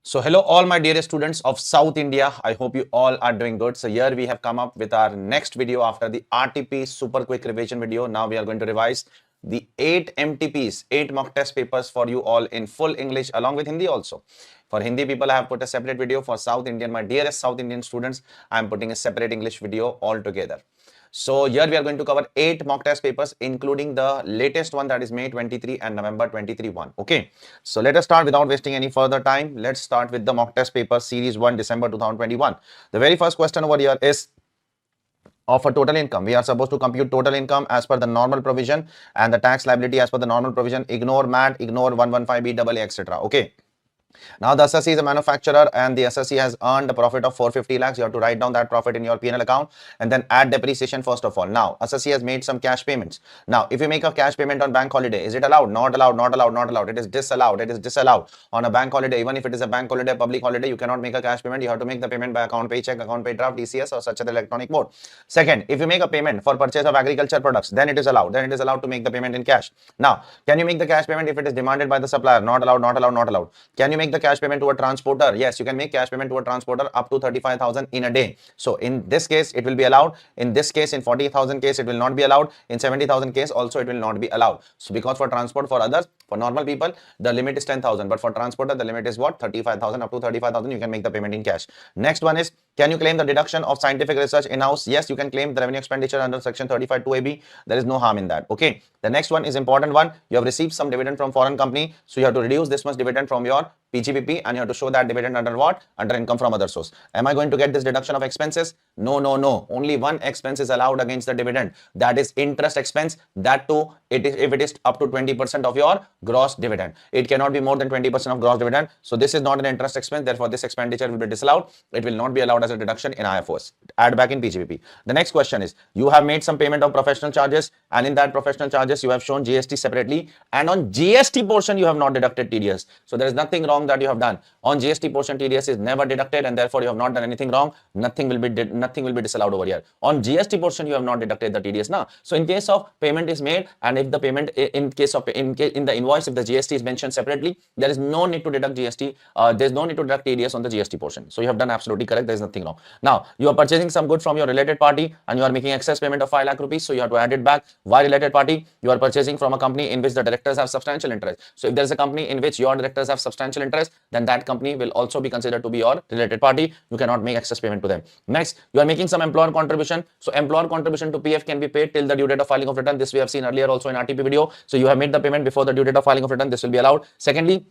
So hello all my dearest students of South India. I hope you all are doing good. So here we have come up with our next video after the RTP super quick revision video. Now we are going to revise the 8 MTPs, 8 mock test papers for you all in full English along with Hindi also. For Hindi people, I have put a separate video. For South Indian, my dearest South Indian students, I am putting a separate English video altogether. So here we are going to cover 8 mock test papers, including the latest one, that is May 23 and November 23 one. Okay. So let us start without wasting any further time. Let's start with the mock test paper series 1 December 2021. The very first question over here is of a total income. We are supposed to compute total income as per the normal provision and the tax liability as per the normal provision. Ignore MAT, ignore 115B, etc. Okay. Now the assessee is a manufacturer and the assessee has earned a profit of 450 lakhs. You have to write down that profit in your P&L account and then add depreciation first of all. Now assessee has made some cash payments. Now if you make a cash payment on bank holiday, is it allowed? Not allowed, not allowed, not allowed. It is disallowed. It is disallowed on a bank holiday. Even if it is a bank holiday, public holiday, you cannot make a cash payment. You have to make the payment by account pay check, account pay draft, DCS or such other electronic mode. Second, if you make a payment for purchase of agriculture products, then it is allowed. Then it is allowed to make the payment in cash. Now, can you make the cash payment if it is demanded by the supplier? Not allowed, not allowed, not allowed. Can you make the cash payment to a transporter? Yes, you can make cash payment to a transporter up to 35,000 in a day. So in this case, it will be allowed. In this case, in 40,000 case, it will not be allowed. In 70,000 case, also it will not be allowed. So because for transport, for others, for normal people, the limit is 10,000. But for transporter, the limit is what? 35,000. Up to 35,000, you can make the payment in cash. Next one is, can you claim the deduction of scientific research in-house? Yes, you can claim the revenue expenditure under section 35(2)(ab). There is no harm in that. Okay. The next one is important one. You have received some dividend from foreign company. So you have to reduce this much dividend from your PGBP and you have to show that dividend under what? Under income from other source. Am I going to get this deduction of expenses? No, no, no. Only one expense is allowed against the dividend. That is interest expense. That too, if it is up to 20% of your gross dividend. It cannot be more than 20% of gross dividend. So this is not an interest expense. Therefore, this expenditure will be disallowed. It will not be allowed as a deduction in IFOs. Add back in PGBP. The next question is, you have made some payment of professional charges and in that professional charges, you have shown GST separately and on GST portion, you have not deducted TDS. So there is nothing wrong that you have done. On GST portion, TDS is never deducted and therefore you have not done anything wrong. Nothing will be disallowed over here. On GST portion, you have not deducted the TDS now. So in case of payment is made and if the payment in the invoice, if the GST is mentioned separately, there is no need to deduct GST. There is no need to deduct TDS on the GST portion. So you have done absolutely correct. There is nothing wrong. Now you are purchasing some good from your related party and you are making excess payment of 5 lakh rupees. So you have to add it back. Why related party? You are purchasing from a company in which the directors have substantial interest. So if there is a company in which your directors have substantial interest, then that company will also be considered to be your related party. You cannot make excess payment to them. Next, you are making some employer contribution. So employer contribution to PF can be paid till the due date of filing of return. This we have seen earlier also in RTP video. So you have made the payment before the due date of filing of return. This will be allowed. Secondly,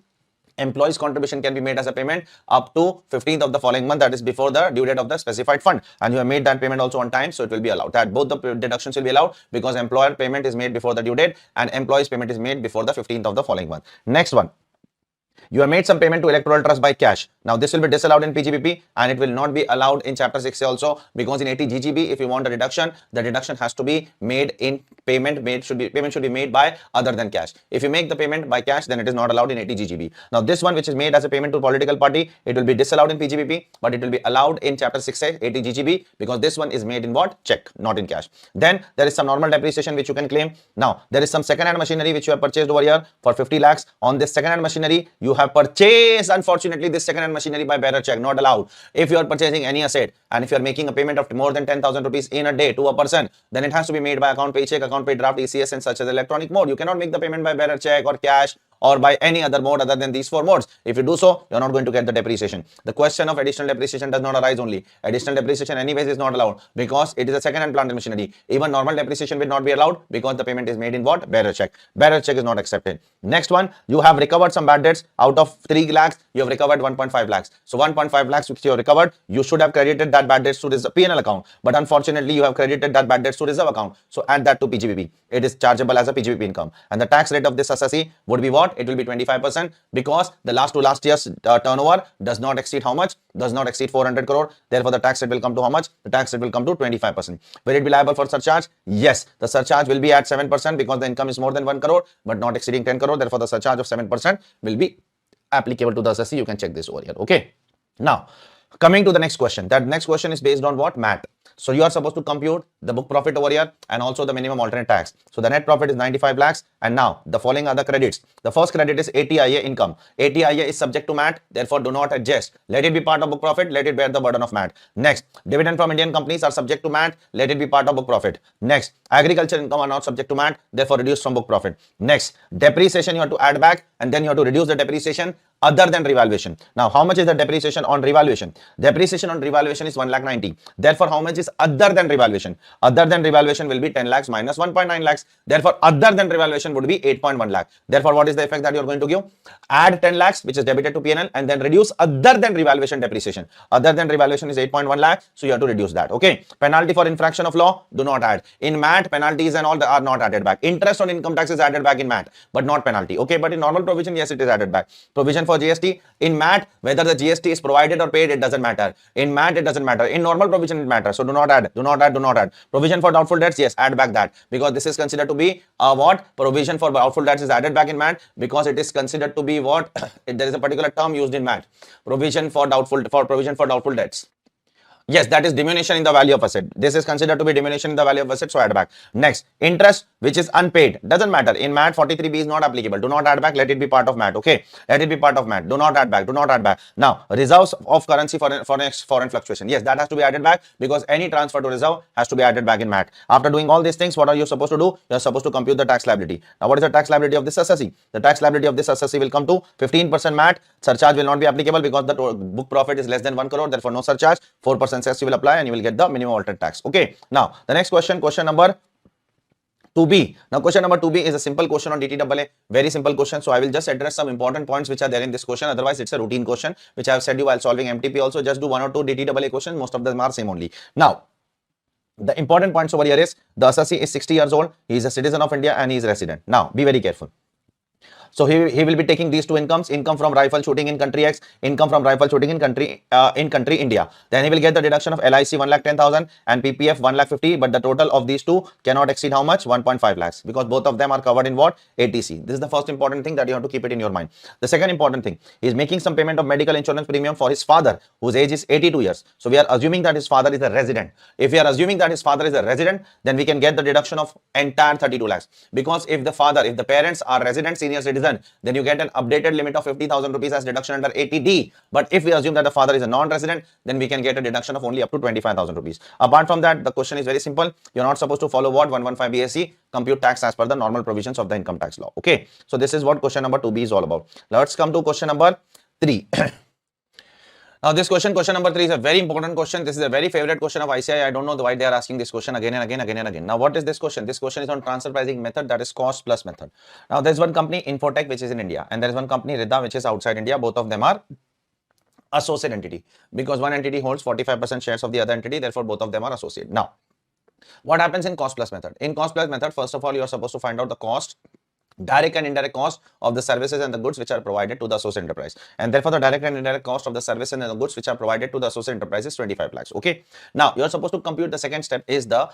employees contribution can be made as a payment up to 15th of the following month, that is before the due date of the specified fund, and you have made that payment also on time, so it will be allowed. That both the deductions will be allowed because employer payment is made before the due date and employees payment is made before the 15th of the following month. Next one, you have made some payment to electoral trust by cash. Now this will be disallowed in PGBP and it will not be allowed in chapter 6 also, because in 80 GGB, if you want a deduction, the deduction has to be made in payment should be made by other than cash. If you make the payment by cash, then it is not allowed in 80 GGB. Now this one which is made as a payment to political party, it will be disallowed in PGBP, but it will be allowed in chapter 6 80 GGB because this one is made in what? Check, not in cash. Then there is some normal depreciation which you can claim. Now there is some second-hand machinery which you have purchased over here for 50 lakhs. On this second-hand machinery, you have purchased, unfortunately, this second-hand machinery by bearer check, not allowed. If you are purchasing any asset and if you are making a payment of more than 10,000 rupees in a day to a person, then it has to be made by account pay check, account pay draft, ECS and such as electronic mode. You cannot make the payment by bearer check or cash or by any other mode other than these 4 modes. If you do so, you are not going to get the depreciation. The question of additional depreciation does not arise only. Additional depreciation anyways is not allowed because it is a second-hand plant and machinery. Even normal depreciation will not be allowed because the payment is made in what? Bearer check. Bearer check is not accepted. Next one, you have recovered some bad debts. Out of 3 lakhs, you have recovered 1.5 lakhs. So 1.5 lakhs which you have recovered, you should have credited that bad debts to this P&L account. But unfortunately, you have credited that bad debts to reserve account. So add that to PGBP. It is chargeable as a PGBP income. And the tax rate of this assessee would be what? It will be 25% because the last year's turnover does not exceed how much? Does not exceed 400 crore. Therefore, the tax rate will come to how much? The tax rate will come to 25%. Will it be liable for surcharge? Yes. The surcharge will be at 7% because the income is more than 1 crore but not exceeding 10 crore. Therefore, the surcharge of 7% will be applicable to the assessee. You can check this over here. Okay. Now, coming to the next question. That next question is based on what? MAT. So you are supposed to compute the book profit over here and also the minimum alternate tax. So the net profit is 95 lakhs. And now the following other credits. The first credit is ATIA income. ATIA is subject to MAT. Therefore, do not adjust. Let it be part of book profit. Let it bear the burden of MAT. Next, dividend from Indian companies are subject to MAT. Let it be part of book profit. Next, agriculture income are not subject to MAT. Therefore, reduced from book profit. Next, depreciation you have to add back and then you have to reduce the depreciation other than revaluation. Now, how much is the depreciation on revaluation? Depreciation on revaluation is 1,90,000. Therefore, how much is other than revaluation? Other than revaluation will be 10 lakhs minus 1.9 lakhs. Therefore, other than revaluation would be 8.1 lakh. Therefore, what is the effect that you are going to give? Add 10 lakhs, which is debited to PNL, and then reduce other than revaluation depreciation. Other than revaluation is 8.1 lakh. So you have to reduce that. Okay. Penalty for infraction of law, do not add. In MAT, penalties and all are not added back. Interest on income tax is added back in MAT, but not penalty. Okay. But in normal provision, yes, it is added back. Provision for GST in MAT, whether the GST is provided or paid, it doesn't matter. In MAT, it doesn't matter. In normal provision, it matters. So do not add, do not add, do not add. Provision for doubtful debts, yes, add back that, because this is considered to be what? Provision for doubtful debts is added back in MAT because it is considered to be what? There is a particular term used in MAT. Provision for doubtful debts. Yes, that is diminution in the value of asset. This is considered to be diminution in the value of asset, so add back. Next, interest which is unpaid, doesn't matter. In MAT, 43B is not applicable. Do not add back, let it be part of MAT. Okay, let it be part of MAT. Do not add back, do not add back. Now, reserves of currency for foreign fluctuation. Yes, that has to be added back because any transfer to reserve has to be added back in MAT. After doing all these things, what are you supposed to do? You are supposed to compute the tax liability. Now, what is the tax liability of this assessee? The tax liability of this assessee will come to 15% MAT. Surcharge will not be applicable because the book profit is less than 1 crore. Therefore, no surcharge. 4% cess you will apply and you will get the minimum alternate tax. Okay. Now, the next question number 2B. Now, question number 2B is a simple question on DTAA. Very simple question. So, I will just address some important points which are there in this question. Otherwise, it's a routine question which I have said you while solving MTP also. Just do 1 or 2 DTAA questions. Most of them are same only. Now, the important points over here is the assessee is 60 years old. He is a citizen of India and he is resident. Now, be very careful. So he will be taking these two incomes, income from rifle shooting in country X, income from rifle shooting in country India. Then he will get the deduction of LIC 1,10,000 and PPF 1,50,000, but the total of these two cannot exceed how much? 1.5 lakhs, because both of them are covered in what? ATC. This is the first important thing that you have to keep it in your mind. The second important thing, he is making some payment of medical insurance premium for his father, whose age is 82 years. So we are assuming that his father is a resident. If we are assuming that his father is a resident, then we can get the deduction of entire 32 lakhs. Because if the parents are resident senior citizen, then you get an updated limit of 50,000 rupees as deduction under 80D. But if we assume that the father is a non-resident, then we can get a deduction of only up to 25,000 rupees. Apart from that, the question is very simple. You're not supposed to follow what? 115 BSc, compute tax as per the normal provisions of the income tax law. Okay. So this is what question number 2B is all about. Let's come to question number 3. Now this question number 3 is a very important question. This is a very favorite question of ICI. I don't know why they are asking this question again and again. Now what is this question? This question is on transfer pricing method, that is cost plus method. Now there is one company Infotech which is in India and there is one company Rida which is outside India. Both of them are associate entity because one entity holds 45% shares of the other entity. Therefore both of them are associate. Now what happens in cost plus method? In cost plus method, first of all, you are supposed to find out the cost, direct and indirect cost of the services and the goods which are provided to the associate enterprise, and therefore the direct and indirect cost of the services and the goods which are provided to the associate enterprise is 25 lakhs. Okay. Now you are supposed to compute the second step is the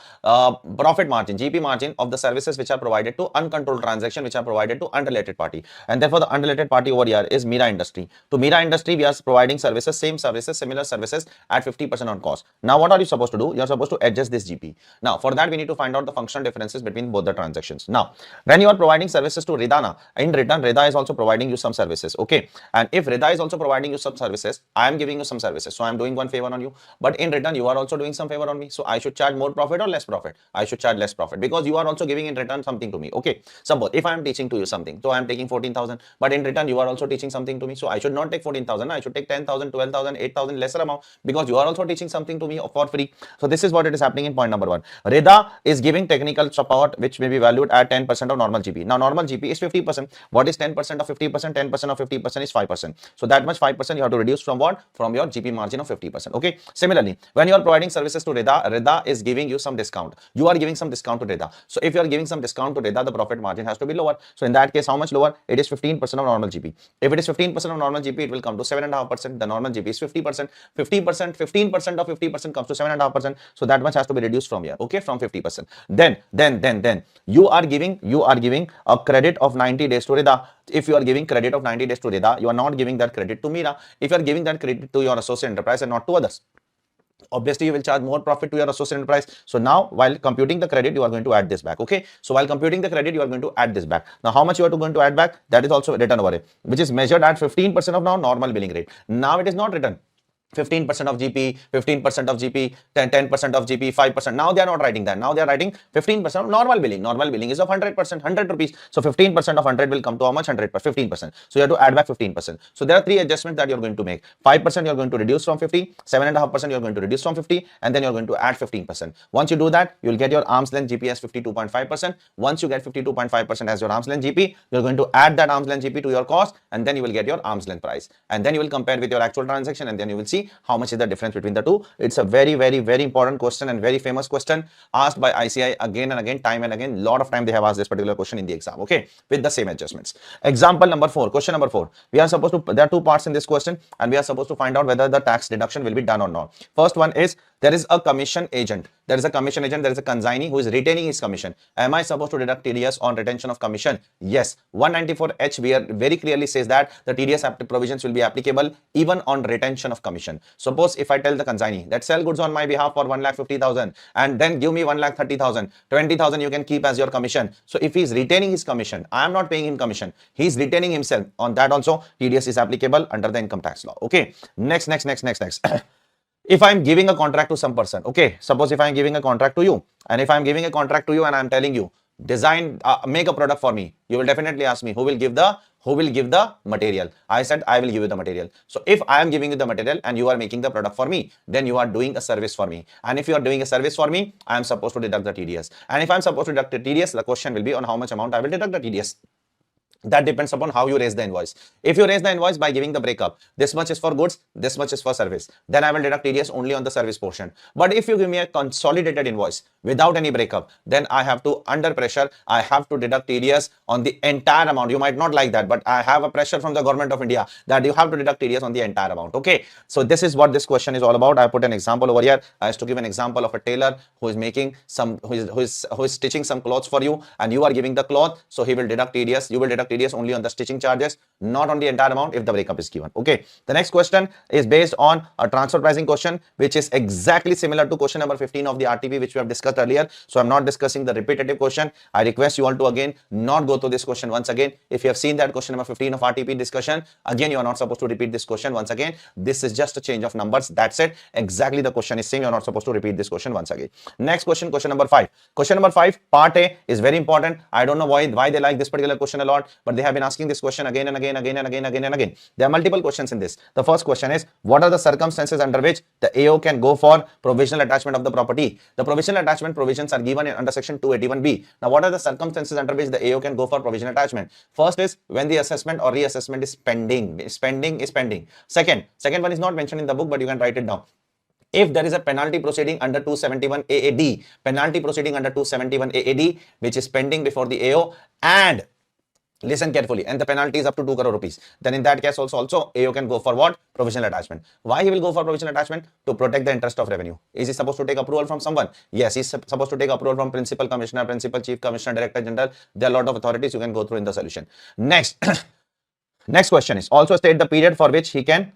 profit margin, GP margin of the services which are provided to uncontrolled transaction which are provided to unrelated party, and therefore the unrelated party over here is Mira Industry. To Mira Industry we are providing services, same services, similar services at 50% on cost. Now what are you supposed to do? You are supposed to adjust this GP. Now for that we need to find out the functional differences between both the transactions. Now when you are providing services to Rida, in return Rida is also providing you some services. Okay, and if Rida is also providing you some services, I am giving you some services, so I am doing one favor on you, but in return you are also doing some favor on me, so I should charge more profit or less profit? I should charge less profit because you are also giving in return something to me. Okay, suppose if I am teaching to you something, so I am taking 14,000, but in return you are also teaching something to me, so I should not take 14,000, I should take 10,000, 12,000, 8,000, lesser amount, because you are also teaching something to me for free. So this is what it is happening in point number 1. Rida is giving technical support which may be valued at 10% of normal GP. Now normal GP is 50%. What is 10% of 50%? 10% of 50% is 5%. So that much 5% you have to reduce from what? From your GP margin of 50%. Okay. Similarly, when you are providing services to Rida, Rida is giving you some discount. You are giving some discount to Rida. So if you are giving some discount to Rida, the profit margin has to be lower. So in that case, how much lower? It is 15% of normal GP. If it is 15% of normal GP, it will come to 7.5%. The normal GP is 50%. 50%, 15% of 50% comes to 7.5%. So that much has to be reduced from here. Okay, from 50%. Then you are giving a credit of 90 days to Rida. If you are giving credit of 90 days to Rida, you are not giving that credit to Mira. If you are giving that credit to your associate enterprise and not to others. obviously you will charge more profit to your associate enterprise. So now while computing the credit, you are going to add this back. Okay, so while computing the credit, you are going to add this back. Now how much you are going to add back, that is also written over it, which is measured at 15% of now normal billing rate. Now it is not written 15% of GP, 15% of GP, 10% of GP, 5%. Now they are not writing that. Now they are writing 15% of normal billing. Normal billing is of 100%, 100 rupees. So 15% of 100 will come to how much? 100, 15%. So you have to add back 15%. So there are three adjustments that you are going to make. 5% you are going to reduce from 50, 7.5% you are going to reduce from 50, and then you are going to add 15%. Once you do that, you will get your arm's length GP as 52.5%. Once you get 52.5% as your arm's length GP, you are going to add that arm's length GP to your cost, and then you will get your arm's length price. And then you will compare with your actual transaction, and then you will see how much is the difference between the two. It's a very, very, very important question and very famous question asked by ICI again and again, time and again. Lot of time they have asked this particular question in the exam, okay, with the same adjustments. Example number 4, question number 4. We are supposed to, there are two parts in this question, and we are supposed to find out whether the tax deduction will be done or not. First one is, there is a commission agent. There is a commission agent, there is a consignee who is retaining his commission. Am I supposed to deduct TDS on retention of commission? Yes. 194H very clearly says that the TDS provisions will be applicable even on retention of commission. Suppose if I tell the consignee that sell goods on my behalf for 1,50,000 and then give me 1,30,000, 20,000 you can keep as your commission. So if he is retaining his commission, I am not paying him commission, he is retaining himself. On that also TDS is applicable under the income tax law. Okay. Next. If I am giving a contract to some person, okay, suppose if I am giving a contract to you, and if I am giving a contract to you and I am telling you, design, make a product for me, you will definitely ask me, who will give the material? I said, I will give you the material. So if I am giving you the material and you are making the product for me, then you are doing a service for me. And if you are doing a service for me, I am supposed to deduct the TDS. And if I am supposed to deduct the TDS, the question will be on how much amount I will deduct the TDS. That depends upon how you raise the invoice. If you raise the invoice by giving the breakup, this much is for goods, this much is for service, then I will deduct TDS only on the service portion. But if you give me a consolidated invoice without any breakup, then I have to, under pressure, I have to deduct TDS on the entire amount. You might not like that, but I have a pressure from the government of India that you have to deduct TDS on the entire amount. Okay. So this is what this question is all about. I put an example over here. I have to give an example of a tailor who is making some, who is stitching some clothes for you, and you are giving the cloth. So he will deduct TDS. You will deduct TDS only on the stitching charges, not on the entire amount if the breakup is given. Okay. The next question is based on a transfer pricing question, which is exactly similar to question number 15 of the RTP, which we have discussed earlier. So I'm not discussing the repetitive question. I request you all to again not go through this question once again. If you have seen that question number 15 of RTP discussion, again you are not supposed to repeat this question once again. This is just a change of numbers. That's it. Exactly the question is same. You are not supposed to repeat this question once again. Next question, question number 5. Question number 5, part A is very important. I don't know why they like this particular question a lot, but they have been asking this question again and again. There are multiple questions in this. The first question is, what are the circumstances under which the AO can go for provisional attachment of the property? The provisional attachment provisions are given under section 281B. Now, what are the circumstances under which the AO can go for provisional attachment? First is when the assessment or reassessment is pending. Second one is not mentioned in the book, but you can write it down. If there is a penalty proceeding under 271 AAD, which is pending before the AO, and listen carefully, and the penalty is up to 2 crore rupees, then in that case also AO can go for what? Provisional attachment. Why he will go for provisional attachment? To protect the interest of revenue. Is he supposed to take approval from someone? Yes, he's supposed to take approval from principal commissioner, principal chief commissioner, director general. There are a lot of authorities you can go through in the solution. Next question is, also state the period for which he can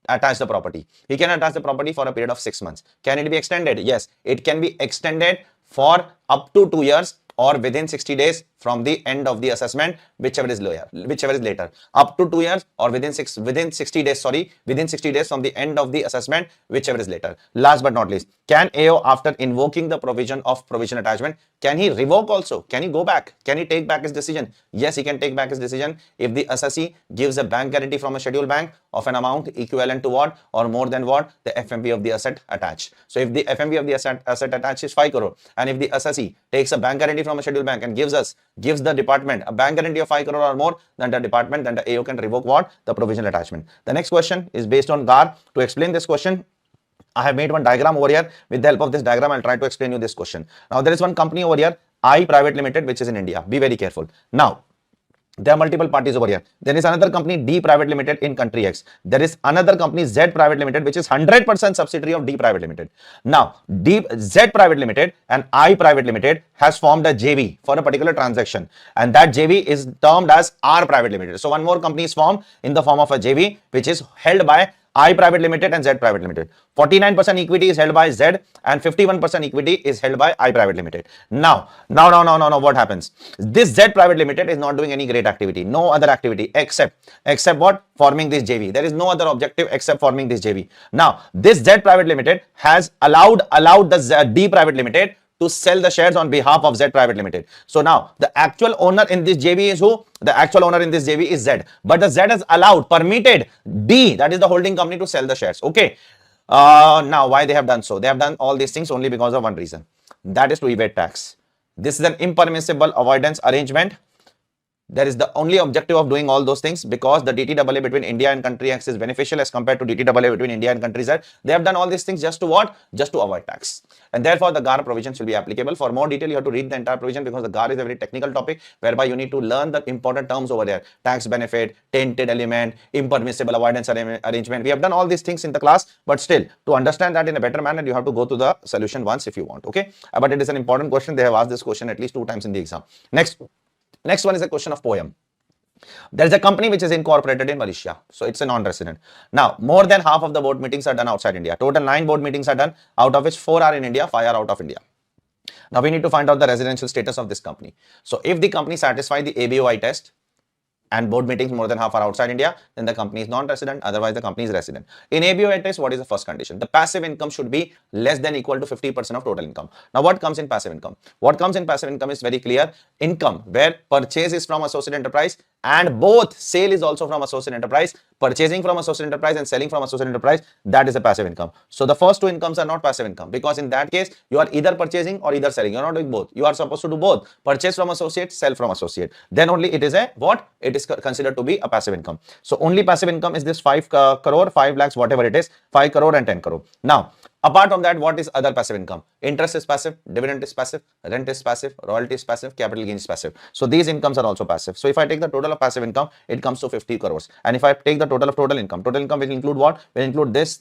attach the property. He can attach the property for a period of 6 months. Can it be extended? Yes, it can be extended for up to 2 years or within 60 days from the end of the assessment, whichever is later. Up to 2 years or within 60 days from the end of the assessment, whichever is later. Last but not least, can AO, after invoking the provision of provision attachment, can he revoke also? Can he go back? Can he take back his decision? Yes, he can take back his decision if the assessee gives a bank guarantee from a scheduled bank of an amount equivalent to what or more than what the FMV of the asset attached. So if the FMV of the asset attached is 5 crore, and if the assessee takes a bank guarantee from a scheduled bank and gives the department a bank guarantee of 5 crore or more, then the AO can revoke what? The provisional attachment. The next question is based on GAR. To explain this question, I have made one diagram over here. With the help of this diagram, I'll try to explain you this question. Now, there is one company over here, I Private Limited, which is in India. Be very careful. Now, there are multiple parties over here. There is another company, D Private Limited, in country X. There is another company, Z Private Limited, which is 100% subsidiary of D Private Limited. Now, Z Private Limited and I Private Limited has formed a JV for a particular transaction, and that JV is termed as R Private Limited. So one more company is formed in the form of a JV, which is held by I Private Limited and Z Private Limited. 49% equity is held by Z and 51% equity is held by I Private Limited. Now, what happens? This Z Private Limited is not doing any great activity, no other activity except what? Forming this JV. There is no other objective except forming this JV. Now, this Z Private Limited has allowed the D Private Limited to sell the shares on behalf of Z Private Limited. So now the actual owner in this JV is who? The actual owner in this JV is Z. But the Z has permitted D, that is the holding company, to sell the shares. Okay. Now, why they have done so? They have done all these things only because of one reason. That is to evade tax. This is an impermissible avoidance arrangement. There is the only objective of doing all those things because the DTAA between India and country X is beneficial as compared to DTAA between India and country Z. They have done all these things just to what? Just to avoid tax. And therefore, the GAR provisions will be applicable. For more detail, you have to read the entire provision because the GAR is a very technical topic whereby you need to learn the important terms over there. Tax benefit, tainted element, impermissible avoidance arrangement. We have done all these things in the class, but still, to understand that in a better manner, you have to go to the solution once if you want. Okay. But it is an important question. They have asked this question at least 2 times in the exam. Next one is a question of poem. There is a company which is incorporated in Malaysia. So it's a non-resident. Now, more than half of the board meetings are done outside India. Total 9 board meetings are done, out of which 4 are in India, 5 are out of India. Now, we need to find out the residential status of this company. So if the company satisfies the ABOI test, and board meetings more than half are outside India, then the company is non-resident, otherwise the company is resident. In ABOI test, what is the first condition? The passive income should be less than equal to 50% of total income. Now, what comes in passive income? What comes in passive income is very clear. Income where purchase is from associate enterprise and both sale is also from associate enterprise, purchasing from associate enterprise and selling from associate enterprise, that is a passive income. So the first 2 incomes are not passive income because in that case, you are either purchasing or either selling. You are not doing both. You are supposed to do both. Purchase from associate, sell from associate. Then only it is a what? It is considered to be a passive income. So only passive income is this 5 crore, 5 lakhs, whatever it is, 5 crore and 10 crore. Now, apart from that, what is other passive income? Interest is passive, dividend is passive, rent is passive, royalty is passive, capital gain is passive. So these incomes are also passive. So if I take the total of passive income, it comes to 50 crores. And if I take the total of total income will include what? Will include this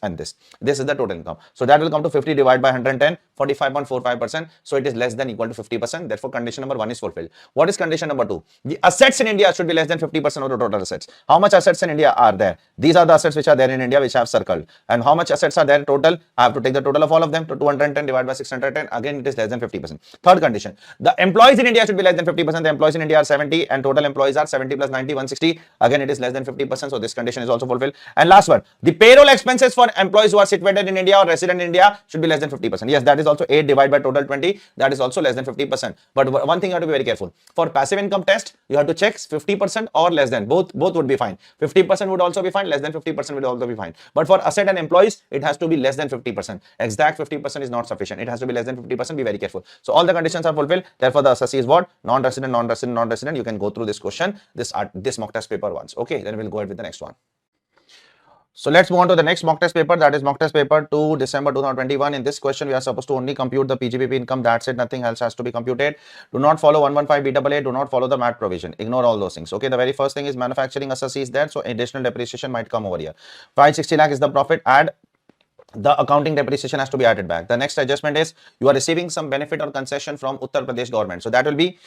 and this. This is the total income. So that will come to 50 divided by 110, 45.45%. So it is less than equal to 50%. Therefore, condition number 1 is fulfilled. What is condition number 2? The assets in India should be less than 50% of the total assets. How much assets in India are there? These are the assets which are there in India, which I have circled. And how much assets are there total? I have to take the total of all of them to 210 divided by 610. Again, it is less than 50%. Third condition, the employees in India should be less than 50%. The employees in India are 70 and total employees are 70 plus 90, 160. Again, it is less than 50%. So this condition is also fulfilled. And last one, the payroll expenses for employees who are situated in India or resident in India should be less than 50%. Yes, that is also 8 divided by total 20. That is also less than 50%. But one thing you have to be very careful. For passive income test, you have to check 50% or less than. Both would be fine. 50% would also be fine. Less than 50% would also be fine. But for asset and employees, it has to be less than 50%. Exact 50% is not sufficient. It has to be less than 50%. Be very careful. So all the conditions are fulfilled. Therefore, the assessee is what? Non-resident, non-resident, non-resident. You can go through this question, this mock test paper once. Okay, then we'll go ahead with the next one. So let's move on to the next mock test paper, that is mock test paper 2 December 2021. In this question, we are supposed to only compute the PGBP income. That's it. Nothing else has to be computed. Do not follow 115 BAA. Do not follow the MAT provision. Ignore all those things. Okay, the very first thing is manufacturing assessee is there. So additional depreciation might come over here. 560 lakh is the profit. Add the accounting depreciation has to be added back. The next adjustment is you are receiving some benefit or concession from Uttar Pradesh government. So that will be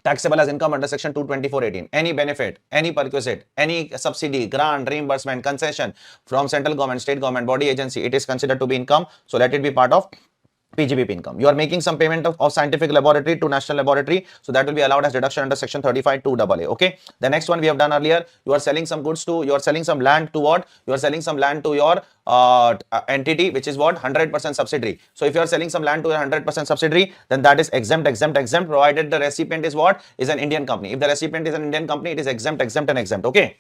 taxable as income under section 224(18). Any benefit, any perquisite, any subsidy, grant, reimbursement, concession from central government, state government, body, agency, it is considered to be income. So let it be part of PGBP income. You are making some payment of scientific laboratory to national laboratory. So that will be allowed as deduction under section 35(2)AA. Okay. The next one we have done earlier. You are selling some goods to, you are selling some land to what? You are selling some land to your entity, which is what? 100% subsidiary. So if you are selling some land to a 100% subsidiary, then that is exempt, provided the recipient is what? Is an Indian company. If the recipient is an Indian company, it is exempt and exempt. Okay.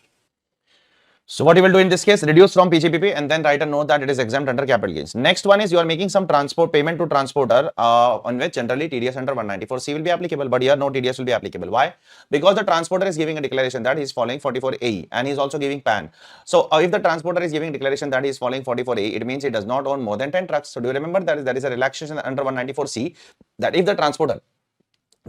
So what you will do in this case, reduce from PGBP and then write a note that it is exempt under capital gains. Next one is you are making some transport payment to transporter on which generally TDS under 194C will be applicable, but here no TDS will be applicable. Why? Because the transporter is giving a declaration that he is following 44AE and he is also giving PAN. So if the transporter is giving a declaration that he is following 44AE, it means he does not own more than 10 trucks. So do you remember that there is a relaxation under 194C that if the transporter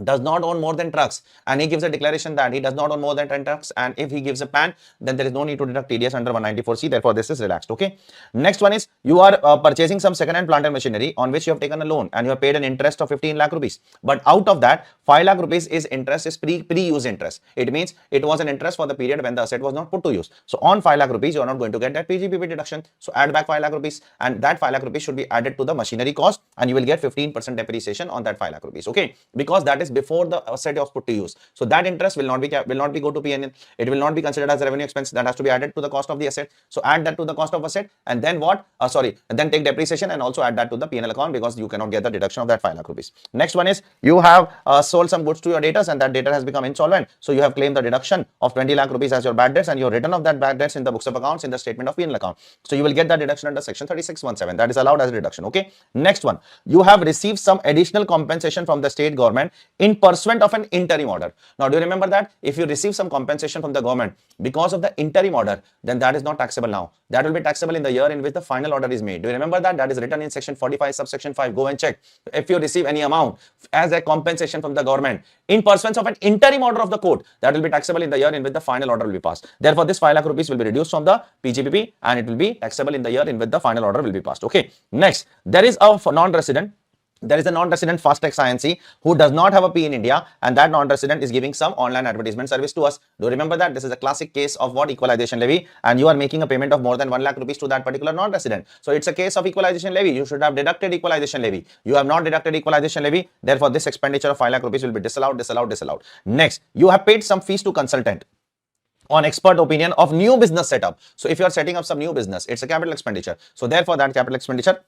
does not own more than trucks, and he gives a declaration that he does not own more than 10 trucks, and if he gives a PAN, then there is no need to deduct TDS under 194C. Therefore, this is relaxed. Okay. Next one is you are purchasing some second-hand plant and machinery on which you have taken a loan and you have paid an interest of 15 lakh rupees. But out of that, 5 lakh rupees is interest, is pre-use interest. It means it was an interest for the period when the asset was not put to use. So on 5 lakh rupees, you are not going to get that PGBP deduction. So add back 5 lakh rupees, and that 5 lakh rupees should be added to the machinery cost, and you will get 15% depreciation on that 5 lakh rupees. Okay, because that is before the asset was put to use. So that interest will not be go to PNL. It will not be considered as a revenue expense. That has to be added to the cost of the asset. So add that to the cost of asset, and then what? Then take depreciation and also add that to the PNL account, because you cannot get the deduction of that 5 lakh rupees. Next one is you have sold some goods to your debtors, and that debtor has become insolvent. So you have claimed the deduction of 20 lakh rupees as your bad debts, and you have written of that bad debts in the books of accounts in the statement of PNL account. So you will get that deduction under section 3617. That is allowed as a deduction. Okay. Next one, you have received some additional compensation from the state government in pursuant of an interim order. Now, do you remember that if you receive some compensation from the government because of the interim order, then that is not taxable now. That will be taxable in the year in which the final order is made. Do you remember that? That is written in section 45 subsection 5. Go and check. If you receive any amount as a compensation from the government in pursuance of an interim order of the court, that will be taxable in the year in which the final order will be passed. Therefore, this 5 lakh rupees will be reduced from the PGBP, and it will be taxable in the year in which the final order will be passed. Okay. Next, there is a non-resident. There is a non-resident fast tax INC who does not have a P in India, and that non-resident is giving some online advertisement service to us. Do you remember that? This is a classic case of what? Equalization levy, and you are making a payment of more than 1 lakh rupees to that particular non-resident. So it's a case of equalization levy. You should have deducted equalization levy. You have not deducted equalization levy. Therefore, this expenditure of 5 lakh rupees will be disallowed, disallowed, disallowed. Next, you have paid some fees to consultant on expert opinion of new business setup. So if you are setting up some new business, it's a capital expenditure. So therefore, that capital expenditure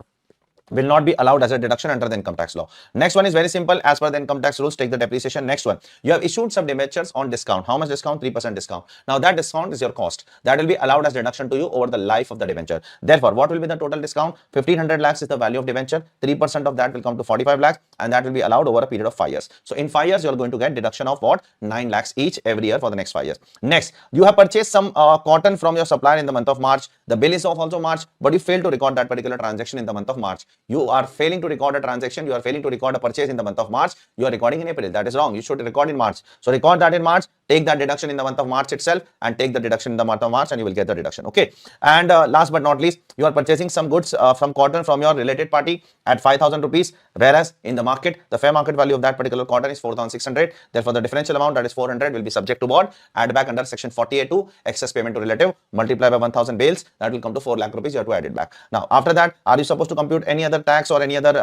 will not be allowed as a deduction under the income tax law. Next one is very simple. As per the income tax rules, take the depreciation. Next one, you have issued some debentures on discount. How much discount? 3% discount. Now that discount is your cost. That will be allowed as deduction to you over the life of the debenture. Therefore, what will be the total discount? 1500 lakhs is the value of debenture. 3% of that will come to 45 lakhs, and that will be allowed over a period of 5 years. So in 5 years, you are going to get deduction of what? 9 lakhs each every year for the next 5 years. Next, you have purchased some cotton from your supplier in the month of March. The bill is of also March, but you failed to record that particular transaction in the month of March. You are failing to record a transaction, you are failing to record a purchase in the month of March, you are recording in April. That is wrong. You should record in March. So record that in March, take that deduction in the month of March itself, and take the deduction in the month of March, and you will get the deduction. Okay. And last but not least, you are purchasing some goods from cotton from your related party at 5,000 rupees, whereas in the market, the fair market value of that particular cotton is 4,600. Therefore, the differential amount, that is 400, will be subject to what? Add back under section 48(2), excess payment to relative, multiply by 1,000 bales, that will come to 4 lakh rupees. You have to add it back. Now, after that, are you supposed to compute any other tax or any other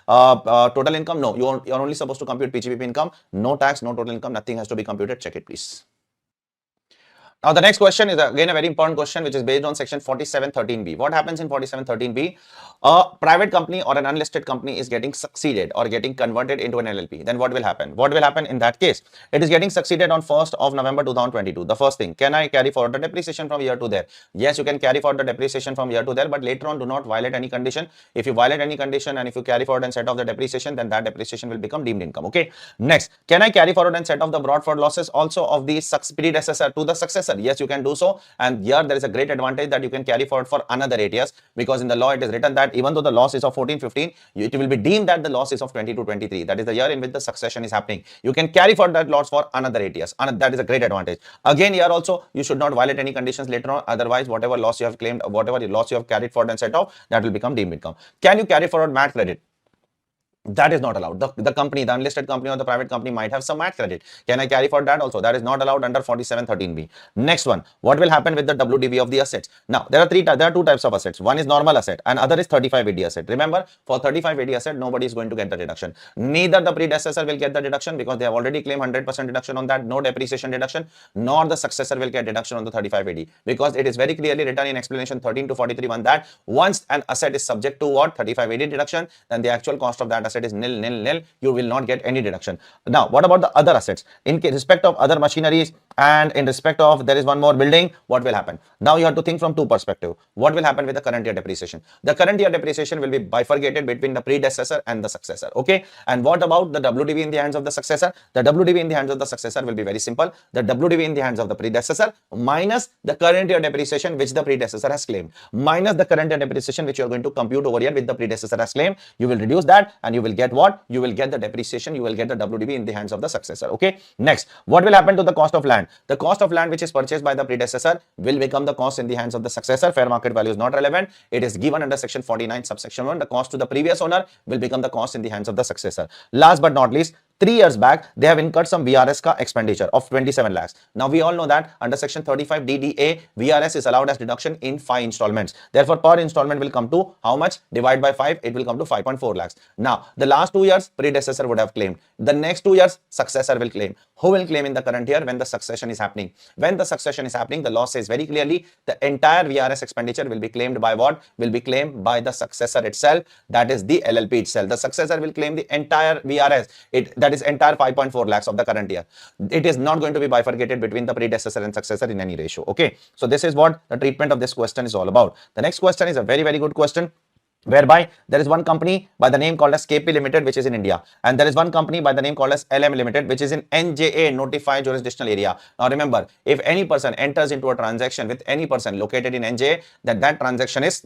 total income? No, you are only supposed to compute PGBP income. No tax, no total income, nothing has to be computed. Check it, please. Now, the next question is again a very important question, which is based on section 4713B. What happens in 4713B? A private company or an unlisted company is getting succeeded or getting converted into an LLP. Then what will happen? What will happen in that case? It is getting succeeded on 1st of November 2022. The first thing, can I carry forward the depreciation from here to there? Yes, you can carry forward the depreciation from here to there, but later on, do not violate any condition. If you violate any condition and if you carry forward and set off the depreciation, then that depreciation will become deemed income. Okay. Next, can I carry forward and set off the brought forward losses also of the predecessor to the successor? Yes, you can do so, and here there is a great advantage that you can carry forward for another 8 years, because in the law it is written that even though the loss is of 14-15, it will be deemed that the loss is of 22-23. That is the year in which the succession is happening. You can carry forward that loss for another 8 years, and that is a great advantage. Again, here also you should not violate any conditions later on. Otherwise, whatever loss you have claimed, whatever loss you have carried forward and set off, that will become deemed income. Can you carry forward MAT credit? That is not allowed. The company, the unlisted company or the private company might have some MAT credit. Can I carry forward that also? That is not allowed under 4713B. Next one, what will happen with the WDV of the assets? Now, there are two types of assets. One is normal asset and other is 35AD asset. Remember, for 35AD asset, nobody is going to get the deduction. Neither the predecessor will get the deduction because they have already claimed 100% deduction on that, no depreciation deduction, nor the successor will get deduction on the 35AD, because it is very clearly written in explanation 13 to 43(1) that once an asset is subject to what? 35AD deduction, then the actual cost of that asset is nil, nil, nil. You will not get any deduction. Now, what about the other assets? In respect of other machineries and in respect of there is one more building, what will happen? Now, you have to think from two perspectives. What will happen with the current year depreciation? The current year depreciation will be bifurcated between the predecessor and the successor. Okay. And what about the WDV in the hands of the successor? The WDV in the hands of the successor will be very simple. The WDV in the hands of the predecessor minus the current year depreciation which the predecessor has claimed, minus the current year depreciation which you are going to compute over here with the predecessor has claimed. You will reduce that and you will get what? You will get the depreciation, you will get the WDV in the hands of the successor. Okay. Next, what will happen to the cost of land? The cost of land which is purchased by the predecessor will become the cost in the hands of the successor. Fair market value is not relevant. It is given under section 49 subsection 1. The cost to the previous owner will become the cost in the hands of the successor. Last but not least, 3 years back, they have incurred some VRS ka expenditure of 27 lakhs. Now, we all know that under section 35 DDA, VRS is allowed as deduction in 5 installments. Therefore, per installment will come to how much? Divide by 5, it will come to 5.4 lakhs. Now, the last 2 years, predecessor would have claimed. The next 2 years, successor will claim. Who will claim in the current year when the succession is happening? When the succession is happening, the law says very clearly, the entire VRS expenditure will be claimed by what? Will be claimed by the successor itself. That is the LLP itself. The successor will claim the entire VRS. That is entire 5.4 lakhs of the current year. It is not going to be bifurcated between the predecessor and successor in any ratio. Okay. So this is what the treatment of this question is all about. The next question is a very, very good question, whereby there is one company by the name called as KP Limited, which is in India, and there is one company by the name called as LM Limited, which is in NJA, notified jurisdictional area. Now remember, if any person enters into a transaction with any person located in NJA, that transaction is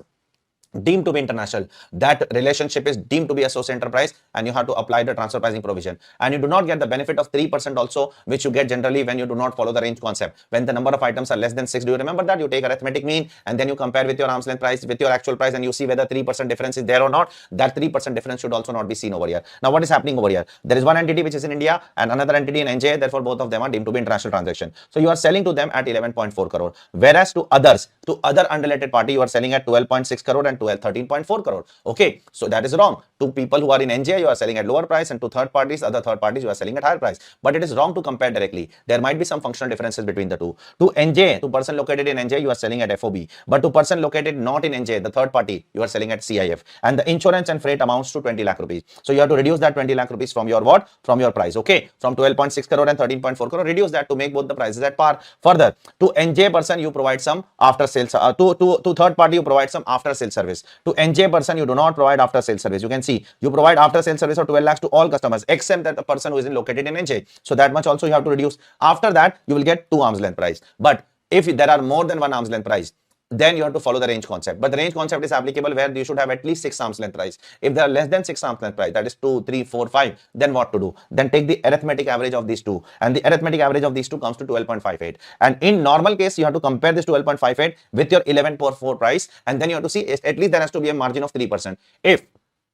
deemed to be international, that relationship is deemed to be a social enterprise, and you have to apply the transfer pricing provision, and you do not get the benefit of 3% also, which you get generally when you do not follow the range concept. When the number of items are less than 6, do you remember that? You take arithmetic mean and then you compare with your arm's length price with your actual price, and you see whether 3% difference is there or not. That 3% difference should also not be seen over here. Now what is happening over here? There is one entity which is in India and another entity in NJ, therefore both of them are deemed to be international transaction. So you are selling to them at 11.4 crore, whereas to others, to other unrelated party, you are selling at 12.6 crore and 13.4 crore. Okay, so that is wrong. To people who are in NJ, you are selling at lower price, and to third parties, other third parties, you are selling at higher price. But it is wrong to compare directly. There might be some functional differences between the two. To NJ, to person located in NJ, you are selling at FOB. But to person located not in NJ, the third party, you are selling at CIF. And the insurance and freight amounts to 20 lakh rupees. So you have to reduce that 20 lakh rupees from your what? From your price. Okay, from 12.6 crore and 13.4 crore, reduce that to make both the prices at par. Further, to NJ person, you provide some after sales. To third party, you provide some after sales service. To NJ person, you do not provide after sales service. You can see you provide after sales service of 12 lakhs to all customers except that the person who is located in NJ. So that much also you have to reduce. After that, you will get 2 arm's length price. But if there are more than 1 arm's length price, then you have to follow the range concept. But the range concept is applicable where you should have at least 6 arm's length price. If there are less than 6 arm's length price, that is 2, 3, 4, 5, then what to do? Then take the arithmetic average of these two, and the arithmetic average of these two comes to 12.58. And in normal case, you have to compare this 12.58 with your 11.4 price, and then you have to see at least there has to be a margin of 3%. If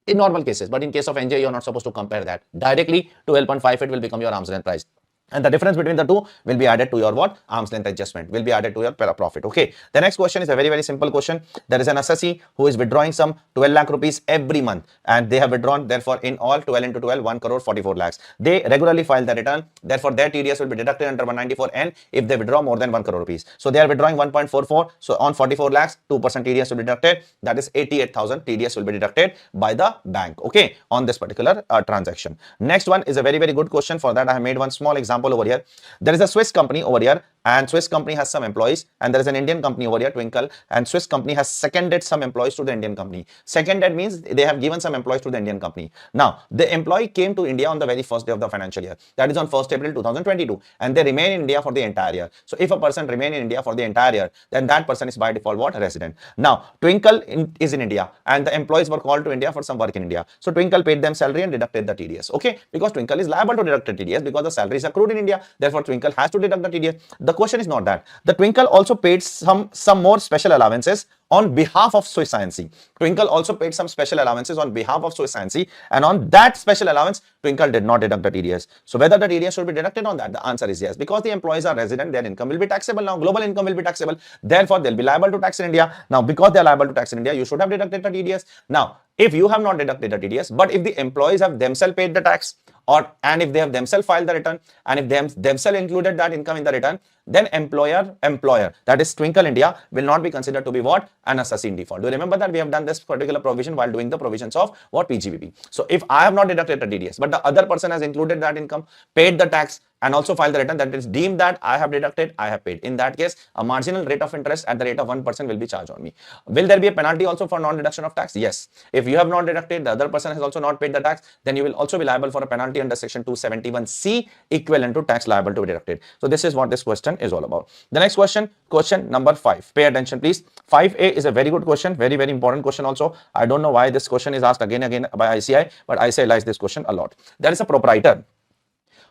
in normal cases, but in case of NJ, you are not supposed to compare that. Directly 12.58 will become your arm's length price. And the difference between the two will be added to your what? Arm's length adjustment will be added to your profit. Okay. The next question is a very, very simple question. There is an assessee who is withdrawing some 12 lakh rupees every month, and they have withdrawn therefore in all 12 into 12, 1 crore 44 lakhs. They regularly file the return. Therefore, their TDS will be deducted under 194N if they withdraw more than 1 crore rupees. So they are withdrawing 1.44. So on 44 lakhs, 2% TDS will be deducted. That is 88,000 TDS will be deducted by the bank. Okay. On this particular transaction. Next one is a very, very good question. For that, I have made one small example over here. There is a Swiss company over here, and Swiss company has some employees, and there is an Indian company over here, Twinkle, and Swiss company has seconded some employees to the Indian company. Seconded means they have given some employees to the Indian company. Now, the employee came to India on the very first day of the financial year, that is on 1st April 2022, and they remain in India for the entire year. So if a person remain in India for the entire year, then that person is by default what? Resident. Now, Twinkle is in India, and the employees were called to India for some work in India. So Twinkle paid them salary and deducted the TDS. Okay, because Twinkle is liable to deduct the TDS because the salary is accrued in India. Therefore, Twinkle has to deduct the TDS. The question is not that. The Twinkle also paid some more special allowances on behalf of Swiss INC. Twinkle also paid some special allowances on behalf of Swiss INC, and on that special allowance, Twinkle did not deduct the TDS. So whether the TDS should be deducted on that, the answer is yes. Because the employees are resident, their income will be taxable. Now, global income will be taxable. Therefore, they'll be liable to tax in India. Now, because they are liable to tax in India, you should have deducted the TDS. Now, if you have not deducted the TDS, but if the employees have themselves paid the tax, and if they have themselves filed the return, and if they themselves included that income in the return, then employer, that is Twinkle India, will not be considered to be what? An assessee in default. Do you remember that we have done this particular provision while doing the provisions of what? PGBP. So if I have not deducted the TDS, but the other person has included that income, paid the tax, and also filed the return, that is deemed that I have deducted, I have paid. In that case, a marginal rate of interest at the rate of 1% will be charged on me. Will there be a penalty also for non-deduction of tax? Yes. If you have not deducted, the other person has also not paid the tax, then you will also be liable for a penalty under section 271C equivalent to tax liable to be deducted. So this is what this question question is all about. The next question, question number 5. Pay attention, please. 5A is a very good question, very, very important question also. I don't know why this question is asked again and again by ICI, but ICI likes this question a lot. There is a proprietor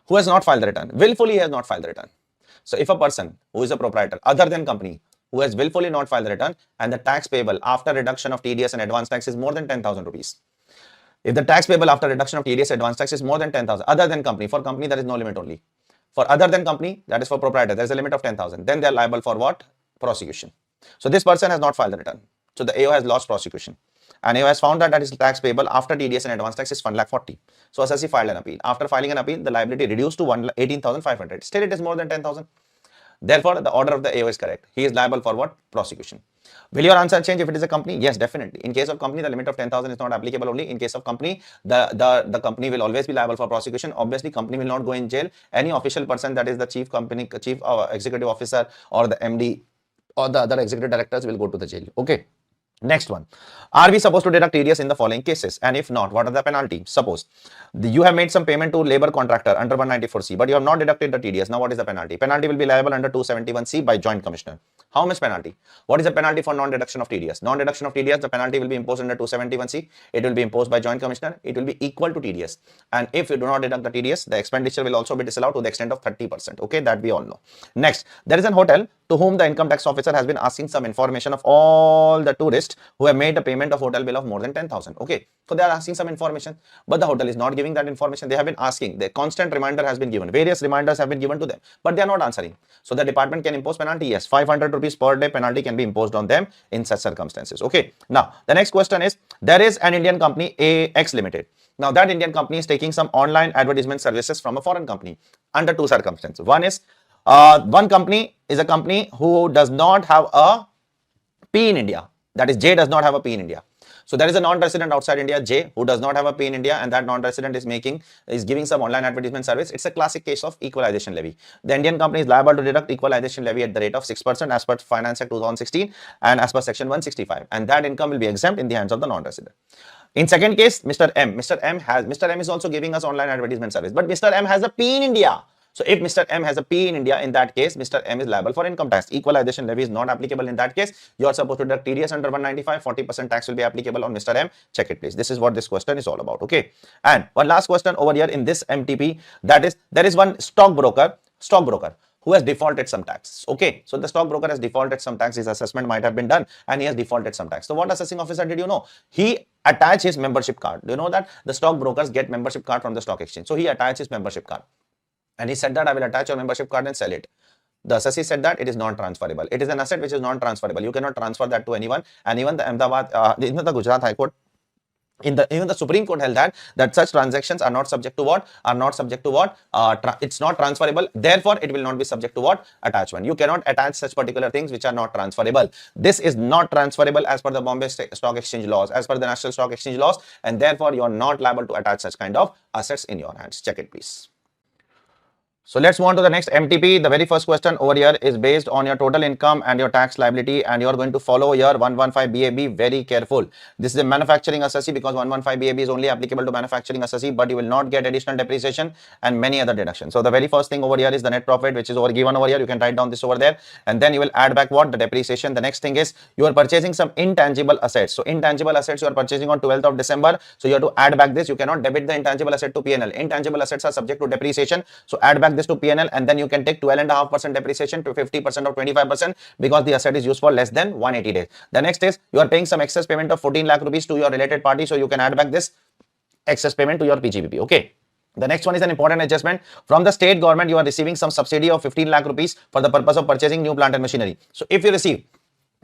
who has not filed the return. Willfully, he has not filed the return. So if a person who is a proprietor other than company who has willfully not filed the return and the tax payable after reduction of TDS and advance tax is more than 10,000 rupees. If the tax payable after reduction of TDS advance tax is more than 10,000, other than company, for company there is no limit only. For other than company, that is for proprietor, there is a limit of 10,000. Then they are liable for what? Prosecution. So this person has not filed the return. So the AO has lost prosecution. And AO has found that his tax payable after TDS and advance tax is 1,40,000. So assessee filed an appeal. After filing an appeal, the liability reduced to 18,500. Still it is more than 10,000. Therefore, the order of the AO is correct. He is liable for what? Prosecution. Will your answer change if it is a company? Yes, definitely. In case of company, the limit of 10,000 is not applicable only. In case of company, the company will always be liable for prosecution. Obviously, company will not go in jail. Any official person, that is the chief executive officer or the MD or the other executive directors, will go to the jail. Okay. Next one, are we supposed to deduct TDS in the following cases? And if not, what are the penalty? Suppose you have made some payment to labor contractor under 194C, but you have not deducted the TDS. Now, what is the penalty? Penalty will be liable under 271C by joint commissioner. How much penalty? What is the penalty for non-deduction of TDS? Non-deduction of TDS, the penalty will be imposed under 271C. It will be imposed by joint commissioner. It will be equal to TDS. And if you do not deduct the TDS, the expenditure will also be disallowed to the extent of 30%. Okay, that we all know. Next, there is an hotel to whom the income tax officer has been asking some information of all the tourists who have made a payment of hotel bill of more than 10,000. Okay, so they are asking some information, but the hotel is not giving that information. They have been asking. The constant reminder has been given. Various reminders have been given to them, but they are not answering. So the department can impose penalty. Yes, 500 rupees per day penalty can be imposed on them in such circumstances. Okay, now the next question is, there is an Indian company AX Limited. Now that Indian company is taking some online advertisement services from a foreign company under two circumstances. One is, one company is a company who does not have a P in India. That is, J does not have a P in India. So there is a non-resident outside India, J, who does not have a P in India, and that non-resident is giving some online advertisement service. It's a classic case of equalization levy. The Indian company is liable to deduct equalization levy at the rate of 6% as per Finance Act 2016 and as per Section 165, and that income will be exempt in the hands of the non-resident. In second case, Mr. M is also giving us online advertisement service, but Mr. M has a P in India. So if Mr. M has a P in India, in that case, Mr. M is liable for income tax. Equalization levy is not applicable in that case. You are supposed to deduct TDS under 195, 40% tax will be applicable on Mr. M. Check it, please. This is what this question is all about. Okay. And one last question over here in this MTP, that is, there is one stockbroker who has defaulted some tax. Okay, so the stockbroker has defaulted some tax. His assessment might have been done and he has defaulted some tax. So what assessing officer did you know? He attached his membership card. Do you know that the stockbrokers get membership card from the stock exchange? So he attached his membership card. And he said that I will attach your membership card and sell it. The assessee said that it is non-transferable. It is an asset which is non-transferable. You cannot transfer that to anyone. And even the even the Gujarat High Court, even the Supreme Court held that such transactions are not subject to what? It's not transferable. Therefore, it will not be subject to what? Attachment. You cannot attach such particular things which are not transferable. This is not transferable as per the Bombay Stock Exchange laws, as per the National Stock Exchange laws, and therefore you are not liable to attach such kind of assets in your hands. Check it, please. So let's move on to the next MTP. The very first question over here is based on your total income and your tax liability, and you are going to follow your 115 BAB. Very careful. This is a manufacturing assessee because 115 BAB is only applicable to manufacturing assessee, but you will not get additional depreciation and many other deductions. So the very first thing over here is the net profit, which is given over here. You can write down this over there, and then you will add back what? The depreciation. The next thing is you are purchasing some intangible assets. So intangible assets you are purchasing on 12th of December. So you have to add back this. You cannot debit the intangible asset to P&L. Intangible assets are subject to depreciation. So add back this to P&L, and then you can take 12.5% depreciation to 50% or 25% because the asset is used for less than 180 days. The next is you are paying some excess payment of 14 lakh rupees to your related party, so you can add back this excess payment to your PGBP. Okay. The next one is an important adjustment. From the state government, you are receiving some subsidy of 15 lakh rupees for the purpose of purchasing new plant and machinery. So if you receive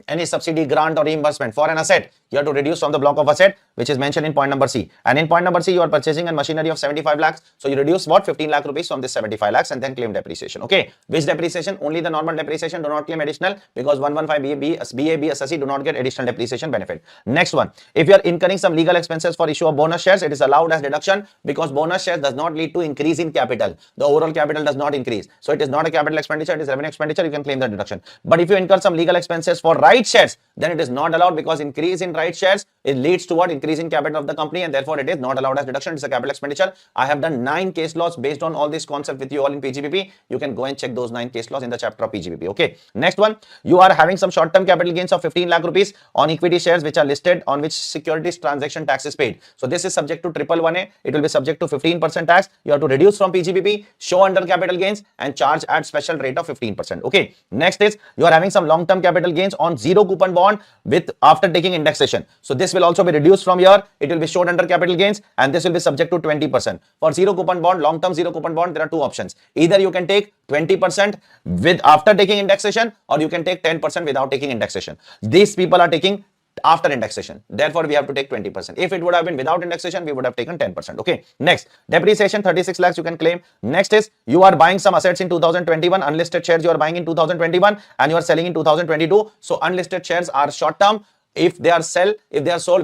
any subsidy, grant or reimbursement for an asset, you have to reduce from the block of asset which is mentioned in point number C. And in point number C, you are purchasing a machinery of 75 lakhs. So you reduce what? 15 lakh rupees from this 75 lakhs and then claim depreciation. Okay. Which depreciation? Only the normal depreciation. Do not claim additional because 115 BAB assessee do not get additional depreciation benefit. Next one. If you are incurring some legal expenses for issue of bonus shares, it is allowed as deduction because bonus shares does not lead to increase in capital. The overall capital does not increase. So it is not a capital expenditure. It is revenue expenditure. You can claim the deduction. But if you incur some legal expenses for right shares, then it is not allowed because increase in right shares it leads to what? Increase in capital of the company, and therefore it is not allowed as deduction. It's a capital expenditure. I have done 9 case laws based on all these concepts with you all in PGBP. You can go and check those 9 case laws in the chapter of PGBP. Okay. Next one, you are having some short-term capital gains of 15 lakh rupees on equity shares which are listed on which securities transaction tax is paid. So this is subject to 111A. It will be subject to 15% tax. You have to reduce from PGBP, show under capital gains, and charge at special rate of 15%. Okay. Next is you are having some long-term capital gains on zero coupon bond with after taking indexation. So this will also be reduced from here. It will be showed under capital gains, and this will be subject to 20%. For zero coupon bond, long-term zero coupon bond, there are two options. Either you can take 20% with after taking indexation, or you can take 10% without taking indexation. These people are taking after indexation. Therefore, we have to take 20%. If it would have been without indexation, we would have taken 10%. Okay. Next, depreciation 36 lakhs you can claim. Next is you are buying some assets in 2021. Unlisted shares you are buying in 2021 and you are selling in 2022. So unlisted shares are short term. If they are sold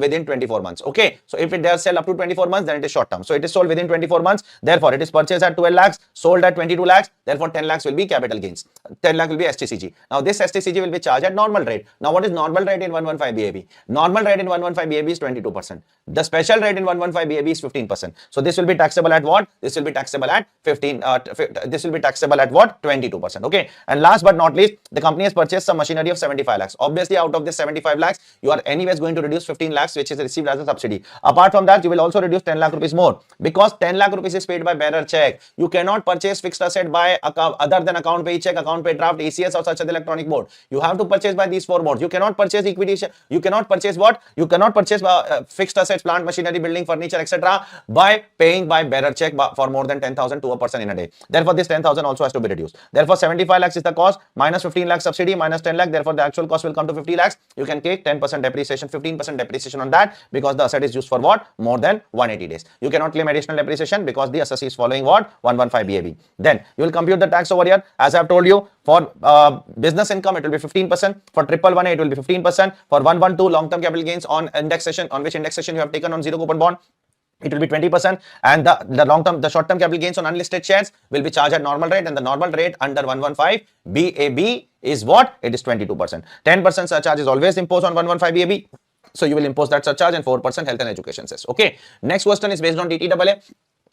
within 24 months. Okay. So if they are sold up to 24 months, then it is short term. So it is sold within 24 months. Therefore, it is purchased at 12 lakhs, sold at 22 lakhs. Therefore, 10 lakhs will be capital gains. 10 lakh will be STCG. Now, this STCG will be charged at normal rate. Now, what is normal rate in 115 BAB? Normal rate in 115 BAB is 22%. The special rate in 115 BAB is 15%. So this will be taxable at what? This will be taxable at 15. This will be taxable at what? 22%. Okay. And last but not least, the company has purchased some machinery of 75 lakhs. Obviously, out of this 75 lakhs, you are anyways going to reduce 15 lakhs, which is received as a subsidy. Apart from that, you will also reduce 10 lakh rupees more, because 10 lakh rupees is paid by bearer check. You cannot purchase fixed asset by other than account pay check, account pay draft, ECS, or such an electronic board. You have to purchase by these 4 modes. You cannot purchase equity. You cannot purchase what? You cannot purchase fixed assets, plant, machinery, building, furniture, etc. by paying by bearer check for more than 10,000 to a person in a day. Therefore, this 10,000 also has to be reduced. Therefore, 75 lakhs is the cost, minus 15 lakhs subsidy, minus 10 lakh. Therefore, the actual cost will come to 50 lakhs. You can take 10% depreciation, 15% depreciation on that, because the asset is used for what? More than 180 days. You cannot claim additional depreciation because the assessee is following what? 115 BAB. Then you will compute the tax over here. As I have told you, for business income, it will be 15%. For 111A, it will be 15%. For 112, long-term capital gains on indexation, on which indexation you have taken on zero coupon bond, it will be 20%, and the short-term capital gains on unlisted shares will be charged at normal rate, and the normal rate under 115 BAB is what? It is 22%. 10% surcharge is always imposed on 115 BAB. So you will impose that surcharge, and 4% health and education cess. Okay. Next question is based on TTAA.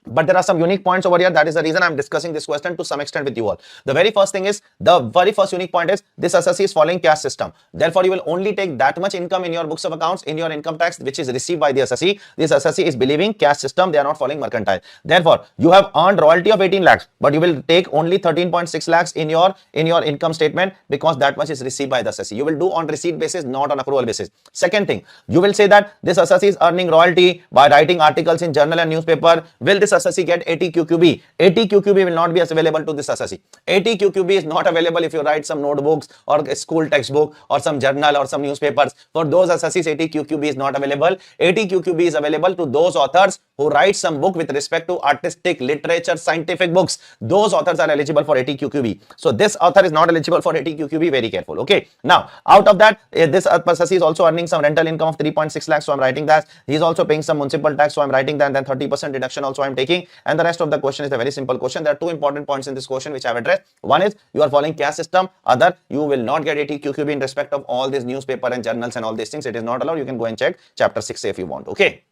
But there are some unique points over here. That is the reason I'm discussing this question to some extent with you all. The very first thing is, the very first unique point is, this assessee is following cash system. Therefore, you will only take that much income in your books of accounts, in your income tax, which is received by the assessee. This assessee is believing cash system. They are not following mercantile. Therefore, you have earned royalty of 18 lakhs, but you will take only 13.6 lakhs in your income statement, because that much is received by the assessee. You will do on receipt basis, not on accrual basis. Second thing, you will say that this assessee is earning royalty by writing articles in journal and newspaper. Will this assessee get 80 QQB? 80 QQB will not be available to this assessee. 80 QQB is not available if you write some notebooks or a school textbook or some journal or some newspapers. For those assessees, 80 QQB is not available. 80 QQB is available to those authors who write some book with respect to artistic, literature, scientific books. Those authors are eligible for 80 QQB. So this author is not eligible for 80 QQB. Very careful. Okay. Now, out of that, this assessee is also earning some rental income of 3.6 lakhs. So I'm writing that. He is also paying some municipal tax. So I'm writing that. And then 30% deduction also I'm taking. And the rest of the question is a very simple question. There are 2 important points in this question which I have addressed. One is, you are following cash system. Other, you will not get 80 QQB in respect of all these newspaper and journals and all these things. It is not allowed. You can go and check chapter 6 if you want. Okay.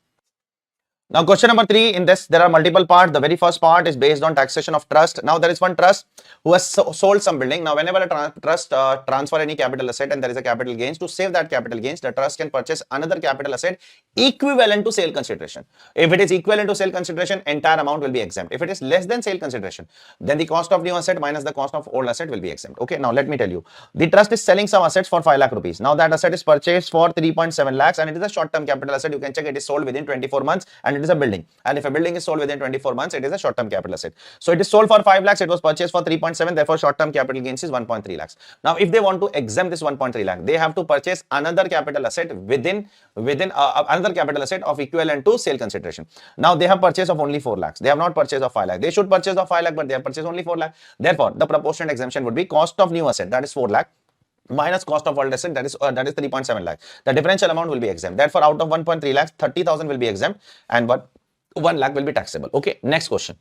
Now, question number 3, in this, there are multiple parts. The very first part is based on taxation of trust. Now, there is one trust who has sold some building. Now, whenever a trust transfer any capital asset and there is a capital gains, to save that capital gains, the trust can purchase another capital asset equivalent to sale consideration. If it is equivalent to sale consideration, entire amount will be exempt. If it is less than sale consideration, then the cost of new asset minus the cost of old asset will be exempt. Okay. Now, let me tell you, the trust is selling some assets for 5 lakh rupees. Now, that asset is purchased for 3.7 lakhs and it is a short-term capital asset. You can check, it is sold within 24 months and it is a building. And if a building is sold within 24 months, it is a short-term capital asset. So it is sold for 5 lakhs, it was purchased for 3.7, therefore short-term capital gains is 1.3 lakhs. Now, if they want to exempt this 1.3 lakh, they have to purchase another capital asset within another capital asset of equivalent to sale consideration. Now, they have purchase of only 4 lakhs. They have not purchase of 5 lakh. They should purchase of 5 lakh, but they have purchased only 4 lakh. Therefore, the proportionate exemption would be cost of new asset, that is 4 lakh, minus cost of old asset, that is 3.7 lakh. The differential amount will be exempt. Therefore, out of 1.3 lakhs, 30,000 will be exempt and 1 lakh will be taxable. Okay. Next question.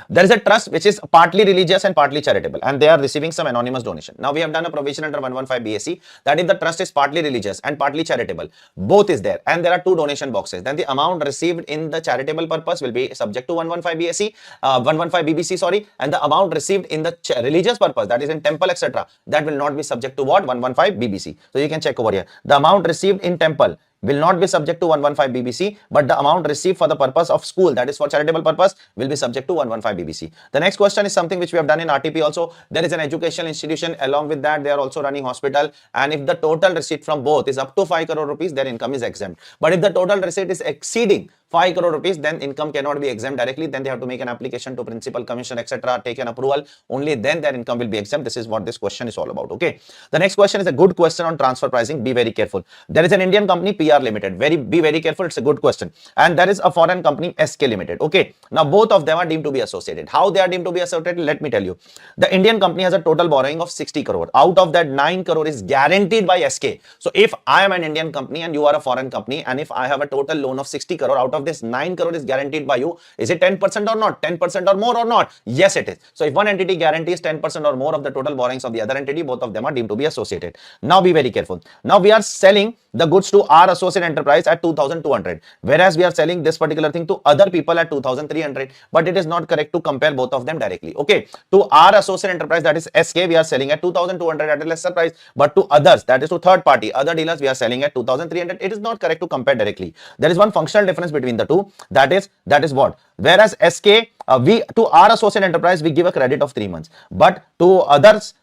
There is a trust which is partly religious and partly charitable, and they are receiving some anonymous donation. Now we have done a provision under 115 BSc that if the trust is partly religious and partly charitable, both is there, and there are two donation boxes, then the amount received in the charitable purpose will be subject to 115 BSc, 115 BBC, sorry, and the amount received in the religious purpose, that is in temple, etc., that will not be subject to what? 115 BBC. So you can check over here. The amount received in temple will not be subject to 115 BBC, but the amount received for the purpose of school, that is for charitable purpose, will be subject to 115 BBC. The next question is something which we have done in RTP also. There is an educational institution, along with that they are also running hospital, and if the total receipt from both is up to 5 crore rupees, their income is exempt. But if the total receipt is exceeding 5 crore rupees, then income cannot be exempt directly. Then they have to make an application to principal, commission, etc., take an approval. Only then their income will be exempt. This is what this question is all about. Okay. The next question is a good question on transfer pricing. Be very careful. There is an Indian company, PR Limited. Be very careful. It's a good question. And there is a foreign company, SK Limited. Okay. Now both of them are deemed to be associated. How they are deemed to be associated? Let me tell you. The Indian company has a total borrowing of 60 crore. Out of that, 9 crore is guaranteed by SK. So if I am an Indian company and you are a foreign company, and if I have a total loan of 60 crore, out of this 9 crore is guaranteed by you, is it 10% or not? 10% or more or not? Yes, it is. So if one entity guarantees 10% or more of the total borrowings of the other entity, both of them are deemed to be associated. Now be very careful. Now we are selling the goods to our associate enterprise at 2,200, whereas we are selling this particular thing to other people at 2,300. But it is not correct to compare both of them directly. Okay, to our associate enterprise, that is SK, we are selling at 2,200 at a lesser price, but to others, that is to third party, other dealers, we are selling at 2,300. It is not correct to compare directly. There is one functional difference between the two. That is what? Whereas SK, we to our associate enterprise we give a credit of 3 months, but to others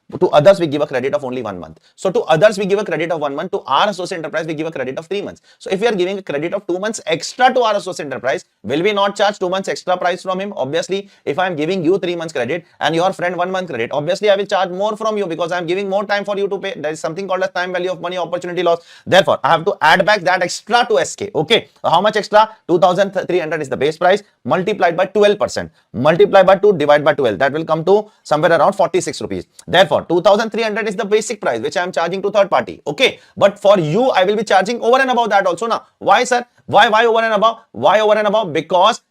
we give a credit of only 1 month. So to others we give a credit of 1 month, to our associate enterprise we give a credit of 3 months. So if we are giving a credit of 2 months extra to our associate enterprise, will we not charge 2 months extra price from him? Obviously, if I am giving you 3 months credit and your friend 1 month credit, obviously I will charge more from you because I am giving more time for you to pay. There is something called as time value of money, opportunity loss. Therefore, I have to add back that extra to SK. Okay, how much extra? 2,300 is the base price, multiplied by 12%, multiply by 2, divide by 12. That will come to somewhere around 46 rupees. Therefore, 2,300 is the basic price which I am charging to third party. Okay, but for you I will be charging over and above that also now. Why, sir? Why over and above? Why over and above? Because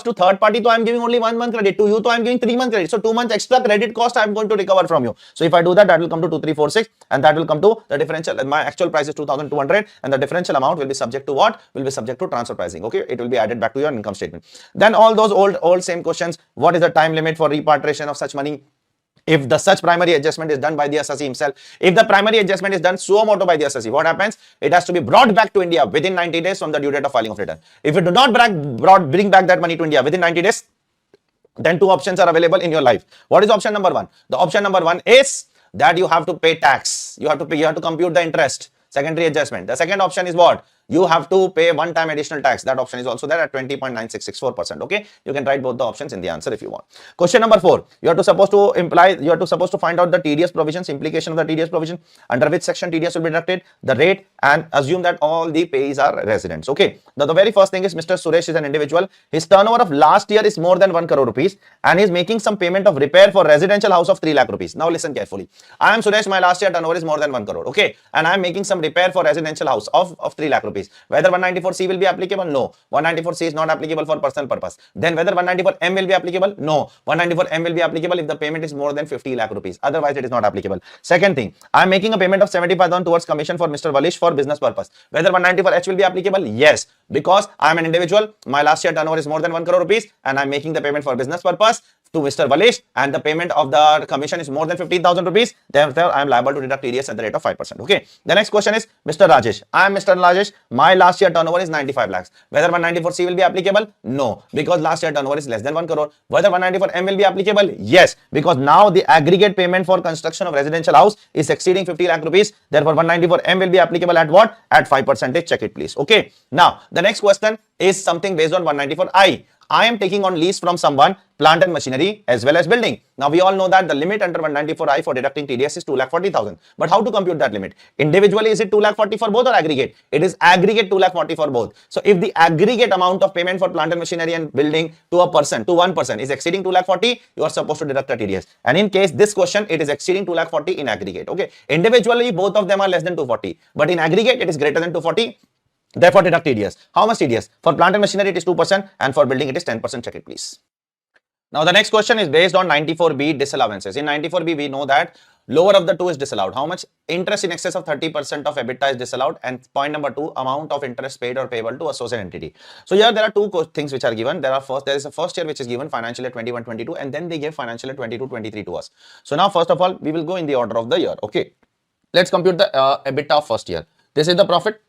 to third party to I am giving only 1 month credit, to you to I am giving 3 months credit. So 2 months extra credit cost I am going to recover from you. So if I do that, that will come to 2,346, and that will come to the differential. My actual price is 2,200, and the differential amount will be subject to what? Will be subject to transfer pricing. Okay, it will be added back to your income statement. Then all those old same questions. What is the time limit for repatriation of such money? If the such primary adjustment is done by the assessee himself, if the primary adjustment is done suo motu by the assessee, what happens? It has to be brought back to India within 90 days from the due date of filing of return. If you do not bring back that money to India within 90 days, then two options are available in your life. What is option number one? The option number one is that you have to pay tax. You have to compute the interest, secondary adjustment. The second option is what? You have to pay one-time additional tax. That option is also there at 20.9664%. Okay, you can write both the options in the answer if you want. Question number 4. You are supposed to find out the TDS provisions, implication of the TDS provision, under which section TDS will be deducted, the rate, and assume that all the payees are residents. Okay. Now the very first thing is Mr. Suresh is an individual. His turnover of last year is more than 1 crore rupees, and he is making some payment of repair for residential house of 3 lakh rupees. Now listen carefully. I am Suresh. My last year turnover is more than 1 crore. Okay, and I am making some repair for residential house of 3 lakh rupees. Whether 194C will be applicable? No. 194C is not applicable for personal purpose. Then whether 194M will be applicable? No. 194M will be applicable if the payment is more than 50 lakh rupees. Otherwise, it is not applicable. Second thing, I am making a payment of 75,000 towards commission for Mr. Valish for business purpose. Whether 194H will be applicable? Yes. Because I am an individual, my last year turnover is more than 1 crore rupees, and I am making the payment for business purpose to Mr. Valish, and the payment of the commission is more than 15,000 rupees, therefore I am liable to deduct TDS at the rate of 5%. Okay. The next question is Mr. Rajesh. I am Mr. Rajesh. My last year turnover is 95 lakhs. Whether 194C will be applicable? No, because last year turnover is less than 1 crore. Whether 194M will be applicable? Yes, because now the aggregate payment for construction of residential house is exceeding 50 lakh rupees. Therefore, 194M will be applicable at what? At 5%. Check it, please. Okay. Now, the next question is something based on 194I. I am taking on lease from someone plant and machinery as well as building. Now we all know that the limit under 194I for deducting TDS is 2,40,000. But how to compute that limit? Individually, is it 2,40,000 for both or aggregate? It is aggregate 2,40,000 for both. So if the aggregate amount of payment for plant and machinery and building to one person is exceeding 2,40,000, you are supposed to deduct the TDS. And in case this question, it is exceeding 2,40,000 in aggregate. Okay. Individually, both of them are less than 240, but in aggregate, it is greater than 240. Therefore, deduct TDS. How much TDS? For plant and machinery, it is 2%, and for building, it is 10%. Check it, please. Now the next question is based on 94B disallowances. In 94B, we know that lower of the two is disallowed. How much interest in excess of 30% of EBITDA is disallowed? And point number two, amount of interest paid or payable to associate entity. So here there are two things which are given. There is a first year which is given financial year 21-22, and then they give financial year 22-23 to us. So now first of all, we will go in the order of the year. Okay, let's compute the EBITDA of first year. This is the profit.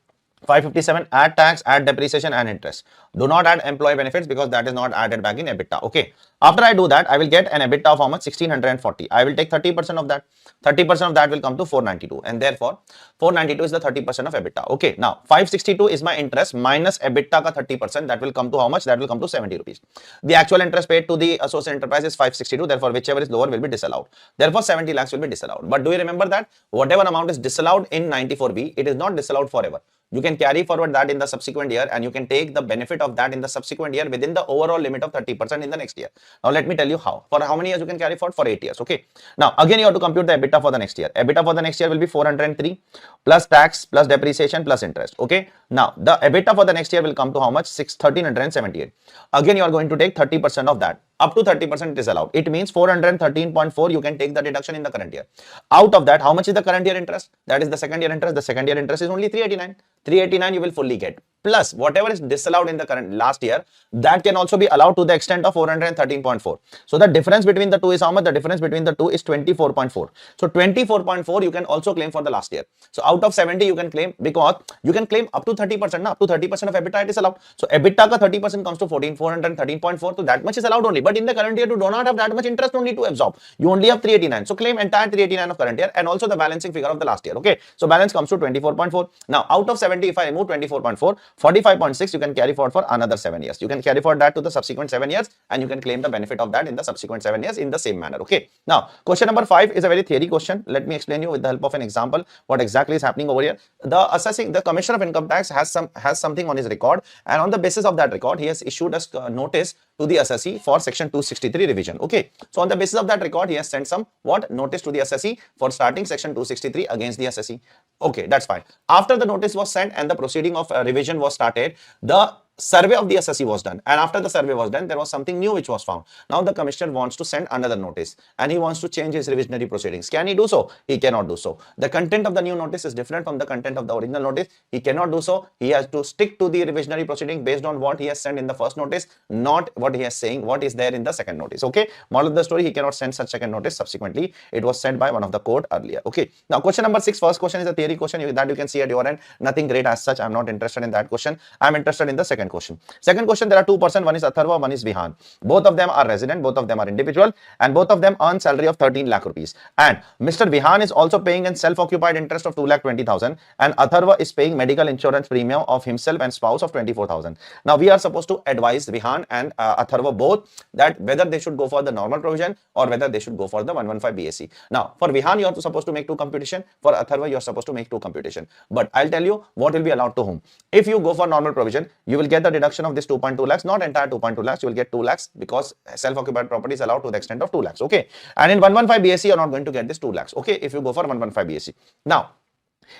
557, add tax, add depreciation and interest. Do not add employee benefits because that is not added back in EBITDA. Okay. After I do that, I will get an EBITDA of how much? 1640. I will take 30% of that. 30% of that will come to 492. And therefore, 492 is the 30% of EBITDA. Okay. Now, 562 is my interest minus EBITDA ka 30%. That will come to how much? That will come to 70 rupees. The actual interest paid to the associate enterprise is 562. Therefore, whichever is lower will be disallowed. Therefore, 70 lakhs will be disallowed. But do you remember that whatever amount is disallowed in 94B, it is not disallowed forever. You can carry forward that in the subsequent year and you can take the benefit of that in the subsequent year within the overall limit of 30% in the next year. Now, let me tell you how. For how many years you can carry forward? For 8 years. Okay. Now, again, you have to compute the EBITDA for the next year. EBITDA for the next year will be 403 plus tax plus depreciation plus interest. Okay. Now, the EBITDA for the next year will come to how much? 1378. Again, you are going to take 30% of that. Up to 30% is allowed. It means 413.4 you can take the deduction in the current year. Out of that, how much is the current year interest? That is the second year interest. The second year interest is only 389. 389 you will fully get. Plus whatever is disallowed in the current last year, that can also be allowed to the extent of 413.4. So the difference between the two is how much? The difference between the two is 24.4. So 24.4 you can also claim for the last year. So out of 70 you can claim, because you can claim up to 30%. Up to 30% of EBITDA it is allowed. So EBITDA ka 30% comes to 413.4. So that much is allowed only. But in the current year you do not have that much interest only to absorb. You only have 389. So claim entire 389 of current year and also the balancing figure of the last year. Okay. So balance comes to 24.4. Now out of 70, if I remove 24.4, 45.6 you can carry forward for another 7 years. You can carry forward that to the subsequent 7 years and you can claim the benefit of that in the subsequent 7 years in the same manner. Okay. Now question number 5 is a very theory question. Let me explain you with the help of an example what exactly is happening over here. The Commissioner of Income Tax has something on his record, and on the basis of that record he has issued a notice to the assessee for section 263 revision. Okay. So on the basis of that record, he has sent some notice to the assessee for starting section 263 against the assessee. Okay, that's fine. After the notice was sent and the proceeding of revision was started, the survey of the assessee was done, and after the survey was done, there was something new which was found. Now the commissioner wants to send another notice and he wants to change his revisionary proceedings. Can he do so? He cannot do so. The content of the new notice is different from the content of the original notice. He cannot do so. He has to stick to the revisionary proceeding based on what he has sent in the first notice, not what he is saying, what is there in the second notice. Okay. Moral of the story, he cannot send such second notice subsequently. It was sent by one of the court earlier. Okay. Now question number 6, first question is a theory question that you can see at your end. Nothing great as such. I'm not interested in that question. I'm interested in the second question. Second question, there are two persons, one is Atharva, one is Vihan. Both of them are resident, both of them are individual, and both of them earn salary of 13 lakh rupees. And Mr. Vihan is also paying a self-occupied interest of 2,20,000, and Atharva is paying medical insurance premium of himself and spouse of 24,000. Now we are supposed to advise Vihan and Atharva both that whether they should go for the normal provision or whether they should go for the 115 BSc. Now for Vihan you are supposed to make 2 computation, for Atharva you are supposed to make 2 computation. But I'll tell you what will be allowed to whom. If you go for normal provision, you will get the deduction of this 2.2 lakhs, not entire 2.2 lakhs, you will get 2 lakhs because self-occupied property is allowed to the extent of 2 lakhs. Okay. And in 115 BSc, you are not going to get this 2 lakhs. Okay. If you go for 115 BSc. Now,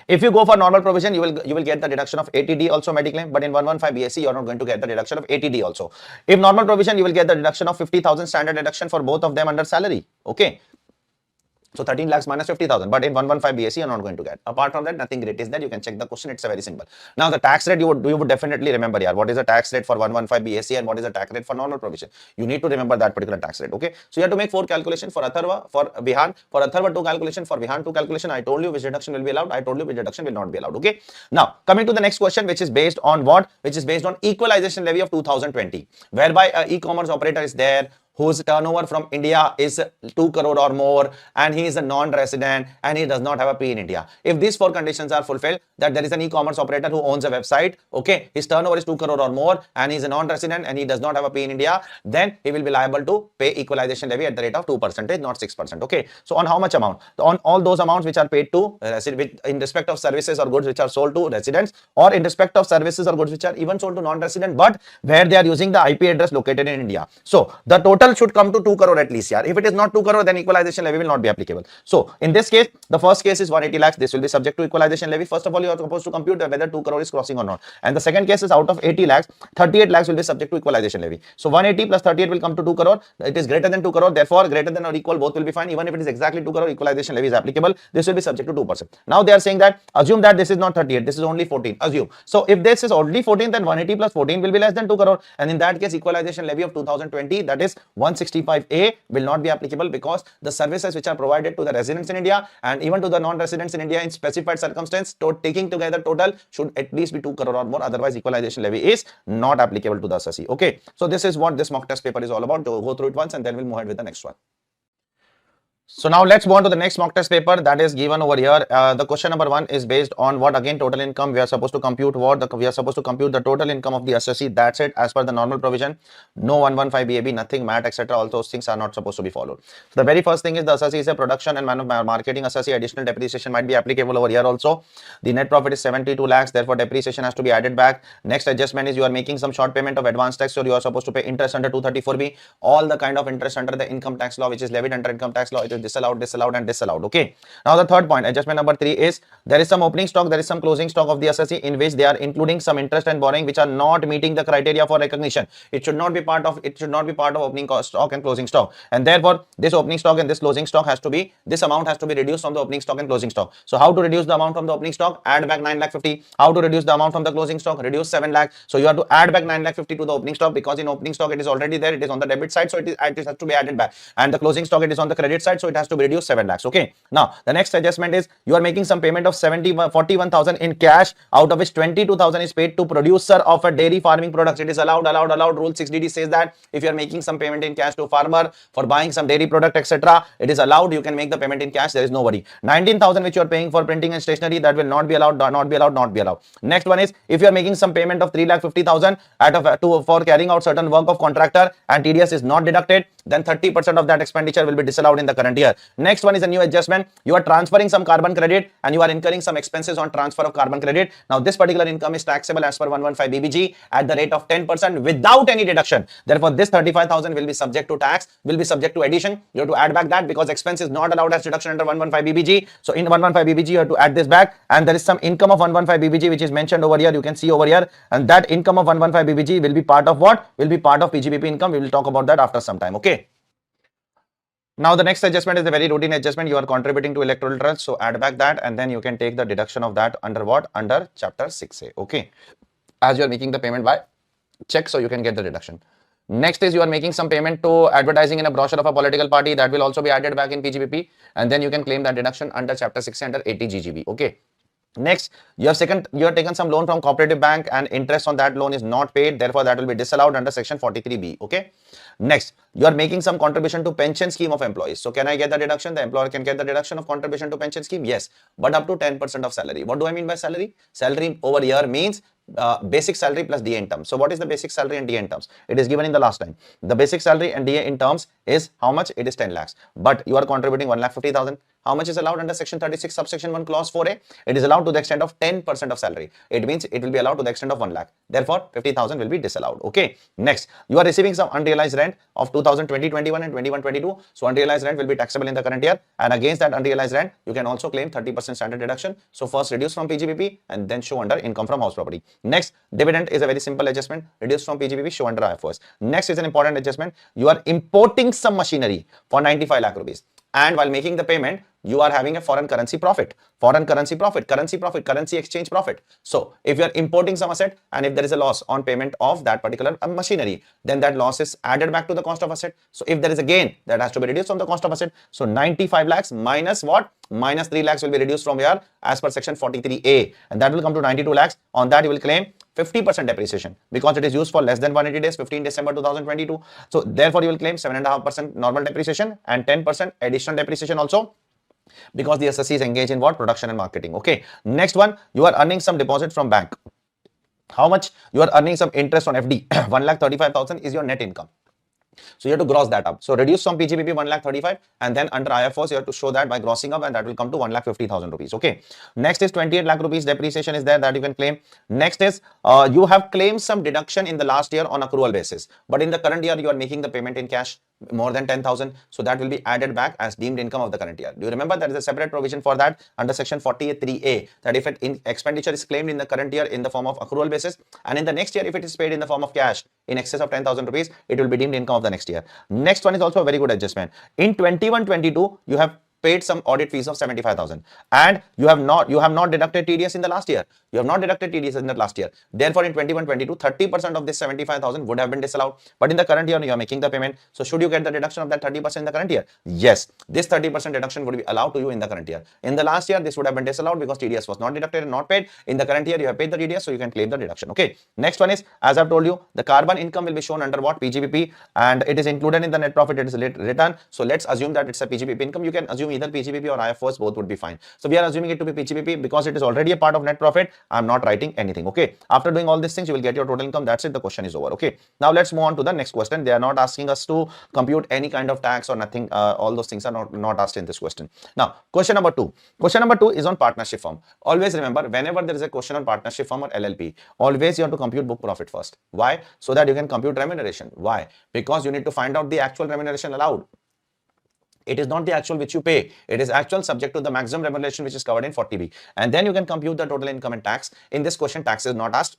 if you go for normal provision, you will get the deduction of 80D also mediclaim, but in 115 BSc, you are not going to get the deduction of 80D also. If normal provision, you will get the deduction of 50,000 standard deduction for both of them under salary. Okay. So 13 lakhs minus 50,000, but in 115 BSc, you're not going to get. Apart from that, nothing great is there. You can check the question. It's a very simple. Now the tax rate you would definitely remember here. What is the tax rate for 115 BSc and what is the tax rate for normal provision? You need to remember that particular tax rate. Okay. So you have to make 4 calculations for Atharva, for Vihan, for Atharva 2 calculation, for Vihan 2 calculation. I told you which deduction will be allowed. I told you which deduction will not be allowed. Okay. Now coming to the next question, which is based on what? Which is based on equalization levy of 2020, whereby an e-commerce operator is there whose turnover from India is 2 crore or more, and he is a non-resident and he does not have a P in India. If these 4 conditions are fulfilled, that there is an e-commerce operator who owns a website, okay, his turnover is 2 crore or more, and he is a non-resident and he does not have a P in India, then he will be liable to pay equalization levy at the rate of 2%, not 6%. Okay. So on how much amount? On all those amounts which are paid to in respect of services or goods which are sold to residents, or in respect of services or goods which are even sold to non-resident, but where they are using the IP address located in India. So the total total should come to 2 crore at least. If it is not 2 crore, then equalization levy will not be applicable. So in this case, the first case is 180 lakhs. This will be subject to equalization levy. First of all, you are supposed to compute whether 2 crore is crossing or not. And the second case is out of 80 lakhs, 38 lakhs will be subject to equalization levy. So 180 plus 38 will come to 2 crore. It is greater than 2 crore. Therefore, greater than or equal, both will be fine. Even if it is exactly 2 crore, equalization levy is applicable. This will be subject to 2%. Now they are saying that assume that this is not 38, this is only 14. Assume. So if this is only 14, then 180 plus 14 will be less than 2 crore. And in that case, equalization levy of 2020, that is 165A, will not be applicable, because the services which are provided to the residents in India and even to the non-residents in India in specified circumstance, taking together total should at least be 2 crore or more. Otherwise, equalization levy is not applicable to the assessee. Okay. So this is what this mock test paper is all about. Go through it once and then we'll move ahead with the next one. So now let's move on to the next mock test paper that is given over here. The question number 1 is based on what? Again, total income. We are supposed to compute what? We are supposed to compute the total income of the assessee. That's it, as per the normal provision. No 115 BAB, nothing, MAT, etc. All those things are not supposed to be followed. So the very first thing is the assessee is a production and marketing assessee. Additional depreciation might be applicable over here also. The net profit is 72 lakhs. Therefore, depreciation has to be added back. Next adjustment is you are making some short payment of advance tax. So you are supposed to pay interest under 234B. All the kind of interest under the income tax law which is levied under income tax law, it is disallowed, and disallowed. Okay. Now the third point, adjustment number 3 is there is some opening stock, there is some closing stock of the assessee in which they are including some interest and borrowing which are not meeting the criteria for recognition. It should not be part of opening stock and closing stock. And therefore, this opening stock and this closing stock has to be, this amount has to be reduced from the opening stock and closing stock. So how to reduce the amount from the opening stock? Add back 9,50,000. How to reduce the amount from the closing stock? Reduce 7 lakh. So you have to add back 9,50,000 to the opening stock, because in opening stock it is already there, it is on the debit side, so it has to be added back. And the closing stock, it is on the credit side, so it has to be reduced 7 lakhs. Okay. Now the next adjustment is you are making some payment of 41,000 in cash, out of which 22,000 is paid to producer of a dairy farming products. It is allowed. Rule 6DD says that if you are making some payment in cash to farmer for buying some dairy product, etc., it is allowed. You can make the payment in cash. There is no worry. 19,000 which you are paying for printing and stationery, that will not be allowed. Not be allowed. Next one is if you are making some payment of 3,50,000 for carrying out certain work of contractor and TDS is not deducted, then 30% of that expenditure will be disallowed in the current year. Next one is a new adjustment. You are transferring some carbon credit and you are incurring some expenses on transfer of carbon credit. Now this particular income is taxable as per 115 BBG at the rate of 10% without any deduction. Therefore, this 35,000 will be subject to tax, will be subject to addition. You have to add back that because expense is not allowed as deduction under 115 BBG. So in 115 BBG, you have to add this back, and there is some income of 115 BBG which is mentioned over here. You can see over here, and that income of 115 BBG will be part of what? Will be part of PGBP income. We will talk about that after some time. Okay. Now the next adjustment is a very routine adjustment. You are contributing to electoral trust, so add back that, and then you can take the deduction of that under what? Under chapter 6A. Okay. As you are making the payment by check, so you can get the deduction. Next is you are making some payment to advertising in a brochure of a political party, that will also be added back in PGBP, and then you can claim that deduction under chapter 6 under 80 GGB. Okay. Next, you have taken some loan from cooperative bank and interest on that loan is not paid. Therefore, that will be disallowed under section 43B. Okay. Next, you are making some contribution to pension scheme of employees. So, can I get the deduction? The employer can get the deduction of contribution to pension scheme. Yes, but up to 10% of salary. What do I mean by salary? Salary over here means basic salary plus DA in terms. So what is the basic salary and DA in terms? It is given in the last line. The basic salary and DA in terms is how much? It is 10 lakhs. But you are contributing 1,50,000. How much is allowed under section 36 subsection 1 clause 4A? It is allowed to the extent of 10% of salary. It means it will be allowed to the extent of 1 lakh. Therefore, 50,000 will be disallowed. Okay. Next, you are receiving some unrealized rent of 2020-21 and 21-22. So unrealized rent will be taxable in the current year. And against that unrealized rent, you can also claim 30% standard deduction. So first reduce from PGBP and then show under income from house property. Next, dividend is a very simple adjustment. Reduce from PGBP, show under IFRS. Next is an important adjustment. You are importing some machinery for 95 lakh rupees. And while making the payment, you are having a foreign currency profit, currency exchange profit. So if you are importing some asset and if there is a loss on payment of that particular machinery, then that loss is added back to the cost of asset. So if there is a gain, that has to be reduced from the cost of asset. So 95 lakhs minus what? Minus 3 lakhs will be reduced from here as per section 43A, and that will come to 92 lakhs. On that you will claim 50% depreciation because it is used for less than 180 days, 15 December 2022. So therefore you will claim 7.5% normal depreciation and 10% additional depreciation also, because the assessee is engaged in what? Production and marketing. Okay. Next one, you are earning some deposit from bank. How much? You are earning some interest on FD. 1,35,000 is your net income. So you have to gross that up. So reduce from PGBP 1,35,000 and then under IFOs you have to show that by grossing up, and that will come to 1,50,000 rupees. Okay. Next is 28 lakh rupees depreciation is there that you can claim. Next is you have claimed some deduction in the last year on accrual basis, but in the current year you are making the payment in cash more than 10,000. So that will be added back as deemed income of the current year. Do you remember there is a separate provision for that under section 48(3)(a) that if expenditure is claimed in the current year in the form of accrual basis, and in the next year if it is paid in the form of cash in excess of 10,000 rupees, it will be deemed income of the next year. Next one is also a very good adjustment. In 21-22 you have paid some audit fees of 75,000 and you have not deducted TDS in the last year. You have not deducted TDS in the last year. Therefore, in 21-22, 30% of this 75,000 would have been disallowed. But in the current year, you are making the payment. So, should you get the deduction of that 30% in the current year? Yes, this 30% deduction would be allowed to you in the current year. In the last year, this would have been disallowed because TDS was not deducted and not paid. In the current year, you have paid the TDS, so you can claim the deduction. Okay. Next one is, as I've told you, the carbon income will be shown under what? PGBP, and it is included in the net profit. It is written. So, let's assume that it's a PGBP income. You can assume either PGBP or IFOs, both would be fine. So, we are assuming it to be PGBP because it is already a part of net profit. I'm not writing anything. Okay. After doing all these things, you will get your total income. That's it. The question is over. Okay. Now, let's move on to the next question. They are not asking us to compute any kind of tax or nothing. All those things are not asked in this question. Now, question number 2. Question number 2 is on partnership firm. Always remember, whenever there is a question on partnership firm or LLP, always you have to compute book profit first. Why? So that you can compute remuneration. Why? Because you need to find out the actual remuneration allowed. It is not the actual which you pay. It is actual subject to the maximum remuneration which is covered in 40B. And then you can compute the total income and tax. In this question, tax is not asked.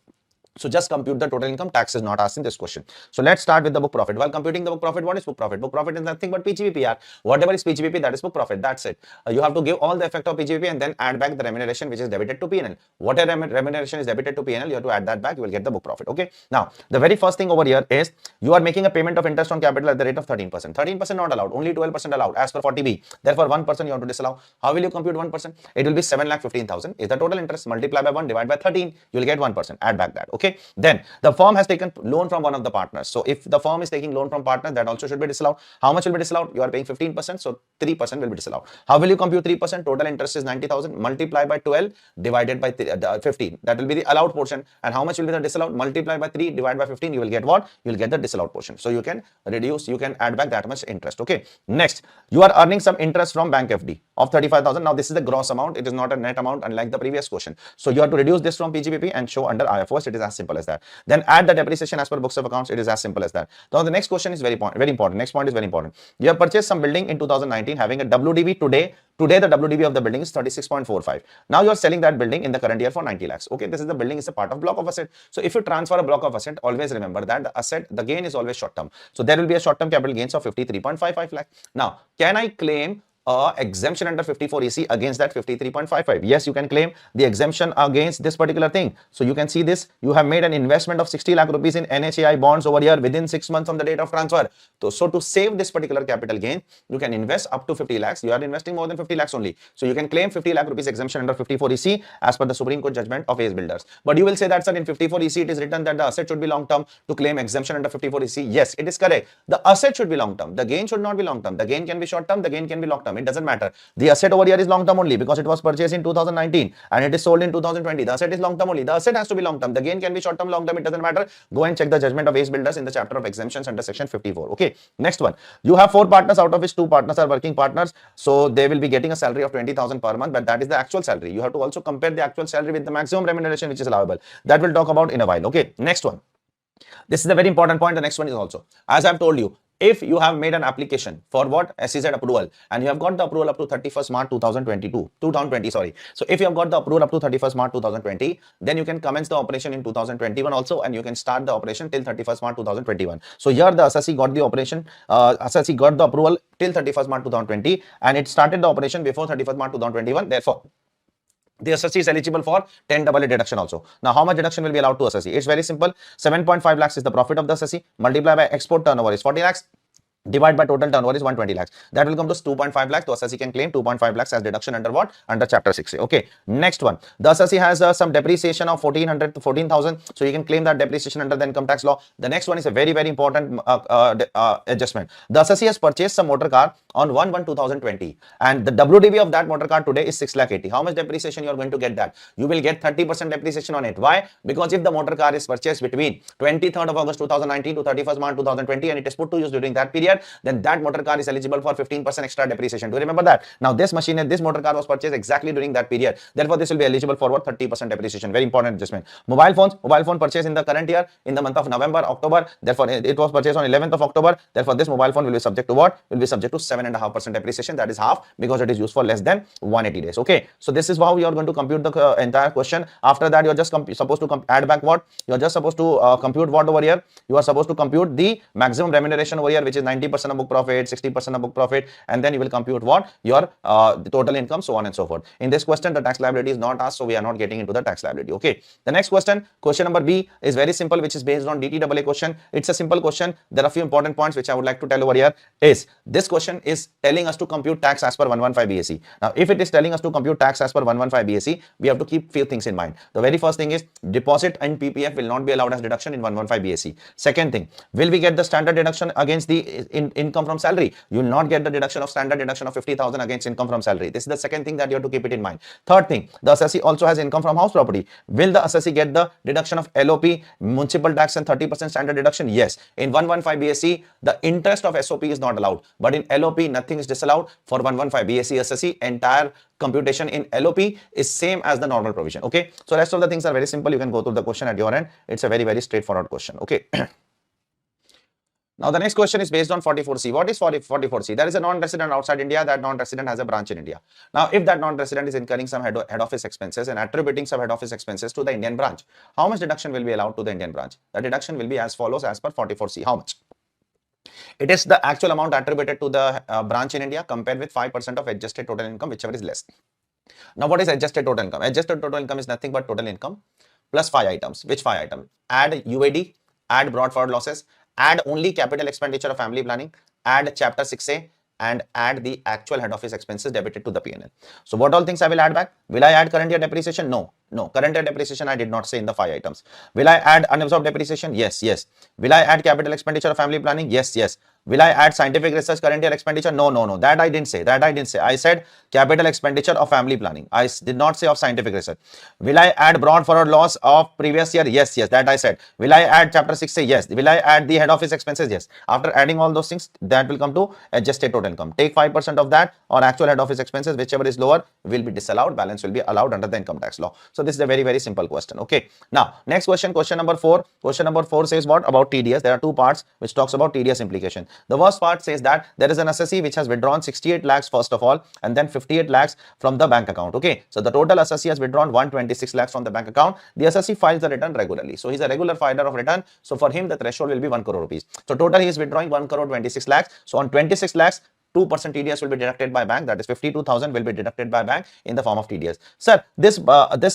So just compute the total income. Tax is not asked in this question. So let's start with the book profit. While computing the book profit, what is book profit? Book profit is nothing but PGBP. Whatever is PGBP, that is book profit. That's it. You have to give all the effect of PGBP and then add back the remuneration which is debited to PNL. Whatever remuneration is debited to PNL, you have to add that back. You will get the book profit. Okay. Now, the very first thing over here is you are making a payment of interest on capital at the rate of 13%. 13% not allowed. Only 12% allowed as per 40B. Therefore, 1% you have to disallow. How will you compute 1%? It will be 7,15,000. Is the total interest multiplied by 1 divided by 13. You will get 1%. Add back that. Okay. Then the firm has taken loan from one of the partners. So if the firm is taking loan from partners, that also should be disallowed. How much will be disallowed? You are paying 15%, so 3% will be disallowed. How will you compute 3%? Total interest is 90,000 multiplied by 12 divided by 15. That will be the allowed portion. And how much will be the disallowed? Multiplied by 3 divided by 15. You will get what? You will get the disallowed portion. So you can reduce, you can add back that much interest. Okay. Next, you are earning some interest from bank FD of 35,000. Now this is the gross amount. It is not a net amount, unlike the previous question. So you have to reduce this from PGBP and show under IFOs. It is as simple as that. Then add the depreciation as per books of accounts. It is as simple as that. Now the next question is very important. Next point is very important. You have purchased some building in 2019 having a WDV today. Today the WDV of the building is 36.45. Now you are selling that building in the current year for 90 lakhs. Okay, this is the building is a part of block of asset. So if you transfer a block of asset, always remember that the asset, the gain is always short term. So there will be a short term capital gains of 53.55 lakh. Now, can I claim exemption under 54EC against that 53.55? Yes, you can claim the exemption against this particular thing. So you can see this. You have made an investment of 60 lakh rupees in NHAI bonds over here within 6 months from the date of transfer. So to save this particular capital gain, you can invest up to 50 lakhs. You are investing more than 50 lakhs only. So you can claim 50 lakh rupees exemption under 54EC as per the Supreme Court judgment of Ace Builders. But you will say that, sir, in 54EC it is written that the asset should be long term to claim exemption under 54EC. Yes, it is correct. The asset should be long term. The gain should not be long term. The gain can be short term. The gain can be long term. It doesn't matter. The asset over here is long term only because it was purchased in 2019 and it is sold in 2020. The asset is long term only. The asset has to be long term. The gain can be short term, long term. It doesn't matter. Go and check the judgment of Ace Builders in the chapter of exemptions under section 54. Okay. Next one. You have 4 partners, out of which 2 partners are working partners. So they will be getting a salary of 20,000 per month, but that is the actual salary. You have to also compare the actual salary with the maximum remuneration which is allowable. That we'll talk about in a while. Okay. Next one. This is a very important point. The next one is also, as I've told you, if you have made an application for what SEZ approval and you have got the approval up to 31st March 2020, sorry. So if you have got the approval up to 31st March 2020, then you can commence the operation in 2021 also, and you can start the operation till 31st March 2021. So here the assessee got the operation, assessee got the approval till 31st March 2020 and it started the operation before 31st March 2021. Therefore, the assessee is eligible for 10AA deduction also. Now, how much deduction will be allowed to assessee? It's very simple. 7.5 lakhs is the profit of the assessee. Multiplied by export turnover is 40 lakhs. divide by total turnover is 120 lakhs. That will come to 2.5 lakhs. So assessee can claim 2.5 lakhs as deduction under what? Under chapter 6A. Okay. Next one. The assessee has some depreciation of 1400 to 14,000. So you can claim that depreciation under the income tax law. The next one is a very, very important adjustment. The assessee has purchased some motor car on 1/1/2020 and the WDV of that motor car today is 6,80,000. How much depreciation you are going to get that? You will get 30% depreciation on it. Why? Because if the motor car is purchased between 23rd of August 2019 to 31st March 2020 and it is put to use during that period, then that motor car is eligible for 15% extra depreciation. Do you remember that? Now this machine, this motor car was purchased exactly during that period. Therefore, this will be eligible for what? 30% depreciation. Very important adjustment. Mobile phone purchased in the current year in the month of November, October. Therefore, it was purchased on 11th of October. Therefore, this mobile phone will be subject to what? Will be subject to 7.5% depreciation. That is half because it is used for less than 180 days. Okay. So this is how you are going to compute the entire question. After that, you are just supposed to add back what? You are just supposed to compute what over here? You are supposed to compute the maximum remuneration over here, which is 90% of book profit, 60% of book profit, and then you will compute what? Your the total income, so on and so forth. In this question, the tax liability is not asked, so we are not getting into the tax liability. Okay. The next question number B, is very simple, which is based on DTAA question. It's a simple question. There are a few important points which I would like to tell over here. Is this question is telling us to compute tax as per 115 BAC. Now, if it is telling us to compute tax as per 115 BAC, we have to keep few things in mind. The very first thing is deposit and PPF will not be allowed as deduction in 115 BAC. Second thing, will we get the standard deduction against the income from salary? You will not get the deduction of standard deduction of 50,000 against income from salary. This is the second thing that you have to keep it in mind. Third thing, the assessee also has income from house property. Will the assessee get the deduction of LOP, municipal tax and 30% standard deduction? Yes. In 115 BAC, the interest of SOP is not allowed, but in LOP, nothing is disallowed. For 115 BAC assessee, entire computation in LOP is same as the normal provision. Okay. So rest of the things are very simple. You can go through the question at your end. It's a very, very straightforward question. Okay. Now, the next question is based on 44C. What is 44C? There is a non-resident outside India. That non-resident has a branch in India. Now, if that non-resident is incurring some head office expenses and attributing some head office expenses to the Indian branch, how much deduction will be allowed to the Indian branch? The deduction will be as follows as per 44C. How much? It is the actual amount attributed to the branch in India compared with 5% of adjusted total income, whichever is less. Now, what is adjusted total income? Adjusted total income is nothing but total income plus 5 items. Which 5 items? Add UAD, add brought forward losses, add only capital expenditure of family planning, add chapter 6A, and add the actual head office expenses debited to the P&L. So what all things I will add back? Will I add current year depreciation? No. Current year depreciation I did not say in the 5 items. Will I add unabsorbed depreciation? Yes. Will I add capital expenditure of family planning? Yes. Will I add scientific research current year expenditure? No. That I didn't say. I said capital expenditure of family planning. I did not say of scientific research. Will I add brought forward loss of previous year? Yes. That I said. Will I add chapter 6A? Yes. Will I add the head office expenses? Yes. After adding all those things, that will come to adjusted total income. Take 5% of that or actual head office expenses, whichever is lower will be disallowed. Balance will be allowed under the income tax law. So this is a very, very simple question. Okay. Now, next question number 4. Question number 4 says what? About TDS. There are two parts which talks about TDS implication. The first part says that there is an assessee which has withdrawn 68 lakhs first of all and then 58 lakhs from the bank account. Okay. So the total assessee has withdrawn 126 lakhs from the bank account. The assessee files the return regularly. So he's a regular filer of return. So for him, the threshold will be 1 crore rupees. So total he is withdrawing 1 crore 26 lakhs. So on 26 lakhs, 2% TDS will be deducted by bank, that is 52,000 will be deducted by bank in the form of TDS. Sir, this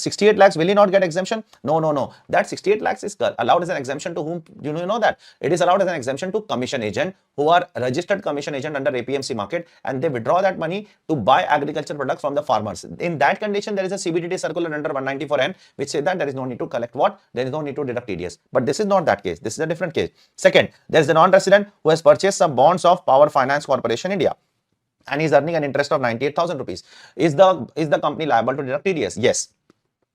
68 lakhs will he not get exemption? No. That 68 lakhs is allowed as an exemption to whom? You know that? It is allowed as an exemption to commission agent who are registered commission agent under APMC market and they withdraw that money to buy agriculture products from the farmers. In that condition, there is a CBDT circular under 194N which says that there is no need to collect what? There is no need to deduct TDS. But this is not that case. This is a different case. Second, there is the non-resident who has purchased some bonds of Power Finance Corporation India and he is earning an interest of 98,000 rupees. Is the company liable to deduct TDS? Yes.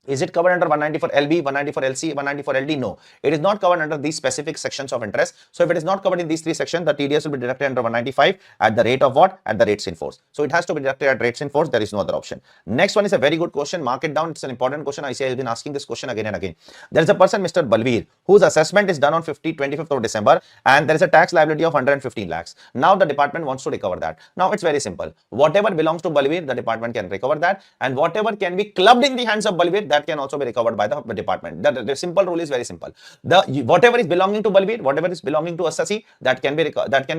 Is it covered under 194 LB, 194 LC, 194 LD? No. It is not covered under these specific sections of interest. So if it is not covered in these three sections, the TDS will be deducted under 195 at the rate of what? At the rates in force. So it has to be deducted at rates in force. There is no other option. Next one is a very good question. Mark it down. It's an important question. I say I've been asking this question again and again. There is a person, Mr. Balveer, whose assessment is done on 25th of December and there is a tax liability of 115 lakhs. Now the department wants to recover that. Now it's very simple. Whatever belongs to Balveer, the department can recover that, and whatever can be clubbed in the hands of Balveer, that can also be recovered by the department. The simple rule is very simple. Whatever is belonging to Balveer, whatever is belonging to assessee, that can be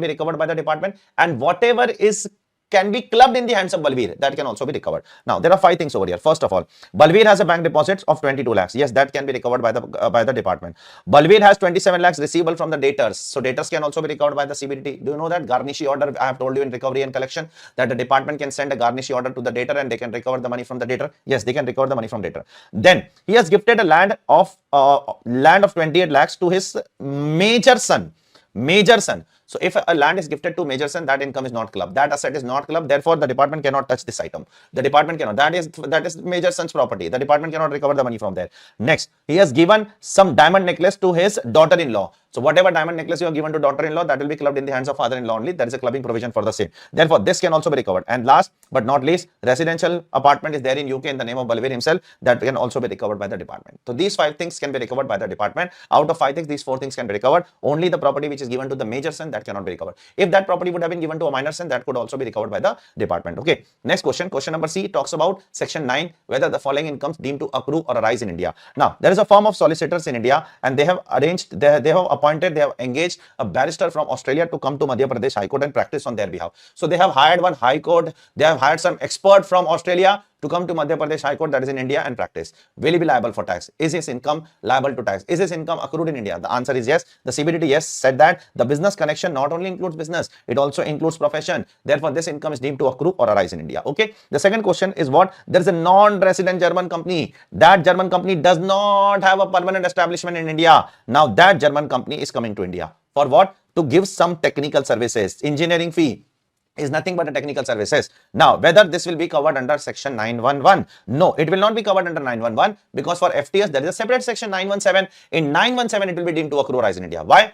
recovered by the department, and whatever is can be clubbed in the hands of Balveer. That can also be recovered. Now, there are 5 things over here. First of all, Balveer has a bank deposits of 22 lakhs. Yes, that can be recovered by the department. Balveer has 27 lakhs receivable from the debtors. So, debtors can also be recovered by the CBDT. Do you know that garnish order? I have told you in recovery and collection that the department can send a garnish order to the debtor and they can recover the money from the debtor. Yes, they can recover the money from debtor. Then, he has gifted a land of 28 lakhs to his major son. Major son. So if a land is gifted to major son, that income is not clubbed. That asset is not clubbed. Therefore, the department cannot touch this item. The department cannot. That is major son's property. The department cannot recover the money from there. Next, he has given some diamond necklace to his daughter-in-law. So whatever diamond necklace you have given to daughter-in-law, that will be clubbed in the hands of father-in-law only. There is a clubbing provision for the same. Therefore, this can also be recovered. And last but not least, residential apartment is there in UK in the name of Balveer himself. That can also be recovered by the department. So these 5 things can be recovered by the department. Out of 5 things, these 4 things can be recovered. Only the property which is given to the major son, that cannot be recovered. If that property would have been given to a minor son, that could also be recovered by the department. Okay. Next question. Question number C talks about section 9, whether the following incomes deemed to accrue or arise in India. Now, there is a firm of solicitors in India and they have engaged a barrister from Australia to come to Madhya Pradesh High Court and practice on their behalf. So they have hired one High Court, they have hired some expert from Australia to come to Madhya Pradesh High Court, that is in India, and practice. Will he be liable for tax? Is his income liable to tax? Is his income accrued in India? The answer is yes. The CBDT yes said that the business connection not only includes business, it also includes profession. Therefore, this income is deemed to accrue or arise in India. Okay. The second question is what? There is a non-resident German company. That German company does not have a permanent establishment in India. Now, that German company is coming to India. For what? To give some technical services. Engineering fee is nothing but a technical services. Now, whether this will be covered under section 911? No, it will not be covered under 911 because for FTS, there is a separate section 917. In 917, it will be deemed to accrue or rise in India. Why?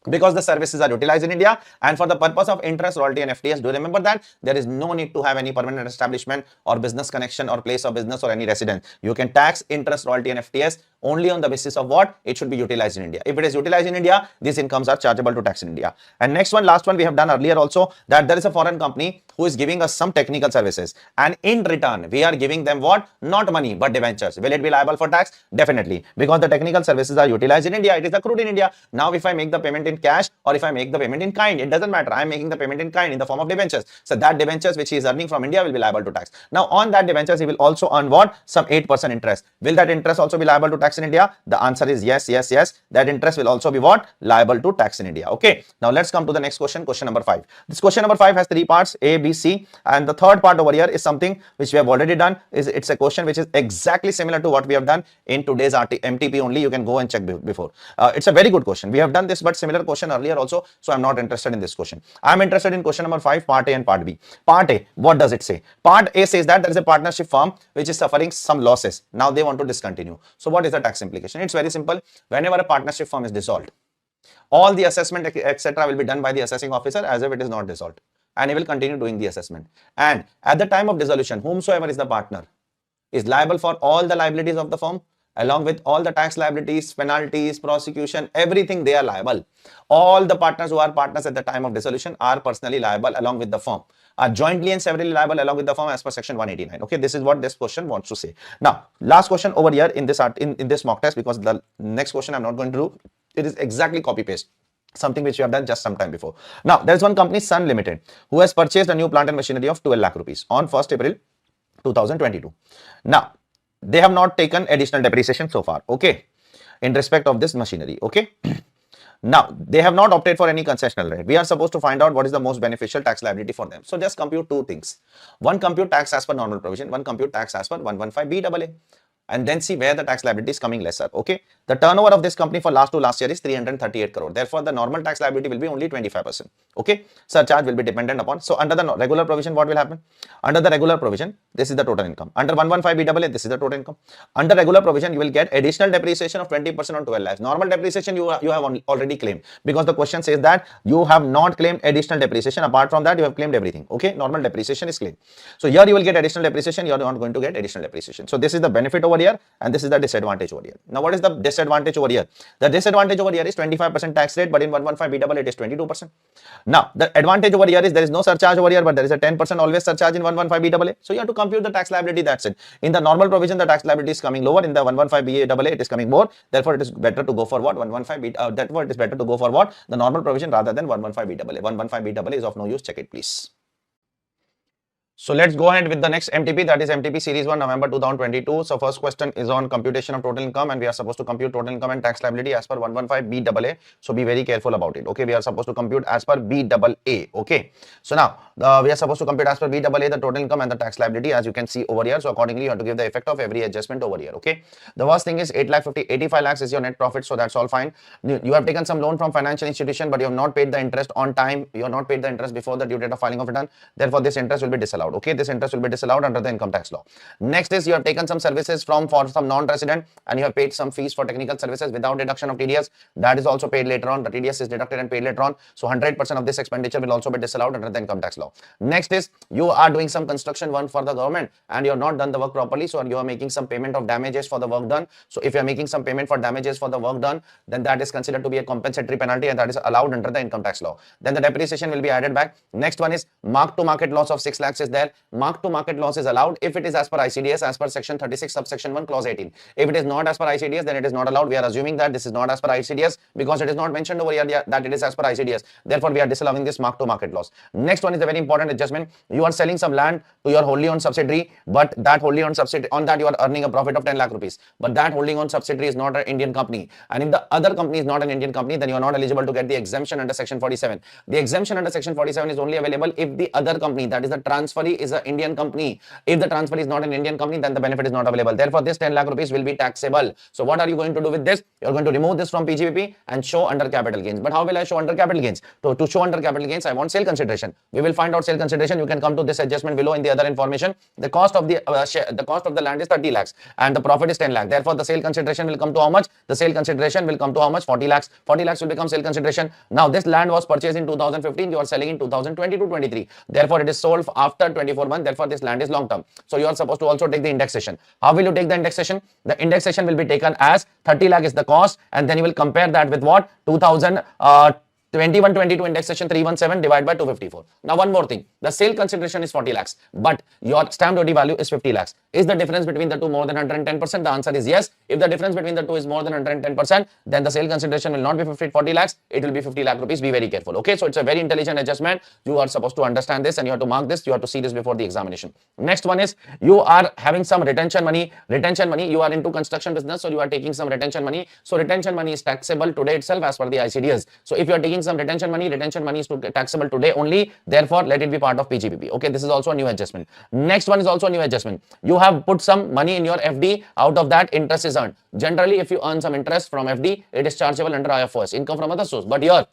Because the services are utilized in India and for the purpose of interest, royalty and FTS, do remember that there is no need to have any permanent establishment or business connection or place of business or any residence. You can tax interest, royalty and FTS only on the basis of what? It should be utilized in India. If it is utilized in India, these incomes are chargeable to tax in India. And next one, last one we have done earlier also, that there is a foreign company who is giving us some technical services and in return, we are giving them what? Not money, but debentures. Will it be liable for tax? Definitely. Because the technical services are utilized in India, it is accrued in India. Now, if I make the payment in cash or if I make the payment in kind, it doesn't matter. I am making the payment in kind in the form of debentures. So that debentures which he is earning from India will be liable to tax. Now, on that debentures, he will also earn what? Some 8% interest. Will that interest also be liable to tax in India? The answer is yes, yes, yes. That interest will also be what? Liable to tax in India. Okay. Now, let's come to the next question, question number 5. This question number 5 has 3 parts, A, B, C. And the third part over here is something which we have already done. It's a question which is exactly similar to what we have done in today's MTP only. You can go and check before. It's a very good question. We have done this, but similar question earlier also. So, I'm not interested in this question. I'm interested in question number 5, part A and part B. Part A, what does it say? Part A says that there is a partnership firm which is suffering some losses. Now, they want to discontinue. So, what is the tax implication? It's very simple. Whenever a partnership firm is dissolved, all the assessment, etc., will be done by the assessing officer as if it is not dissolved. And he will continue doing the assessment. And at the time of dissolution, whomsoever is the partner is liable for all the liabilities of the firm, along with all the tax liabilities, penalties, prosecution, everything they are liable. All the partners who are partners at the time of dissolution are personally liable along with the firm, are jointly and severally liable along with the firm as per section 189. Okay, this is what this question wants to say. Now, last question over here in this mock test, because the next question I'm not going to do, it is exactly copy paste. Something which you have done just some time before. Now, there is one company, Sun Limited, who has purchased a new plant and machinery of 12 lakh rupees on 1st April 2022. Now, they have not taken additional depreciation so far, okay, in respect of this machinery, okay. Now, they have not opted for any concessional rate. We are supposed to find out what is the most beneficial tax liability for them. So, just compute 2 things. One, compute tax as per normal provision. One, compute tax as per 115BAA. And then see where the tax liability is coming lesser. Okay. The turnover of this company for last year is 338 crore. Therefore, the normal tax liability will be only 25%. Okay. Surcharge will be dependent upon. So, under the regular provision, what will happen? Under the regular provision, this is the total income. Under 115BAA, this is the total income. Under regular provision, you will get additional depreciation of 20% on 12 lakhs. Normal depreciation you have already claimed, because the question says that you have not claimed additional depreciation. Apart from that, you have claimed everything. Okay. Normal depreciation is claimed. So, here you will get additional depreciation. You are not going to get additional depreciation. So, this is the benefit over here and this is the disadvantage over here. Now, what is the disadvantage over here? The disadvantage over here is 25% tax rate, but in 115BAA it is 22%. Now, the advantage over here is there is no surcharge over here, but there is a 10% always surcharge in 115BAA. So, you have to compute the tax liability, that's it. In the normal provision, the tax liability is coming lower. In the 115BAA, it is coming more. Therefore, it is better to go for what? Therefore, it is better to go for what? The normal provision rather than 115BAA. 115BAA is of no use. Check it, please. So let's go ahead with the next MTP, that is MTP Series 1, November 2022. So first question is on computation of total income, and we are supposed to compute total income and tax liability as per 115 BAA. So be very careful about it. Okay, we are supposed to compute as per BAA. Okay, so now we are supposed to compute as per BAA the total income and the tax liability, as you can see over here. So accordingly, you have to give the effect of every adjustment over here. Okay, the first thing is 85 lakhs is your net profit, so that's all fine. You have taken some loan from financial institution, but you have not paid the interest on time. You have not paid the interest before the due date of filing of return. Therefore, this interest will be disallowed. Okay, this interest will be disallowed under the income tax law. Next is you have taken some services for some non-resident, and you have paid some fees for technical services without deduction of TDS. That is also paid later on. The TDS is deducted and paid later on. So 100% of this expenditure will also be disallowed under the income tax law. Next is you are doing some construction work for the government, and you have not done the work properly. So you are making some payment of damages for the work done. So if you are making some payment for damages for the work done, then that is considered to be a compensatory penalty, and that is allowed under the income tax law. Then the depreciation will be added back. Next one is mark to market loss of 6 lakhs is there. Mark to market loss is allowed if it is as per ICDS, as per section 36 subsection 1 clause 18. If it is not as per ICDS, then it is not allowed. We are assuming that this is not as per ICDS because it is not mentioned over here that it is as per ICDS. Therefore, we are disallowing this mark to market loss. Next one is a very important adjustment. You are selling some land to your wholly owned subsidiary, but that wholly owned subsidiary, on that you are earning a profit of 10 lakh rupees. But that wholly owned subsidiary is not an Indian company. And if the other company is not an Indian company, then you are not eligible to get the exemption under section 47. The exemption under section 47 is only available if the other company, that is the transferee, is an Indian company. If the transfer is not an Indian company, then the benefit is not available. Therefore, this 10 lakh rupees will be taxable. So what are you going to do with this? You are going to remove this from PGBP and show under capital gains. But how will I show under capital gains? To show under capital gains, I want sale consideration. We will find out sale consideration. You can come to this adjustment below in the other information. The cost of the land is 30 lakhs and the profit is 10 lakh. Therefore, the sale consideration will come to how much? The sale consideration will come to how much? 40 lakhs. 40 lakhs will become sale consideration. Now, this land was purchased in 2015. You are selling in 2022-23. Therefore, it is sold after 24 months. Therefore, this land is long term. So you are supposed to also take the indexation. How will you take the indexation? The indexation will be taken as 30 lakh is the cost, and then you will compare that with what? 21-22 indexation 317 divided by 254. Now one more thing, the sale consideration is 40 lakhs, but your stamp duty value is 50 lakhs. Is the difference between the two more than 110%? The answer is yes. If the difference between the two is more than 110%, then the sale consideration will not be 40 lakhs, it will be 50 lakh rupees. Be very careful. Okay, so it's a very intelligent adjustment. You are supposed to understand this and you have to mark this. You have to see this before the examination. Next one is you are having some retention money. Retention money, you are into construction business, so you are taking some retention money. So retention money is taxable today itself as per the ICDS. So if you are taking some retention money is taxable today only. Therefore, let it be part of PGBP. Okay, this is also a new adjustment. Next one is also a new adjustment. You have put some money in your FD. Out of that, interest is earned. Generally, if you earn some interest from FD, it is chargeable under IFRS, income from other source. But here,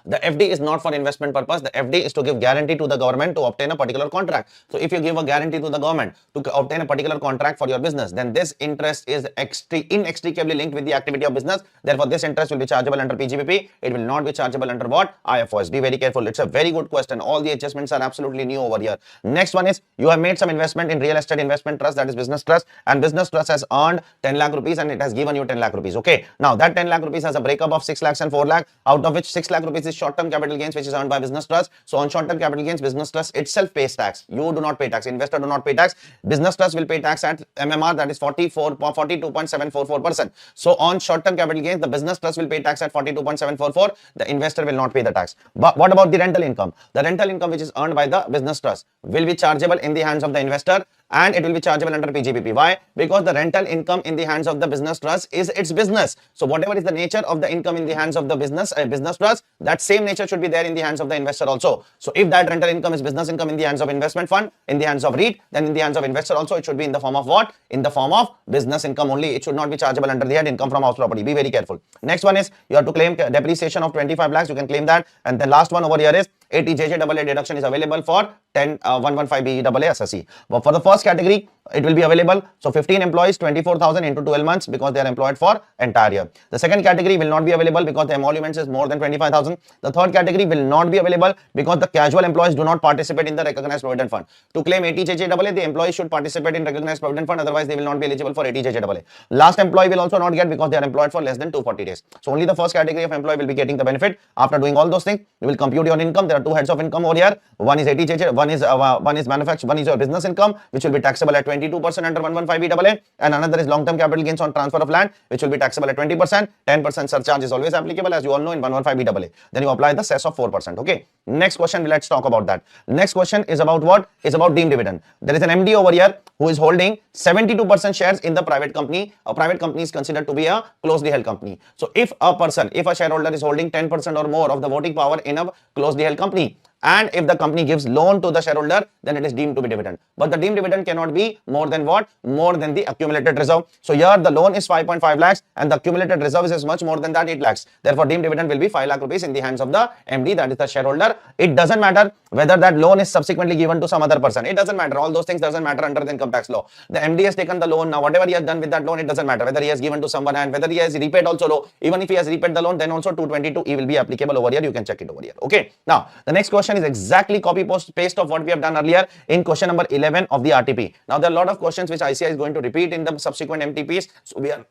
the FD is not for investment purpose. The FD is to give guarantee to the government to obtain a particular contract. So if you give a guarantee to the government to obtain a particular contract for your business, then this interest is inextricably linked with the activity of business. Therefore, this interest will be chargeable under PGBP. It will not be chargeable under what? IFRS. Be very careful. It's a very good question. All the adjustments are absolutely new over here. Next one is you have made some investment in real estate investment trust, that is business trust, and business trust has earned 10 lakh rupees and it has given you 10 lakh rupees. Okay. Now that 10 lakh rupees has a breakup of 6 lakhs and 4 lakh, out of which 6 lakh rupees is short-term capital gains which is earned by business trust. So on short-term capital gains, business trust itself pays tax. You do not pay tax. Investor do not pay tax. Business trust will pay tax at MMR, that is 42.744%. So on short-term capital gains, the business trust will pay tax at 42.744. The investor will not pay the tax. But what about the rental income? The rental income which is earned by the business trust will be chargeable in the hands of the investor, and it will be chargeable under PGBP. Why? Because the rental income in the hands of the business trust is its business. So whatever is the nature of the income in the hands of the business trust, that same nature should be there in the hands of the investor also. So if that rental income is business income in the hands of investment fund, in the hands of REIT, then in the hands of investor also it should be in the form of what? In the form of business income only. It should not be chargeable under the head income from house property. Be very careful. Next one is you have to claim depreciation of 25 lakhs. You can claim that. And the last one over here is 80 JJAA deduction is available for 115 BAA SSE. But for the first category, it will be available. So 15 employees, 24,000 into 12 months because they are employed for entire year. The second category will not be available because the emoluments is more than 25,000. The third category will not be available because the casual employees do not participate in the recognized provident fund. To claim 80 JJAA, the employees should participate in recognized provident fund. Otherwise, they will not be eligible for 80 JJAA. Last employee will also not get because they are employed for less than 240 days. So only the first category of employee will be getting the benefit. After doing all those things, you will compute your income. There are two heads of income over here. One is ATJJ, one is manufacture, one is your business income, which will be taxable at 22% under 115BAA, and another is long-term capital gains on transfer of land, which will be taxable at 20%. 10% surcharge is always applicable, as you all know, in 115BAA. Then you apply the cess of 4%. Okay. Next question, let's talk about that. Next question is about what? Is about deemed dividend. There is an MD over here who is holding 72% shares in the private company. A private company is considered to be a closely held company. So if a shareholder is holding 10% or more of the voting power in a closely held company, and if the company gives loan to the shareholder, then it is deemed to be dividend. But the deemed dividend cannot be more than what? More than the accumulated reserve. So here the loan is 5.5 lakhs and the accumulated reserve is much more than that, 8 lakhs. Therefore, deemed dividend will be 5 lakh rupees in the hands of the MD, that is the shareholder. It doesn't matter whether that loan is subsequently given to some other person. It doesn't matter. All those things doesn't matter under the income tax law. The MD has taken the loan. Now, whatever he has done with that loan, it doesn't matter whether he has given to someone and whether he has repaid also low. Even if he has repaid the loan, then also 222E will be applicable over here. You can check it over here. Okay. Now, the next question is exactly copy paste of what we have done earlier in question number 11 of the RTP. Now, there are a lot of questions which ICI is going to repeat in the subsequent MTPs. So we are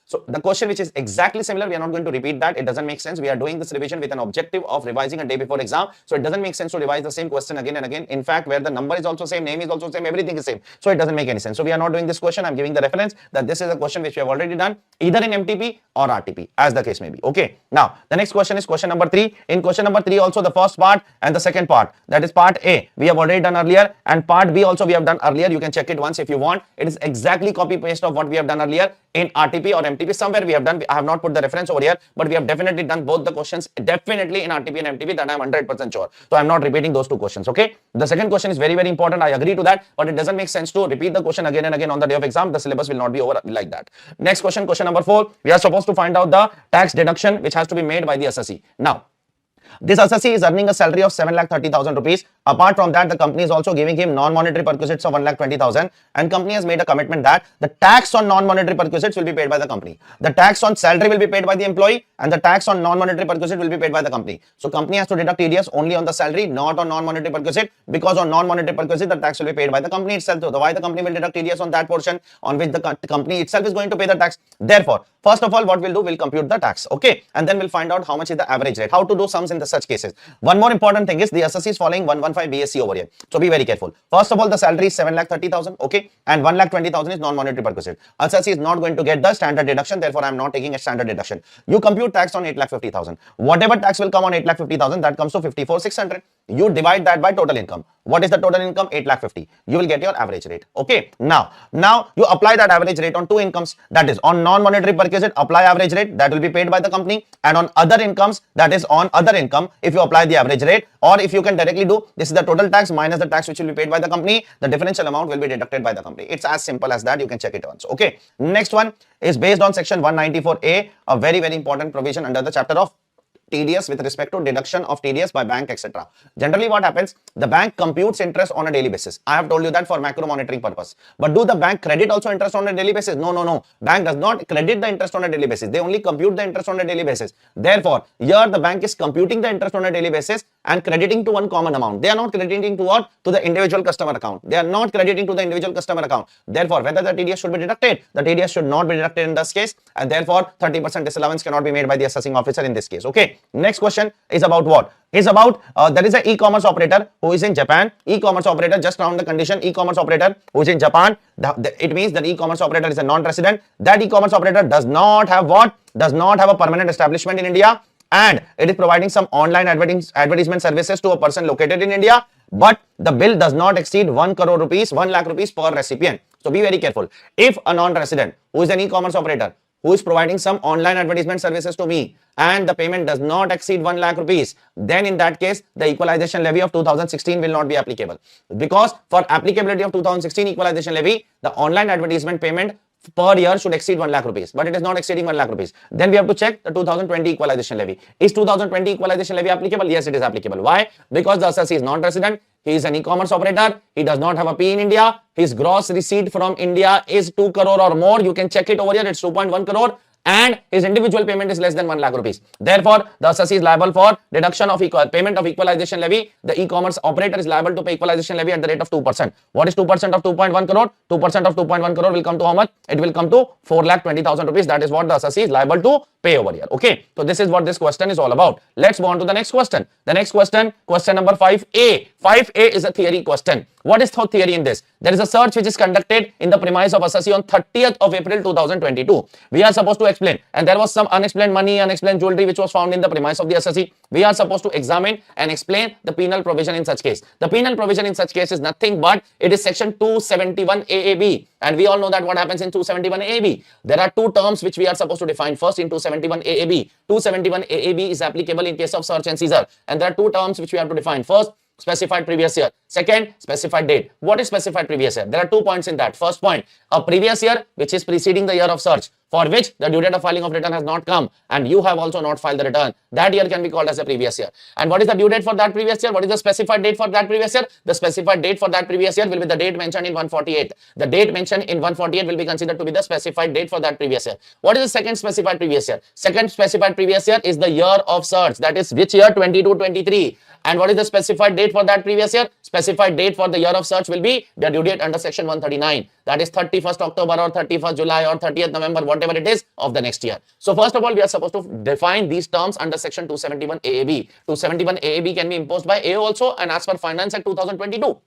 So the question which is exactly similar, we are not going to repeat that. It doesn't make sense. We are doing this revision with an objective of revising a day before exam. So it doesn't make sense to revise the same question again and again. In fact, where the number is also same, name is also same, everything is same. So it doesn't make any sense. So we are not doing this question. I'm giving the reference that this is a question which we have already done either in MTP or RTP, as the case may be. Okay. Now, the next question is question number 3. In question number 3 also the first part and the second part, that is part A, we have already done earlier, and part B also we have done earlier. You can check it once if you want. It is exactly copy paste of what we have done earlier in RTP or MTP. Somewhere we have done, I have not put the reference over here, but we have definitely done both the questions definitely in RTP and MTP, that I am 100% sure. So I am not repeating those two questions. Okay. The second question is very, very important. I agree to that, but it doesn't make sense to repeat the question again and again on the day of exam. The syllabus will not be over like that. Next question, question number 4. We are supposed to find out the tax deduction which has to be made by the assessee. Now, this assessee is earning a salary of 7,30,000 rupees. Apart from that, the company is also giving him non-monetary perquisites of 1,20,000, and company has made a commitment that the tax on non-monetary perquisites will be paid by the company. The tax on salary will be paid by the employee, and the tax on non-monetary perquisite will be paid by the company. So company has to deduct TDS only on the salary, not on non-monetary perquisite, because on non-monetary perquisite, the tax will be paid by the company itself. So why the company will deduct TDS on that portion on which the company itself is going to pay the tax. Therefore, first of all, what we'll do, we'll compute the tax. Okay. And then we'll find out how much is the average rate, how to do sums in such cases. One more important thing is the assessee is following 115 BSc over here. So be very careful. First of all, the salary is 7,30,000. Okay. And 1,20,000 is non-monetary perquisite. Assessee is not going to get the standard deduction. Therefore, I am not taking a standard deduction. You compute tax on 8,50,000. Whatever tax will come on 8,50,000, that comes to 54,600. You divide that by total income. What is the total income? 8,50,000. You will get your average rate. Okay. Now you apply that average rate on two incomes. That is on non-monetary perquisite, apply average rate that will be paid by the company, and on other incomes, that is on other income, if you apply the average rate, or if you can directly do, this is the total tax minus the tax which will be paid by the company, the differential amount will be deducted by the company. It's as simple as that. You can check it once. Okay. Next one is based on section 194A, a very, very important provision under the chapter of TDS with respect to deduction of TDS by bank, etc. Generally, what happens? The bank computes interest on a daily basis. I have told you that for macro monitoring purpose. But do the bank credit also interest on a daily basis? No. Bank does not credit the interest on a daily basis. They only compute the interest on a daily basis. Therefore, here the bank is computing the interest on a daily basis and crediting to one common amount. They are not crediting to what? To the individual customer account. They are not crediting to the individual customer account. Therefore, whether the TDS should be deducted, the TDS should not be deducted in this case, and therefore 30% disallowance cannot be made by the assessing officer in this case. Okay. Next question is about what? Is about there is an e-commerce operator who is in Japan. E-commerce operator, just round the condition, e-commerce operator who is in Japan. It means that e-commerce operator is a non-resident. That e-commerce operator does not have what? Does not have a permanent establishment in India, and it is providing some online advertisement services to a person located in India, but the bill does not exceed 1 crore rupees, 1 lakh rupees per recipient. So be very careful. If a non-resident who is an e-commerce operator who is providing some online advertisement services to me and the payment does not exceed 1 lakh rupees, then in that case, the equalization levy of 2016 will not be applicable. Because for applicability of 2016 equalization levy, the online advertisement payment per year should exceed 1 lakh rupees, but it is not exceeding 1 lakh rupees. Then we have to check the 2020 equalization levy. Is 2020 equalization levy applicable? Yes, it is applicable. Why? Because the assessee is non-resident. He is an e-commerce operator. He does not have a P in India. His gross receipt from India is 2 crore or more. You can check it over here. It's 2.1 crore. And his individual payment is less than 1 lakh rupees. Therefore, the assessee is liable for deduction of payment of equalization levy. The e-commerce operator is liable to pay equalization levy at the rate of 2%. What is 2% of 2.1 crore? 2% of 2.1 crore will come to how much? It will come to 4,20,000 rupees. That is what the assessee is liable to pay. pay over here. Okay, so this is what this question is all about. Let's move on to the next question. The next question, question number 5A. 5A is a theory question. What is the theory in this? There is a search which is conducted in the premise of assessee on 30th of April 2022. We are supposed to explain, and there was some unexplained money, unexplained jewelry which was found in the premise of the assessee. We are supposed to examine and explain the penal provision in such case. The penal provision in such case is nothing but it is section 271 AAB, and we all know that what happens in 271 AAB. There are two terms which we are supposed to define. First, in 271 AAB. 271 AAB is applicable in case of search and seizure, and there are two terms which we have to define. First, specified previous year. Second, specified date. What is specified previous year? There are 2 points in that. First point, a previous year which is preceding the year of search, for which the due date of filing of return has not come and you have also not filed the return. That year can be called as a previous year. And what is the due date for that previous year? What is the specified date for that previous year? The specified date for that previous year will be the date mentioned in 148. The date mentioned in 148 will be considered to be the specified date for that previous year. What is the second specified previous year? Second specified previous year is the year of search. That is which year? 22-23. And what is the specified date for that previous year? Specified date for the year of search will be the due date under section 139. That is 31st October or 31st July or 30th November, whatever it is of the next year. So first of all, we are supposed to define these terms under section 271 AAB. 271 AAB can be imposed by AO also, and as per Finance Act 2022.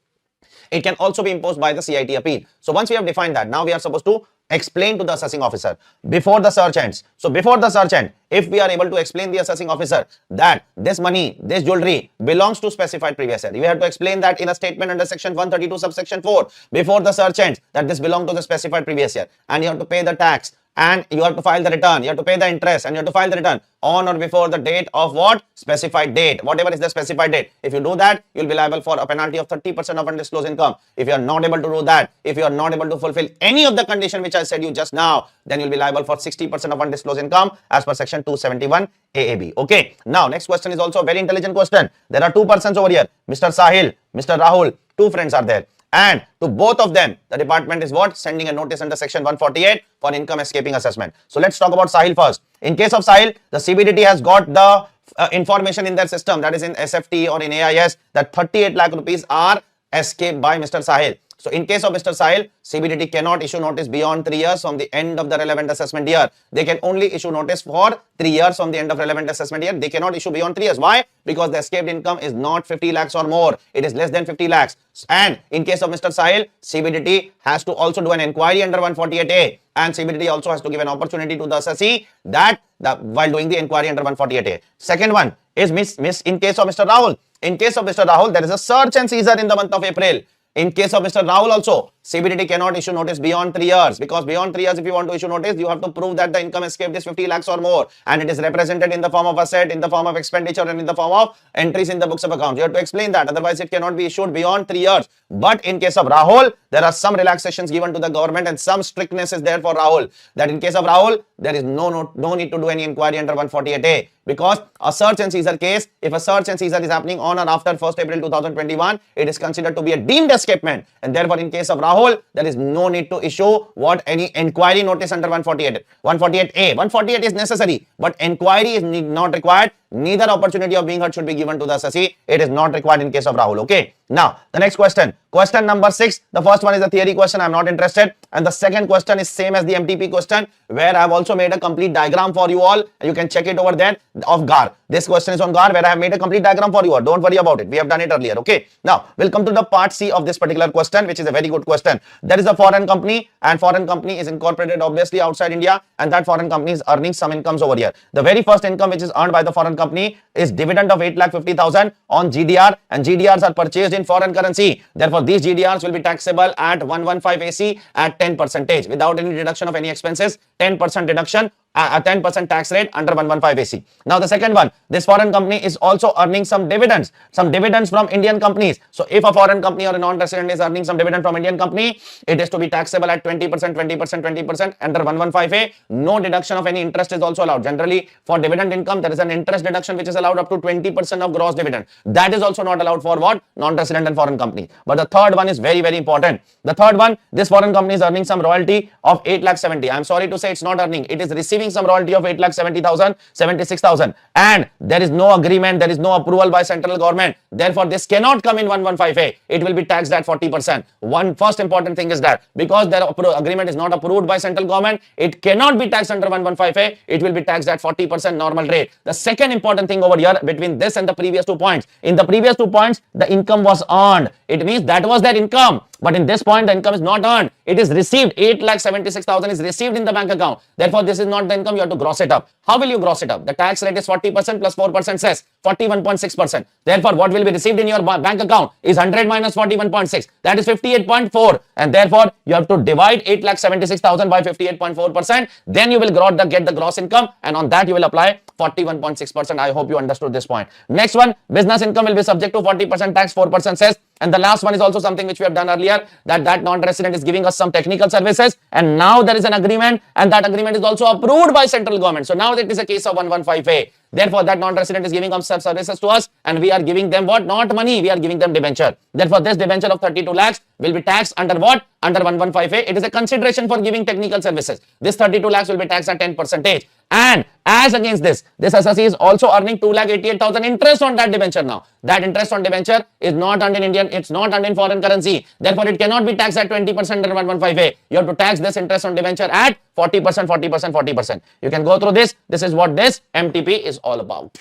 It can also be imposed by the CIT appeal. So once we have defined that, now we are supposed to explain to the assessing officer before the search ends. So before the search end, if we are able to explain the assessing officer that this money, this jewelry belongs to specified previous year, we have to explain that in a statement under section 132 subsection 4 before the search ends that this belongs to the specified previous year, and you have to pay the tax, and you have to file the return, you have to pay the interest, and you have to file the return on or before the date of what? Specified date, whatever is the specified date. If you do that, you will be liable for a penalty of 30% of undisclosed income. If you are not able to do that, if you are not able to fulfill any of the condition which I said you just now, then you will be liable for 60% of undisclosed income as per section 271 AAB. Okay, now next question is also a very intelligent question. There are two persons over here, Mr. Sahil, Mr. Rahul, two friends are there. And to both of them, the department is what? Sending a notice under section 148 for income escaping assessment. So let's talk about Sahil first. In case of Sahil, the CBDT has got the information in their system, that is in SFT or in AIS, that 38 lakh rupees are escaped by Mr. Sahil. So in case of Mr. Sahil, CBDT cannot issue notice beyond 3 years from the end of the relevant assessment year. They can only issue notice for 3 years from the end of relevant assessment year. They cannot issue beyond 3 years. Why? Because the escaped income is not 50 lakhs or more. It is less than 50 lakhs. And in case of Mr. Sahil, CBDT has to also do an inquiry under 148A. And CBDT also has to give an opportunity to the assessee that while doing the inquiry under 148A. Second one is in case of Mr. Rahul. In case of Mr. Rahul, there is a search and seizure in the month of April. In case of Mr. Rahul also, CBDT cannot issue notice beyond 3 years, because beyond 3 years, if you want to issue notice, you have to prove that the income escaped is 50 lakhs or more, and it is represented in the form of asset, in the form of expenditure, and in the form of entries in the books of accounts. You have to explain that, otherwise it cannot be issued beyond 3 years. But in case of Rahul, there are some relaxations given to the government and some strictness is there for Rahul. That in case of Rahul, there is no need to do any inquiry under 148A. Because a search and seizure case, if a search and seizure is happening on or after 1st April 2021, it is considered to be a deemed escapement. And therefore, in case of Rahul, there is no need to issue what? Any inquiry notice under 148. 148A. 148 is necessary, but inquiry is not required. Neither opportunity of being heard should be given to the assessee. It is not required in case of Rahul. Okay. Now, the next question. Question number 6. The first one is a theory question. I am not interested. And the second question is same as the MTP question, where I have also made a complete diagram for you all. You can check it over there of GAR. This question is on GAR, where I have made a complete diagram for you all. Don't worry about it. We have done it earlier. Okay. Now, we'll come to the part C of this particular question, which is a very good question. There is a foreign company, and foreign company is incorporated obviously outside India, and that foreign company is earning some incomes over here. The very first income which is earned by the foreign company is dividend of 8,50,000 on GDR, and GDRs are purchased in foreign currency. Therefore, these GDRs will be taxable at 115 AC at 10% without any deduction of any expenses. 10% deduction, a 10% tax rate under 115 AC. Now the second one, this foreign company is also earning some dividends from Indian companies. So if a foreign company or a non-resident is earning some dividend from Indian company, it is to be taxable at 20%, 20%, 20% under 115A. No deduction of any interest is also allowed. Generally, for dividend income, there is an interest deduction which is allowed up to 20% of gross dividend. That is also not allowed for what? Non-resident and foreign company. But the third one is very, very important. The third one, this foreign company is earning some royalty of 8,70,000. I am sorry to say it's not earning. It is receiving receiving some royalty of 8,70,000, 76,000, and there is no agreement, there is no approval by central government. Therefore, this cannot come in 115A. It will be taxed at 40%. One first important thing is that because their agreement is not approved by central government, it cannot be taxed under 115A. It will be taxed at 40% normal rate. The second important thing over here between this and the previous 2 points, in the previous 2 points, the income was earned. It means that was their income. But in this point, the income is not earned. It is received. 8,76,000 is received in the bank account. Therefore, this is not the income. You have to gross it up. How will you gross it up? The tax rate is 40% plus 4% says 41.6%. Therefore, what will be received in your bank account is 100 minus 41.6. That is 58.4. And therefore, you have to divide 8,76,000 by 58.4%. Then you will get the gross income. And on that, you will apply 41.6%. I hope you understood this point. Next one, business income will be subject to 40% tax, 4% cess. And the last one is also something which we have done earlier, that non-resident is giving us some technical services, and now there is an agreement, and that agreement is also approved by central government. So now it is a case of 115A. Therefore, that non-resident is giving some services to us, and we are giving them what? Not money, we are giving them debenture. Therefore, this debenture of 32 lakhs will be taxed under what? Under 115A. It is a consideration for giving technical services. This 32 lakhs will be taxed at 10%. And as against this assessee is also earning 2,88,000 interest on that debenture now. That interest on debenture is not earned in Indian, it's not earned in foreign currency. Therefore, it cannot be taxed at 20% under 115A. You have to tax this interest on debenture at 40%, 40%, 40%. You can go through this. This is what this MTP is all about.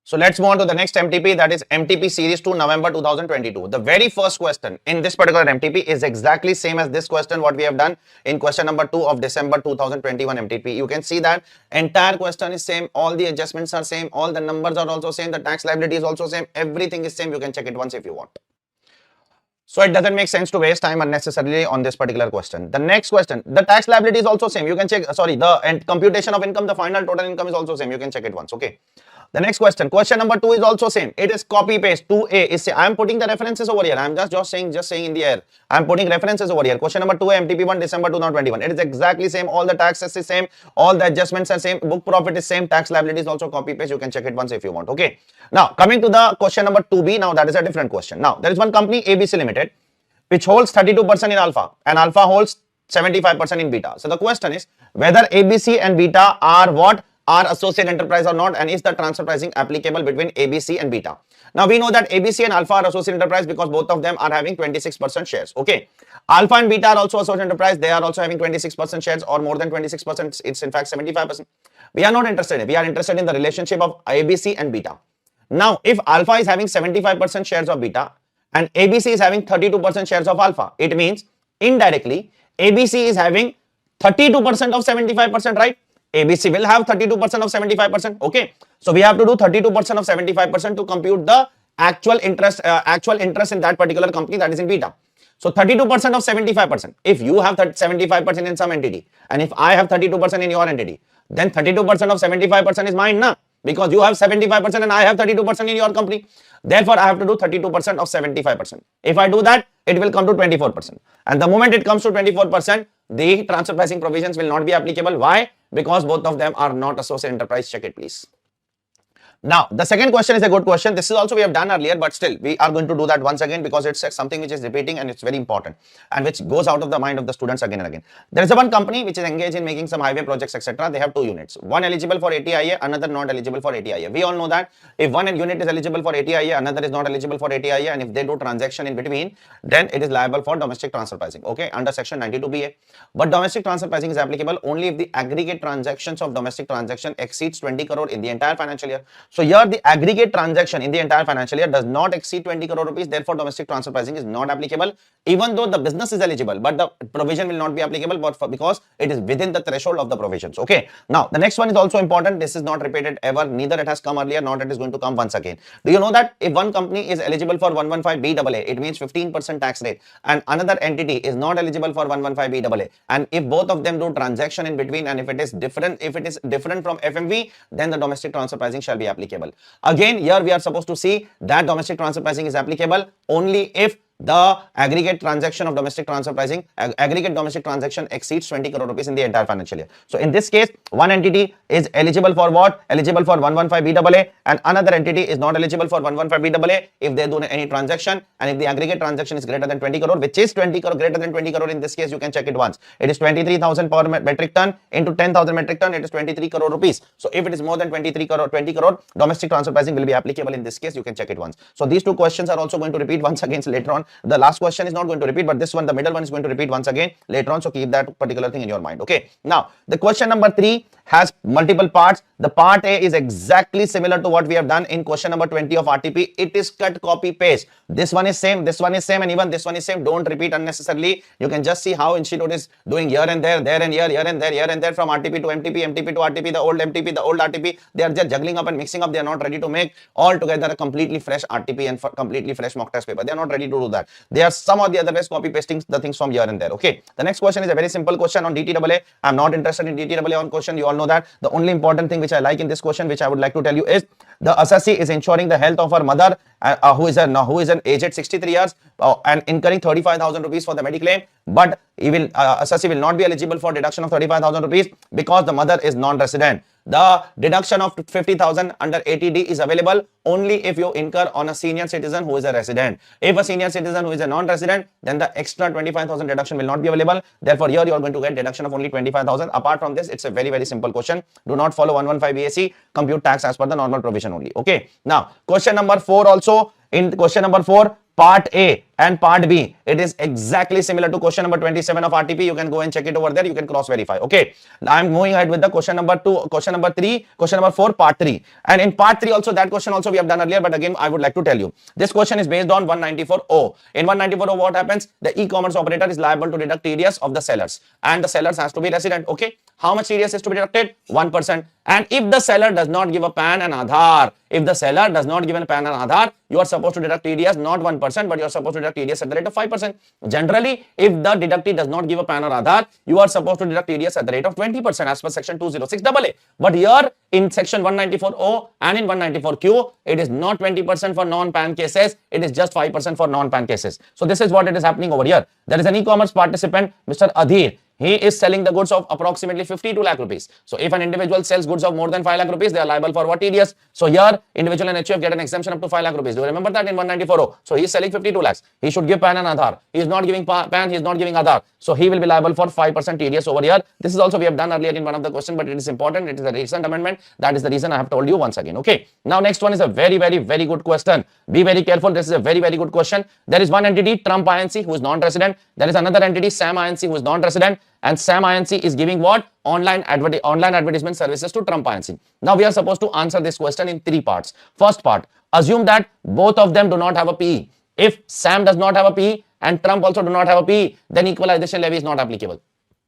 So let's move on to the next MTP, that is MTP series 2 November 2022. The very first question in this particular MTP is exactly same as this question what we have done in question number 2 of December 2021 MTP. You can see that entire question is same, all the adjustments are same, all the numbers are also same, the tax liability is also same, everything is same. You can check it once if you want. So it doesn't make sense to waste time unnecessarily on this particular question. The next question, the tax liability is also same. You can check, sorry, the computation of income, the final total income is also same. You can check it once, okay. The next question number 2 is also same. It is copy paste. 2A is I am putting the references over here. I am just saying in the air. I am putting references over here. Question number 2A, MTP 1 December 2021. It is exactly same. All the taxes is same. All the adjustments are same. Book profit is same. Tax liability is also copy paste. You can check it once if you want. Okay. Now coming to the question number 2B. Now that is a different question. Now there is one company ABC Limited which holds 32% in alpha and alpha holds 75% in beta. So the question is whether ABC and beta are what? Are associate enterprise or not, and is the transfer pricing applicable between ABC and beta? Now we know that ABC and alpha are associate enterprise because both of them are having 26% shares. Okay, alpha and beta are also associate enterprise. They are also having 26% shares or more than 26%. It's in fact 75%. We are not interested in. We are interested in the relationship of ABC and beta. Now if alpha is having 75% shares of beta and ABC is having 32% shares of alpha, it means indirectly ABC is having 32% of 75%, right? ABC will have 32% of 75%. Okay, so we have to do 32% of 75% to compute the actual interest in that particular company, that is in beta. So 32% of 75%. If you have 75% in some entity and if I have 32% in your entity, then 32% of 75% is mine, na? Because you have 75% and I have 32% in your company. Therefore, I have to do 32% of 75%. If I do that, it will come to 24%. And the moment it comes to 24%, the transfer pricing provisions will not be applicable. Why? Because both of them are not associate enterprise. Check it, please. Now, the second question is a good question. This is also we have done earlier, but still we are going to do that once again because it's something which is repeating and it's very important and which goes out of the mind of the students again and again. There is a one company which is engaged in making some highway projects, etc. They have 2 units, one eligible for ATIA, another not eligible for ATIA. We all know that if one unit is eligible for ATIA, another is not eligible for ATIA, and if they do transaction in between, then it is liable for domestic transfer pricing, okay, under section 92BA. But domestic transfer pricing is applicable only if the aggregate transactions of domestic transaction exceeds 20 crore in the entire financial year. So here the aggregate transaction in the entire financial year does not exceed 20 crore rupees. Therefore, domestic transfer pricing is not applicable, even though the business is eligible, but the provision will not be applicable because it is within the threshold of the provisions. Okay. Now, the next one is also important. This is not repeated ever. Neither it has come earlier, nor it is going to come once again. Do you know that if one company is eligible for 115BAA, it means 15% tax rate, and another entity is not eligible for 115BAA, and if both of them do transaction in between, and if it is different from FMV, then the domestic transfer pricing shall be applicable. Again, here we are supposed to see that domestic transfer pricing is applicable only if the aggregate transaction of domestic transfer pricing, aggregate domestic transaction exceeds 20 crore rupees in the entire financial year. So in this case, one entity is eligible for what? Eligible for 115BAA, and another entity is not eligible for 115BAA if they do any transaction, and if the aggregate transaction is greater than 20 crore, which is 20 crore, greater than 20 crore in this case, you can check it once. It is 23,000 per metric ton into 10,000 metric ton, it is 23 crore rupees. So if it is more than 23 crore, 20 crore, domestic transfer pricing will be applicable in this case, you can check it once. So these two questions are also going to repeat once again later on. The last question is not going to repeat, but this one, the middle one, is going to repeat once again later on. So keep that particular thing in your mind. Okay. Now, the question number 3 has multiple parts. The part A is exactly similar to what we have done in question number 20 of RTP. It is cut, copy, paste. This one is same, this one is same, and even this one is same. Don't repeat unnecessarily. You can just see how Institute is doing here and there, there and here, here and there, here and there, from RTP to MTP, MTP to RTP, the old MTP, the old RTP. They are just juggling up and mixing up. They are not ready to make all together a completely fresh RTP and completely fresh mock test paper. They are not ready to do that. They are some or the other ways copy pasting the things from here and there. Okay. The next question is a very simple question on DTAA. I'm not interested in DTAA on question. You all know that. The only important thing which I like in this question, which I would like to tell you, is the assessee is ensuring the health of her mother, who is an aged 63 years and incurring 35,000 rupees for the mediclaim, but assessee will not be eligible for deduction of 35,000 rupees because the mother is non-resident. The deduction of 50,000 under 80D is available only if you incur on a senior citizen who is a resident. If a senior citizen who is a non-resident, then the extra 25,000 deduction will not be available. Therefore, here you are going to get deduction of only 25,000. Apart from this, it's a very, very simple question. Do not follow 115 BAC, compute tax as per the normal provision only. Okay. Now, question number 4 also. In question number 4, part A and part B, it is exactly similar to question number 27 of RTP. You can go and check it over there. You can cross verify. Okay. I'm moving ahead with the question number 2, question number 3, question number 4, part 3. And in part 3 also, that question also we have done earlier, but again, I would like to tell you. This question is based on 194O. In 194O, what happens? The e-commerce operator is liable to deduct TDS of the sellers, and the sellers has to be resident. Okay. How much TDS is to be deducted? 1%. And if the seller does not give a PAN and Aadhaar, if the seller does not give a PAN and Aadhaar, you are supposed to deduct TDS not 1%, but you are supposed to deduct TDS at the rate of 5%. Generally, if the deductee does not give a PAN or Aadhaar, you are supposed to deduct TDS at the rate of 20% as per section 206AA. But here in section 194O and in 194Q, it is not 20% for non-PAN cases. It is just 5% for non-PAN cases. So this is what it is happening over here. There is an e-commerce participant, Mr. Adhir. He is selling the goods of approximately 52 lakh rupees. So if an individual sells goods of more than 5 lakh rupees, they are liable for what? TDS. So here, individual and HUF get an exemption up to 5 lakh rupees. Do you remember that in 194O? So he is selling 52 lakhs. He should give PAN and Aadhaar. He is not giving PAN, he is not giving Aadhaar. So he will be liable for 5% TDS over here. This is also we have done earlier in one of the questions, but it is important. It is a recent amendment. That is the reason I have told you once again. Okay. Now next one is a very, very, very good question. Be very careful. This is a very, very good question. There is one entity, Trump Inc., who is non-resident. There is another entity, Sam Inc., who is non-resident. And Sam Inc. is giving what? Online advertisement services to Trump Inc. Now we are supposed to answer this question in 3 parts. First part, assume that both of them do not have a PE. If Sam does not have a PE and Trump also do not have a PE, then equalization levy is not applicable.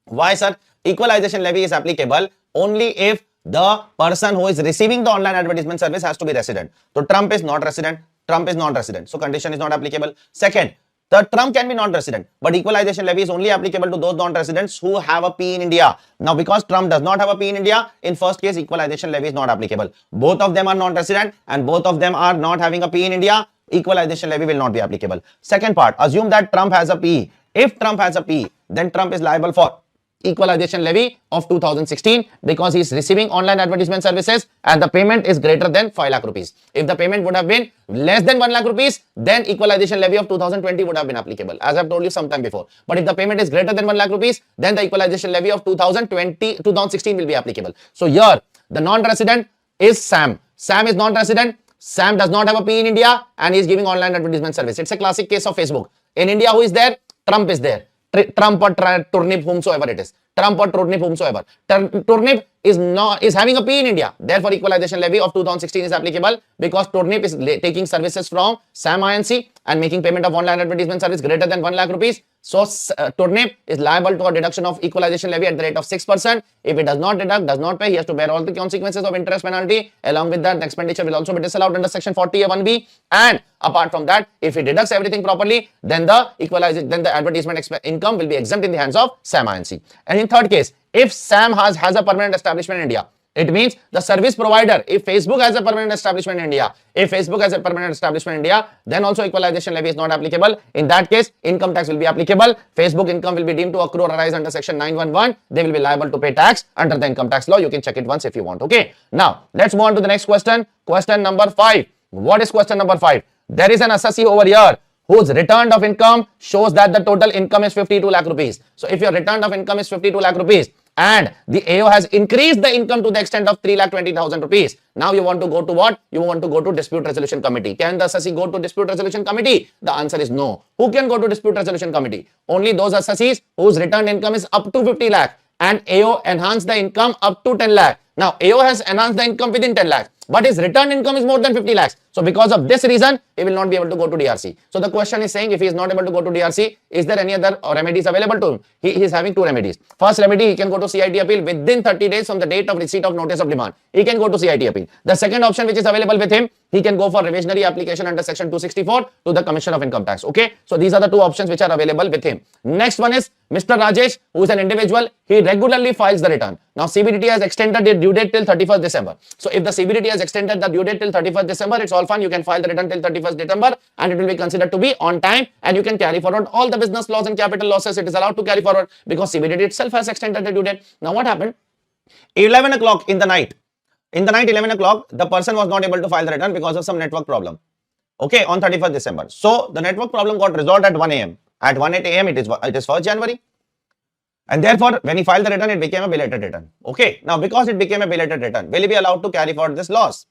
Why, sir? Equalization levy is applicable only if the person who is receiving the online advertisement service has to be resident. So Trump is not resident. Trump is non-resident. So condition is not applicable. Second, the Trump can be non-resident, but equalization levy is only applicable to those non-residents who have a P in India. Now, because Trump does not have a P in India, in first case, equalization levy is not applicable. Both of them are non-resident and both of them are not having a P in India. Equalization levy will not be applicable. Second part, assume that Trump has a P. If Trump has a P, then Trump is liable for equalization levy of 2016 because he is receiving online advertisement services and the payment is greater than 5 lakh rupees. If the payment would have been less than 1 lakh rupees, then equalization levy of 2020 would have been applicable, as I have told you sometime before. But if the payment is greater than 1 lakh rupees, then the equalization levy of 2016 will be applicable. So here, the non-resident is Sam. Sam is non-resident. Sam does not have a P in India and he is giving online advertisement service. It's a classic case of Facebook. In India, who is there? Trump is there. Trump or Turnip, whomsoever it is. Trump or Turnip, whomsoever. Turnip is having a P in India. Therefore, equalization levy of 2016 is applicable because Turnip is taking services from Sam Inc. and making payment of online advertisement service greater than 1 lakh rupees. So, Turnip is liable to a deduction of equalization levy at the rate of 6%. If it does not deduct, does not pay, he has to bear all the consequences of interest penalty. Along with that, the expenditure will also be disallowed under section 40A1B. And apart from that, if he deducts everything properly, then the advertisement income will be exempt in the hands of Sam Inc. And in third case, if Sam has a permanent establishment in India, It means the service provider, if Facebook has a permanent establishment in India, then also equalization levy is not applicable. In that case, income tax will be applicable. Facebook income will be deemed to accrue or arise under section 911. They will be liable to pay tax under the income tax law. You can check it once if you want. Okay. Now, let's move on to the next question. Question number 5. What is question number 5? There is an assessee over here whose return of income shows that the total income is 52 lakh rupees. So, if your return of income is 52 lakh rupees, and the AO has increased the income to the extent of 3,20,000 rupees. Now you want to go to what? You want to go to dispute resolution committee. Can the assessee go to dispute resolution committee? The answer is no. Who can go to dispute resolution committee? Only those assessees whose return income is up to 50 lakh and AO enhanced the income up to 10 lakh. Now AO has enhanced the income within 10 lakh, but his return income is more than 50 lakhs. So because of this reason, he will not be able to go to DRC. So the question is saying, if he is not able to go to DRC, is there any other remedies available to him? He is having 2 remedies. First remedy, he can go to CIT appeal within 30 days from the date of receipt of notice of demand. He can go to CIT appeal. The second option which is available with him, he can go for revisionary application under section 264 to the Commission of Income Tax. Okay. So these are the 2 options which are available with him. Next one is Mr. Rajesh, who is an individual. He regularly files the return. Now CBDT has extended the due date till 31st December. So if the CBDT has extended the due date till 31st December, it's all fine. You can file the return till 31st December and it will be considered to be on time, and you can carry forward all the business loss and capital losses. It is allowed to carry forward because CBDT itself has extended the due date. Now what happened? 11 o'clock in the night. In the night 11 o'clock, the person was not able to file the return because of some network problem. Okay, on 31st December. So the network problem got resolved at 1 a.m. At 1 a.m. it is 1st January. And therefore, when he filed the return, it became a belated return. Okay. Now, because it became a belated return, will he be allowed to carry forward this loss?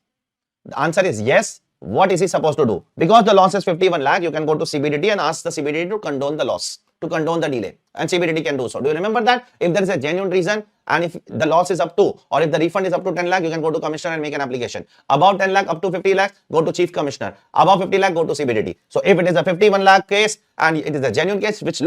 The answer is yes. What is he supposed to do? Because the loss is 51 lakh, you can go to CBDT and ask the CBDT to condone the loss, to condone the delay. And CBDT can do so. Do you remember that? If there is a genuine reason and if the loss is up to, or if the refund is up to 10 lakh, you can go to Commissioner and make an application. Above 10 lakh, up to 50 lakh, go to Chief Commissioner. Above 50 lakh, go to CBDT. So if it is a 51 lakh case and it is a genuine case, which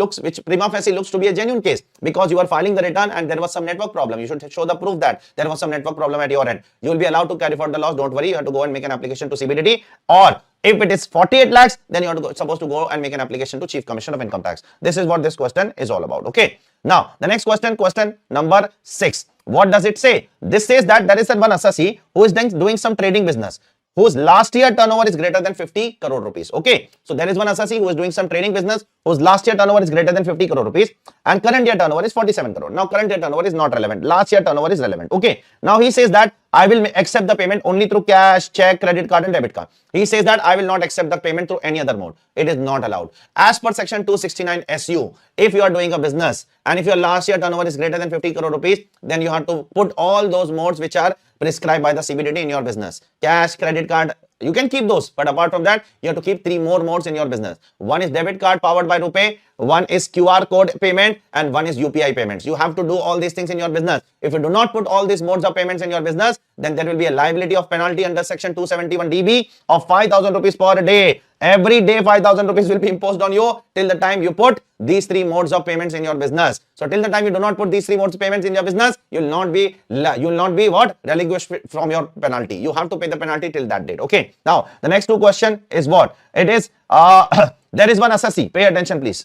prima facie looks to be a genuine case, because you are filing the return and there was some network problem. You should show the proof that there was some network problem at your end. You will be allowed to carry forward the loss. Don't worry. You have to go and make an application to CBDT. Or if it is 48 lakhs, then you are supposed to go and make an application to Chief Commissioner of Income Tax. This is what this question is all about. Okay. Now, the next question, question number 6. What does it say? This says that there is one assessee who is doing some trading business, whose last year turnover is greater than 50 crore rupees. Okay. So there is one assessee who is doing some trading business, whose last year turnover is greater than 50 crore rupees and current year turnover is 47 crore. Now current year turnover is not relevant. Last year turnover is relevant. Okay. Now he says that I will accept the payment only through cash, check, credit card and debit card. He says that I will not accept the payment through any other mode. It is not allowed. As per section 269 SU, if you are doing a business and if your last year turnover is greater than 50 crore rupees, then you have to put all those modes which are prescribed by the CBDT in your business. Cash, credit card, you can keep those, but apart from that, you have to keep 3 more modes in your business. One is debit card powered by RuPay, one is QR code payment, and one is UPI payments. You have to do all these things in your business. If you do not put all these modes of payments in your business, then there will be a liability of penalty under section 271 DB of 5,000 rupees per day. Every day 5,000 rupees will be imposed on you till the time you put these 3 modes of payments in your business. So till the time you do not put these 3 modes of payments in your business, you will not be what? Relinquished from your penalty. You have to pay the penalty till that date. Okay. Now the next 2 question is what? It is there is one assessee. Pay attention please.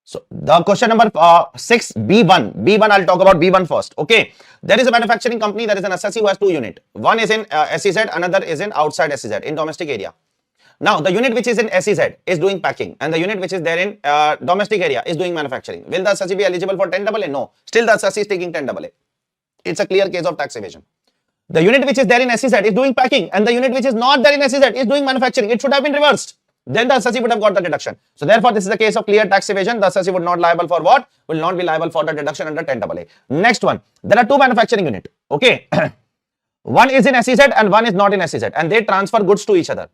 So the question number 6, B1. B1, I'll talk about B1 first. Okay. There is a manufacturing company. There is an assessee who has 2 units. One is in SEZ, another is in outside SEZ, in domestic area. Now, the unit which is in SEZ is doing packing and the unit which is there in domestic area is doing manufacturing. Will the assessee be eligible for 10AA? No. Still the assessee is taking 10AA. It's a clear case of tax evasion. The unit which is there in SEZ is doing packing and the unit which is not there in SEZ is doing manufacturing. It should have been reversed. Then the assessee would have got the deduction. So therefore, this is a case of clear tax evasion. The assessee would not liable for what? Will not be liable for the deduction under 10AA. Next one. There are 2 manufacturing units. Okay. One is in SEZ and one is not in SEZ and they transfer goods to each other.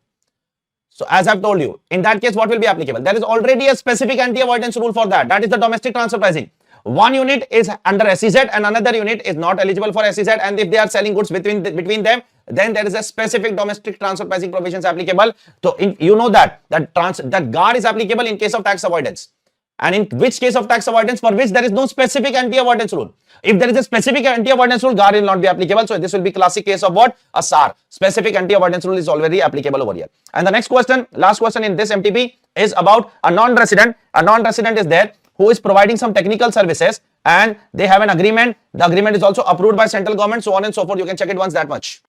So as I've told you, in that case, what will be applicable? There is already a specific anti-avoidance rule for that. That is the domestic transfer pricing. One unit is under SEZ and another unit is not eligible for SEZ, and if they are selling goods between them, then there is a specific domestic transfer pricing provisions applicable. So you know that guard is applicable in case of tax avoidance. And in which case of tax avoidance for which there is no specific anti-avoidance rule. If there is a specific anti-avoidance rule, guard will not be applicable. So this will be classic case of what? A SAR. Specific anti-avoidance rule is already applicable over here. And the next question, last question in this MTP is about a non-resident. A non-resident is there who is providing some technical services and they have an agreement. The agreement is also approved by central government, so on and so forth. You can check it once that much.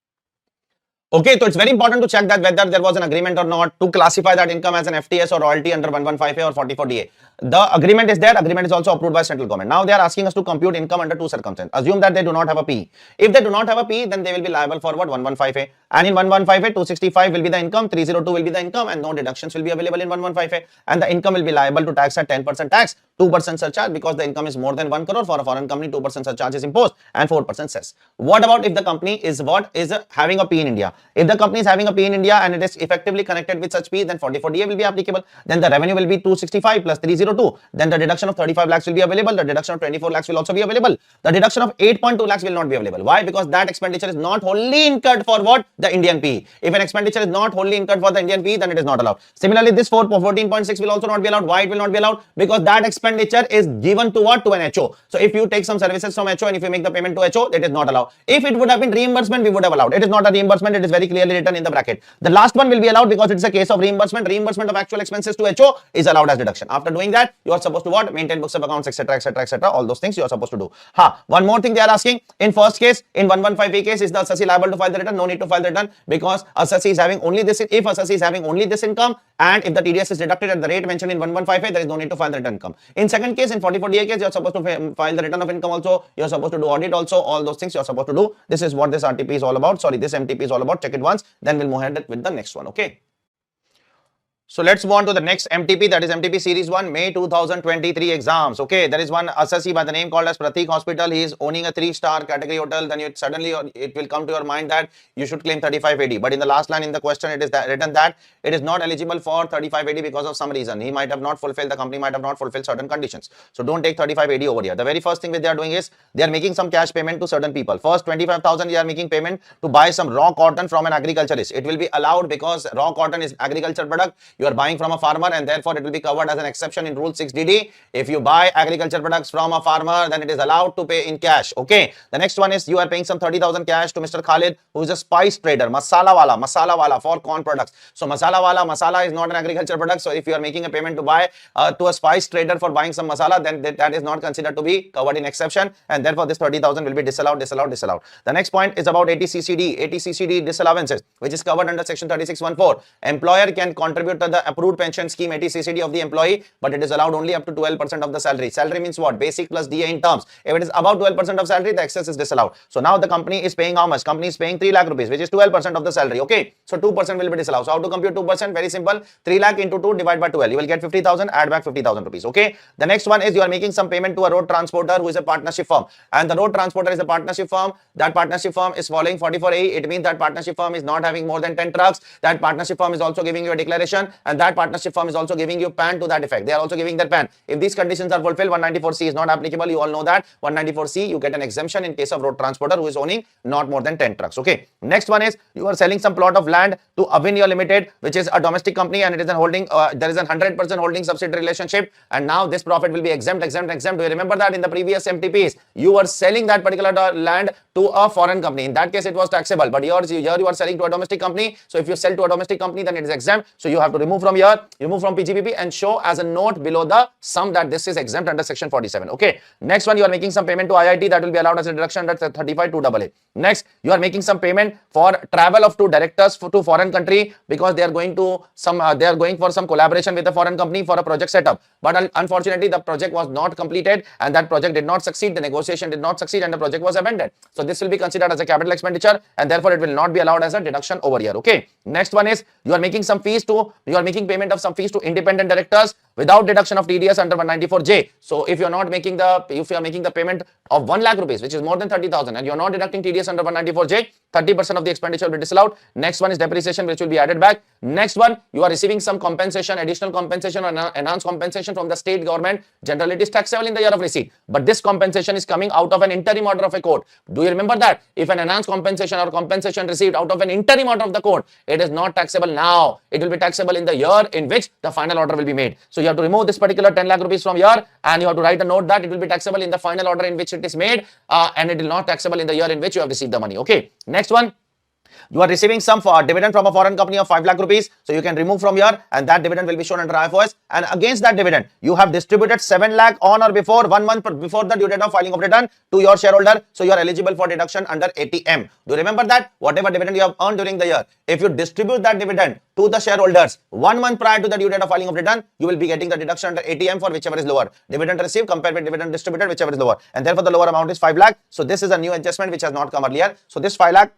Okay, so it's very important to check that whether there was an agreement or not to classify that income as an FTS or royalty under 115A or 44DA. The agreement is there. Agreement is also approved by central government. Now they are asking us to compute income under two circumstances. Assume that they do not have a P. If they do not have a P, then they will be liable for what? 115A. And in 115A, 265 will be the income, 302 will be the income, and no deductions will be available in 115A. And the income will be liable to tax at 10% tax, 2% surcharge because the income is more than 1 crore. For a foreign company, 2% surcharge is imposed and 4% cess. What about if the company is having a P in India? If the company is having a P in India and it is effectively connected with such P, then 44DA will be applicable. Then the revenue will be 265 plus 302. Then the deduction of 35 lakhs will be available. The deduction of 24 lakhs will also be available. The deduction of 8.2 lakhs will not be available. Why? Because that expenditure is not wholly incurred for what? The Indian P. If an expenditure is not wholly incurred for the Indian P, then it is not allowed. Similarly, this 14.6 will also not be allowed. Why it will not be allowed? Because that expenditure is given to what? To an HO. So if you take some services from HO and if you make the payment to HO, it is not allowed. If it would have been reimbursement, we would have allowed. It is not a reimbursement. It is very clearly written in the bracket. The last one will be allowed because it is a case of reimbursement. Reimbursement of actual expenses to HO is allowed as deduction. After doing that, you are supposed to what? Maintain books of accounts, etc., etc., etc. All those things you are supposed to do. One more thing they are asking. In first case, in 115A case, is the assessee liable to file the return? No need to file the return because assessee is having only this. If assessee is having only this income and if the TDS is deducted at the rate mentioned in 115A, there is no need to file the return income. In second case, in 44DA case, you are supposed to file the return of income also. You are supposed to do audit also. All those things you are supposed to do. This is what this RTP is all about. Sorry, this MTP is all about. Check it once. Then we'll move ahead with the next one. Okay. So let's move on to the next MTP, that is MTP Series 1, May 2023 exams. Okay, there is one assessee by the name called as Pratik Hospital. He is owning a 3-star category hotel. Then suddenly it will come to your mind that you should claim 35AD. But in the last line in the question, it is written that it is not eligible for 35AD because of some reason. He might have not fulfilled, the company might have not fulfilled certain conditions. So don't take 35AD over here. The very first thing that they are doing is they are making some cash payment to certain people. First, 25,000 they are making payment to buy some raw cotton from an agriculturist. It will be allowed because raw cotton is agriculture product. You are buying from a farmer and therefore it will be covered as an exception in Rule 6DD. If you buy agriculture products from a farmer, then it is allowed to pay in cash. Okay. The next one is you are paying some 30,000 cash to Mr. Khalid, who is a spice trader, masala wala for corn products. So masala is not an agriculture product. So if you are making a payment to buy to a spice trader for buying some masala, then that is not considered to be covered in exception, and therefore this 30,000 will be disallowed. The next point is about 80CCD disallowances, which is covered under section 3614. Employer can contribute to the approved pension scheme 80CCD of the employee, but it is allowed only up to 12% of the salary. Salary means what? Basic plus DA in terms. If it is above 12% of salary, the excess is disallowed. So now the company is paying how much? Company is paying 3 lakh rupees, which is 12% of the salary. Okay. So 2% will be disallowed. So how to compute 2%? Very simple. 3 lakh into 2 divided by 12. You will get 50,000, add back 50,000 rupees. Okay. The next one is you are making some payment to a road transporter who is a partnership firm. And the road transporter is a partnership firm. That partnership firm is following 44A. It means that partnership firm is not having more than 10 trucks. That partnership firm is also giving you a declaration, and that partnership firm is also giving you PAN to that effect. They are also giving their PAN. If these conditions are fulfilled, 194C is not applicable. You all know that. 194C, you get an exemption in case of road transporter who is owning not more than 10 trucks. Okay. Next one is you are selling some plot of land to Avinia Limited, which is a domestic company, and it is an holding. There is a 100% holding subsidiary relationship, and now this profit will be exempt. Do you remember that in the previous MTPs you were selling that particular land to a foreign company? In that case, it was taxable, but here you are selling to a domestic company. So if you sell to a domestic company, then it is exempt. So you have to remove from here, remove from PGBP, and show as a note below the sum that this is exempt under section 47. Okay. Next one, you are making some payment to IIT, that will be allowed as a deduction under 35(2)AA. Next, you are making some payment for travel of 2 directors to foreign country because they are going to they are going for some collaboration with a foreign company for a project setup. But unfortunately, the project was not completed and that project did not succeed. The negotiation did not succeed and the project was abandoned. So this will be considered as a capital expenditure and therefore it will not be allowed as a deduction over here. Okay. Next one is you are making payment of some fees to independent directors without deduction of TDS under 194J. So if you are making the payment of 1 lakh rupees, which is more than 30,000, and you are not deducting TDS under 194J, 30% of the expenditure will be disallowed. Next one is depreciation, which will be added back. Next one, you are receiving some compensation, additional compensation or enhanced compensation from the state government. Generally, it is taxable in the year of receipt, but this compensation is coming out of an interim order of a court. Do you remember that? If an enhanced compensation or compensation received out of an interim order of the court, it is not taxable now. It will be taxable in the year in which the final order will be made. So you have to remove this particular 10 lakh rupees from here, and you have to write a note that it will be taxable in the final order in which it is made, and it will not taxable in the year in which you have received the money. Okay. Next one. You are receiving some dividend from a foreign company of 5 lakh rupees. So you can remove from here and that dividend will be shown under IFOS. And against that dividend, you have distributed 7 lakh on or before 1 month before the due date of filing of return to your shareholder. So you are eligible for deduction under ATM. Do you remember that? Whatever dividend you have earned during the year, if you distribute that dividend to the shareholders 1 month prior to the due date of filing of return, you will be getting the deduction under ATM for whichever is lower. Dividend received compared with dividend distributed, whichever is lower. And therefore the lower amount is 5 lakh. So this is a new adjustment which has not come earlier. So this 5 lakh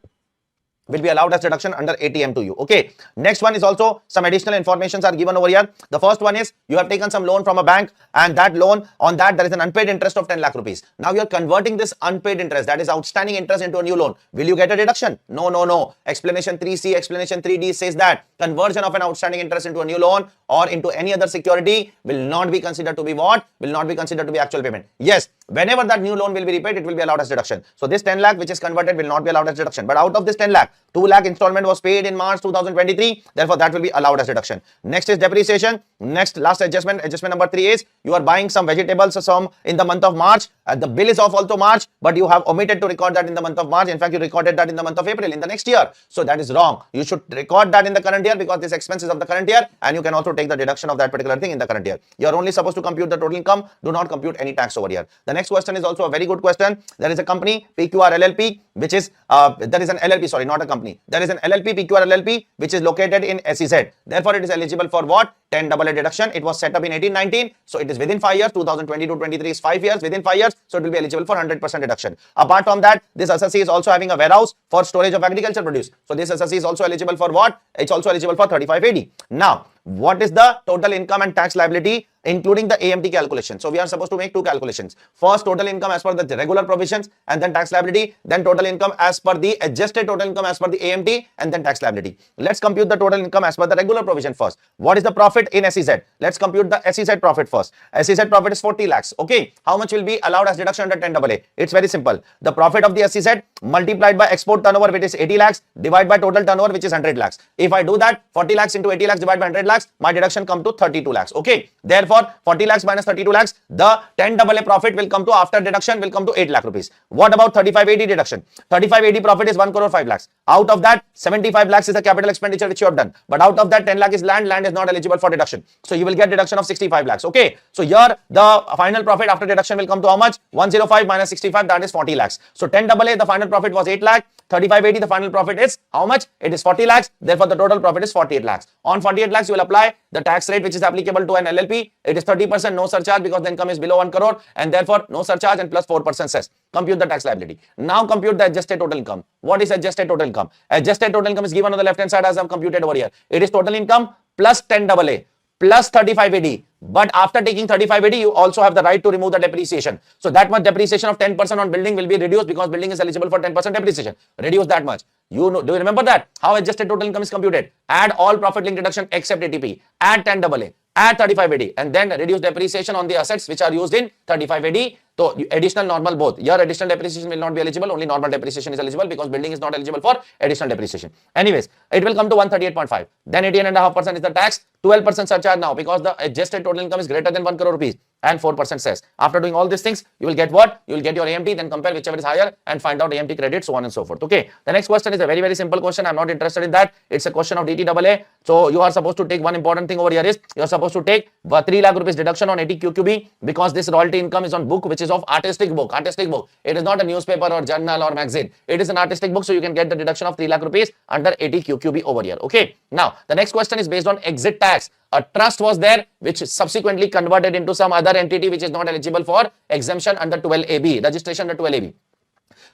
will be allowed as deduction under ATM to you. Okay. Next one is also some additional informations are given over here. The first one is you have taken some loan from a bank and that loan, on that there is an unpaid interest of 10 lakh rupees. Now you are converting this unpaid interest, that is outstanding interest, into a new loan. Will you get a deduction? No, no, no. Explanation 3C, explanation 3D says that conversion of an outstanding interest into a new loan or into any other security will not be considered to be what? Will not be considered to be actual payment. Yes, whenever that new loan will be repaid, it will be allowed as deduction. So this 10 lakh which is converted will not be allowed as deduction. But out of this 10 lakh, 2 lakh installment was paid in March 2023. Therefore, that will be allowed as deduction. Next is depreciation. Next, last adjustment number 3 is you are buying some vegetables or some in the month of March. The bill is of also March, but you have omitted to record that in the month of March. In fact, you recorded that in the month of April in the next year. So that is wrong. You should record that in the current year because this expense is of the current year, and you can also take the deduction of that particular thing in the current year. You are only supposed to compute the total income. Do not compute any tax over here. The next question is also a very good question. There is a company PQR LLP, which is there is an LLP, sorry, not a company. There is an LLP PQR LLP which is located in SEZ. Therefore, it is eligible for what? 10AA deduction. It was set up in 1819, so it is within 5 years. 2022-23 is 5 years, within 5 years, so it will be eligible for 100% deduction. Apart from that, this SSC is also having a warehouse for storage of agriculture produce. So this SSC is also eligible for what? It's also eligible for 35AD. Now, what is the total income and tax liability including the AMT calculation? So we are supposed to make two calculations. First, total income as per the regular provisions, and then tax liability, then total income as per the adjusted total income as per the AMT, and then tax liability. Let's compute the total income as per the regular provision first. What is the profit in SEZ? Let's compute the SEZ profit first. SEZ profit is 40 lakhs. Okay. How much will be allowed as deduction under 10AA? It's very simple. The profit of the SEZ multiplied by export turnover, which is 80 lakhs, divided by total turnover, which is 100 lakhs. If I do that, 40 lakhs into 80 lakhs divided by 100 lakhs, my deduction come to 32 lakhs. Okay. Therefore, 40 lakhs minus 32 lakhs, the 10AA profit will come to, after deduction, will come to 8 lakh rupees. What about 35AD deduction? 35AD profit is 1 crore 5 lakhs. Out of that, 75 lakhs is the capital expenditure which you have done. But out of that, 10 lakh is land. Land is not eligible for deduction. So you will get deduction of 65 lakhs. Okay. So here, the final profit after deduction will come to how much? 105 minus 65, that is 40 lakhs. So 10AA, the final profit was 8 lakh. 3580, the final profit is how much? It is 40 lakhs. Therefore, the total profit is 48 lakhs. On 48 lakhs, you will apply the tax rate which is applicable to an LLP. It is 30%, no surcharge, because the income is below 1 crore, and therefore no surcharge, and plus 4% cess. Compute the tax liability. Now compute the adjusted total income. What is adjusted total income? Adjusted total income is given on the left hand side as I have computed over here. It is total income plus 10AA plus 35AD. But after taking 35AD, you also have the right to remove the depreciation. So that much depreciation of 10% on building will be reduced, because building is eligible for 10% depreciation. Reduce that much. You know, do you remember that? How adjusted total income is computed? Add all profit link deduction except ATP. Add 10AA. Add 35AD, and then reduce depreciation on the assets which are used in 35AD. So additional, normal, both. Your additional depreciation will not be eligible. Only normal depreciation is eligible, because building is not eligible for additional depreciation. Anyways, it will come to 138.5. Then 18.5% is the tax. 12% surcharge now, because the adjusted total income is greater than 1 crore rupees, and 4% cess. After doing all these things, you will get what? You will get your AMT, then compare whichever is higher and find out AMT credit, so on and so forth. Okay. The next question is a very, very simple question. I'm not interested in that. It's a question of DTAA. So you are supposed to take, one important thing over here is you are supposed to take 3 lakh rupees deduction on 80 QQB, because this royalty income is on book which is of artistic book. Artistic book. It is not a newspaper or journal or magazine. It is an artistic book, so you can get the deduction of 3 lakh rupees under 80 QQB over here. Okay. Now the next question is based on exit tax. A trust was there which subsequently converted into some other entity which is not eligible for exemption under 12AB, registration under 12AB.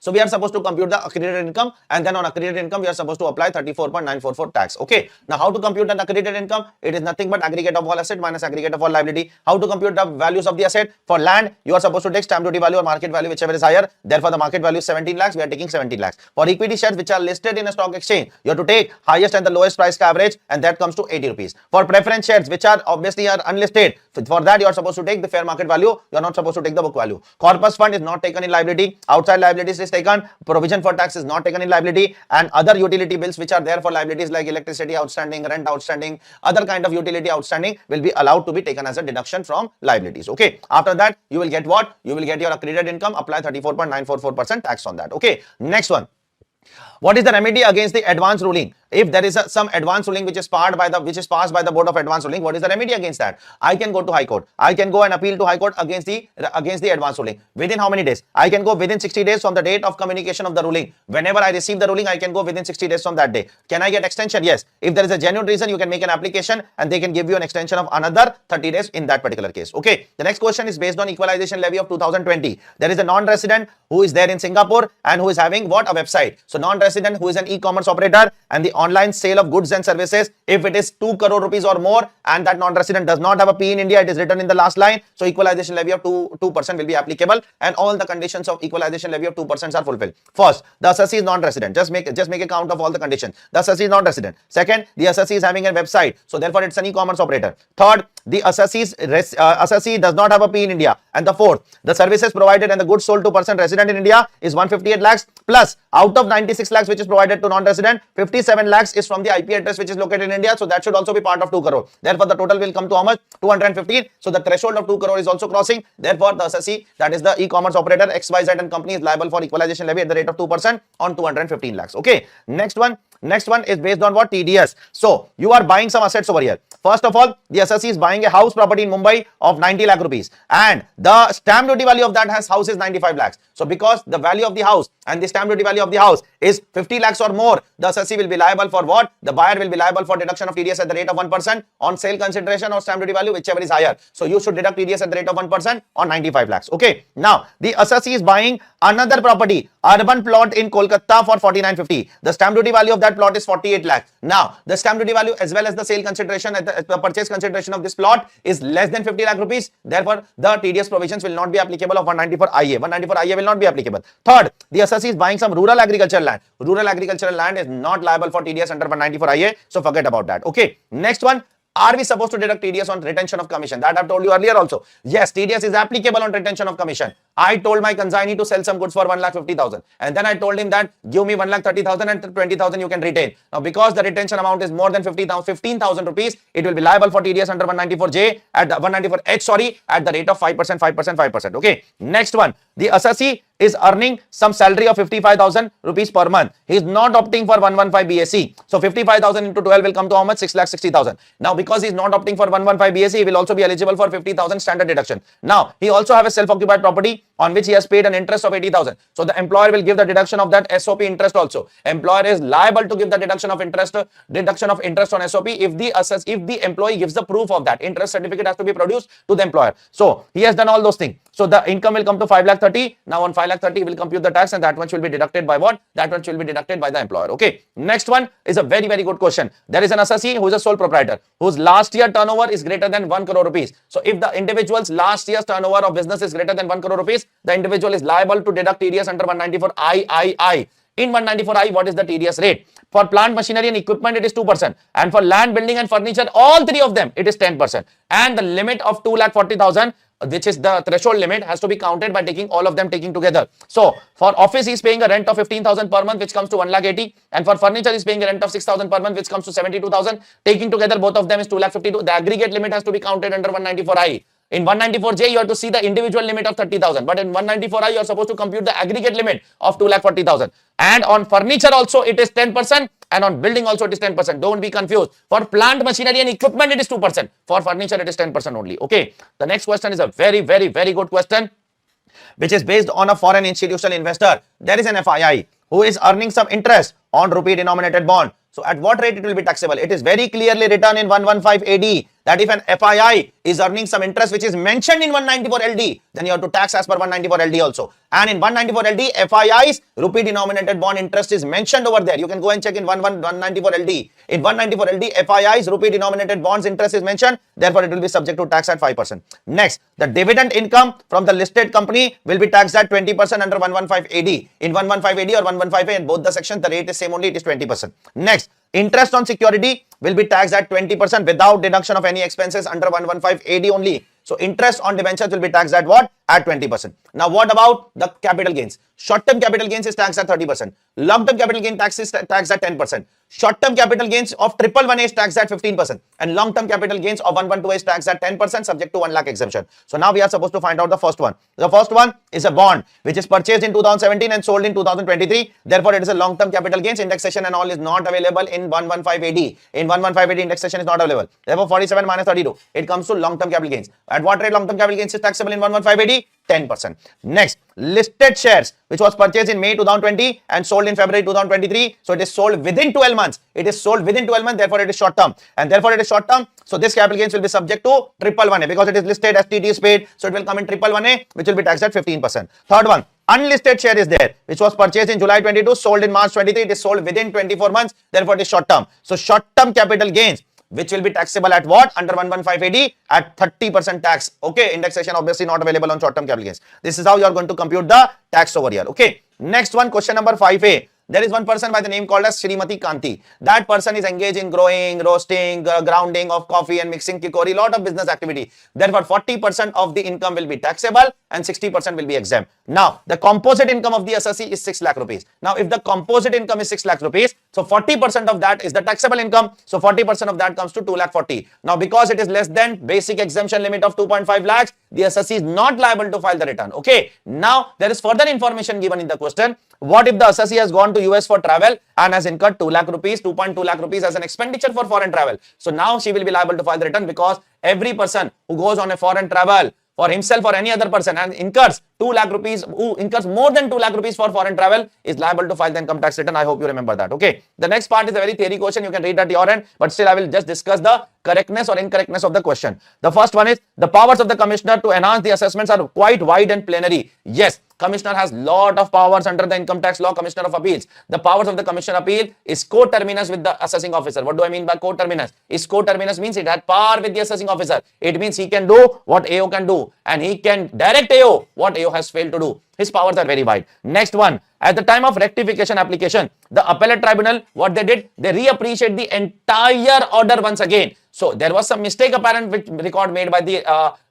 So we are supposed to compute the accredited income, and then on accredited income we are supposed to apply 34.944 tax. Okay. Now how to compute an accredited income? It is nothing but aggregate of all asset minus aggregate of all liability. How to compute the values of the asset? For land, you are supposed to take stamp duty value or market value, whichever is higher. Therefore the market value is 17 lakhs. We are taking 17 lakhs. For equity shares which are listed in a stock exchange, you have to take highest and the lowest price average, and that comes to 80 rupees. For preference shares which are obviously are unlisted, for that you are supposed to take the fair market value. You are not supposed to take the book value. Corpus fund is not taken in liability. Outside liabilities is taken. Provision for tax is not taken in liability, and other utility bills which are there for liabilities like electricity outstanding, rent outstanding, other kind of utility outstanding will be allowed to be taken as a deduction from liabilities. Okay. After that, you will get what? You will get your accredited income, apply 34.944% tax on that. Okay. Next one. What is the remedy against the advance ruling? If there is some advance ruling which is passed by the board of advance ruling, what is the remedy against that? I can go to High Court. I can go and appeal to High Court against the advance ruling. Within how many days? I can go within 60 days from the date of communication of the ruling. Whenever I receive the ruling, I can go within 60 days from that day. Can I get extension? Yes. If there is a genuine reason, you can make an application and they can give you an extension of another 30 days in that particular case. Okay. The next question is based on equalization levy of 2020. There is a non-resident who is there in Singapore and who is having what? A website. So non-resident who is an e-commerce operator and the online sale of goods and services, if it is 2 crore rupees or more and that non-resident does not have a P in India, it is written in the last line. So equalization levy of 2% will be applicable and all the conditions of equalization levy of 2% are fulfilled. First, the assessee is non-resident. Just make a count of all the conditions. The assessee is non-resident. Second, the assessee is having a website. So therefore, it's an e-commerce operator. Third, the assessee does not have a P in India. And the fourth, the services provided and the goods sold to person resident in India is 158 lakhs plus out of 96 lakhs which is provided to non-resident, 57 lakhs is from the IP address which is located in India. So that should also be part of 2 crore. Therefore, the total will come to how much? 215. So the threshold of 2 crore is also crossing. Therefore, the assessee, that is the e-commerce operator XYZ and company, is liable for equalization levy at the rate of 2% on 215 lakhs. Okay. Next one is based on what? TDS. So you are buying some assets over here. First of all, the assessee is buying a house property in Mumbai of 90 lakh rupees and the stamp duty value of that house is 95 lakhs. So because the value of the house and the stamp duty value of the house is 50 lakhs or more, the assessee will be liable for what? The buyer will be liable for deduction of TDS at the rate of 1% on sale consideration or stamp duty value, whichever is higher. So you should deduct TDS at the rate of 1% on 95 lakhs. Okay. Now the assessee is buying another property, urban plot in Kolkata for 4950. The stamp duty value of that plot is 48 lakhs. Now the stamp duty value as well as the sale consideration, the purchase consideration of this plot is less than 50 lakh rupees. Therefore, the TDS provisions will not be applicable of 194 IA. 194 IA will not be applicable. Third, the assessee is buying some rural agricultural land. Rural agricultural land is not liable for TDS under 194 IA. So forget about that. Okay. Next one. Are we supposed to deduct TDS on retention of commission? That I've told you earlier also. Yes, TDS is applicable on retention of commission. I told my consignee to sell some goods for 1,50,000 and then I told him that give me 1,30,000 and 20,000 you can retain. Now because the retention amount is more than 15,000 rupees, it will be liable for TDS under 194J at the 194H, sorry, at the rate of 5%, 5%, 5%. Okay. Next one, the assessee is earning some salary of 55,000 rupees per month. He is not opting for 115 BSc. So 55,000 into 12 will come to how much? 6,60,000. Now because he is not opting for 115 BSc, he will also be eligible for 50,000 standard deduction. Now he also have a self-occupied property on which he has paid an interest of 80,000. So the employer will give the deduction of that SOP interest also. Employer is liable to give the deduction of interest on SOP if the employee gives the proof of that. Interest certificate has to be produced to the employer. So he has done all those things. So the income will come to 5,30,000. Now on 5,30,000 will compute the tax and that one will be deducted by what? That one will be deducted by the employer. Okay. Next one is a very, very good question. There is an assessee who is a sole proprietor whose last year turnover is greater than 1 crore rupees. So if the individual's last year's turnover of business is greater than 1 crore rupees, the individual is liable to deduct TDS under 194II. In 194I, what is the TDS rate? For plant, machinery and equipment, it is 2%. And for land, building and furniture, all three of them, it is 10%. And the limit of 2,40,000, which is the threshold limit, has to be counted by taking all of them together. So for office, he is paying a rent of 15,000 per month, which comes to 1,80,000. And for furniture, he is paying a rent of 6,000 per month, which comes to 72,000. Taking together both of them is 2,52,000. The aggregate limit has to be counted under 194I. In 194J, you have to see the individual limit of 30,000. But in 194I, you are supposed to compute the aggregate limit of 2,40,000. And on furniture also, it is 10%. And on building also, it is 10%. Don't be confused. For plant, machinery and equipment, it is 2%. For furniture, it is 10% only. Okay. The next question is a very, very, very good question, which is based on a foreign institutional investor. There is an FII who is earning some interest on rupee denominated bond. So at what rate it will be taxable? It is very clearly written in 115 AD that if an FII is earning some interest which is mentioned in 194 LD, then you have to tax as per 194 LD also. And in 194 LD, FII's rupee denominated bond interest is mentioned over there. You can go and check in 194 LD. In 194 LD, FII's rupee denominated bonds interest is mentioned. Therefore, it will be subject to tax at 5%. Next, the dividend income from the listed company will be taxed at 20% under 115 AD. In 115 AD or 115A, in both the sections, the rate is same only, it is 20%. Next, interest on security will be taxed at 20% without deduction of any expenses under 115 AD only. So interest on debentures will be taxed at what? At 20%. Now what about the capital gains? Short-term capital gains is taxed at 30%. Long-term capital gain tax is taxed at 10%. Short-term capital gains of 111 is taxed at 15% and long-term capital gains of 112 is taxed at 10% subject to 1 lakh exemption. So now we are supposed to find out the first one. The first one is a bond which is purchased in 2017 and sold in 2023. Therefore, it is a long-term capital gains. Indexation and all is not available in 115 AD. In 115 AD, indexation is not available. Therefore, 47 minus 32. It comes to long-term capital gains. At what rate long-term capital gains is taxable in 115 AD? 10%. Next, listed shares which was purchased in May 2020 and sold in February 2023. So it is sold within 12 months. It is sold within 12 months. Therefore, it is short term. And therefore, it is short term. So this capital gains will be subject to 111A because it is listed as TT is paid. So it will come in 111A, which will be taxed at 15%. Third one, unlisted share is there which was purchased in July 22, sold in March 23. It is sold within 24 months. Therefore, it is short term. So short term capital gains which will be taxable at what? Under 115 AD at 30% tax. Okay, indexation obviously not available on short-term capital gains. This is how you are going to compute the tax over here. Okay, next one, question number 5A. There is one person by the name called as Srimati Kanti. That person is engaged in growing, roasting, grounding of coffee and mixing kikori, lot of business activity. Therefore, 40% of the income will be taxable and 60% will be exempt. Now, the composite income of the assessee is 6 lakh rupees. Now, if the composite income is 6 lakh rupees, so 40% of that is the taxable income. So 40% of that comes to 2 lakh 40. Now, because it is less than basic exemption limit of 2.5 lakhs, the assessee is not liable to file the return. Okay. Now, there is further information given in the question. What if the assessee has gone to US for travel and has incurred 2 lakh rupees, 2.2 lakh rupees as an expenditure for foreign travel? So now she will be liable to file the return because every person who goes on a foreign travel for himself or any other person and incurs 2 lakh rupees, who incurs more than 2 lakh rupees for foreign travel is liable to file the income tax return. I hope you remember that. Okay. The next part is a very theory question. You can read at your end, but still I will just discuss the correctness or incorrectness of the question. The first one is the powers of the commissioner to enhance the assessments are quite wide and plenary. Yes, commissioner has lot of powers under the income tax law, commissioner of appeals. The powers of the commissioner appeal is co-terminus with the assessing officer. What do I mean by co-terminus? Is co-terminus means it had power with the assessing officer. It means he can do what AO can do and he can direct AO what AO has failed to do. His powers are very wide. Next one, at the time of rectification application, the appellate tribunal, what they did, they reappreciate the entire order once again. So there was some mistake apparent which record made by the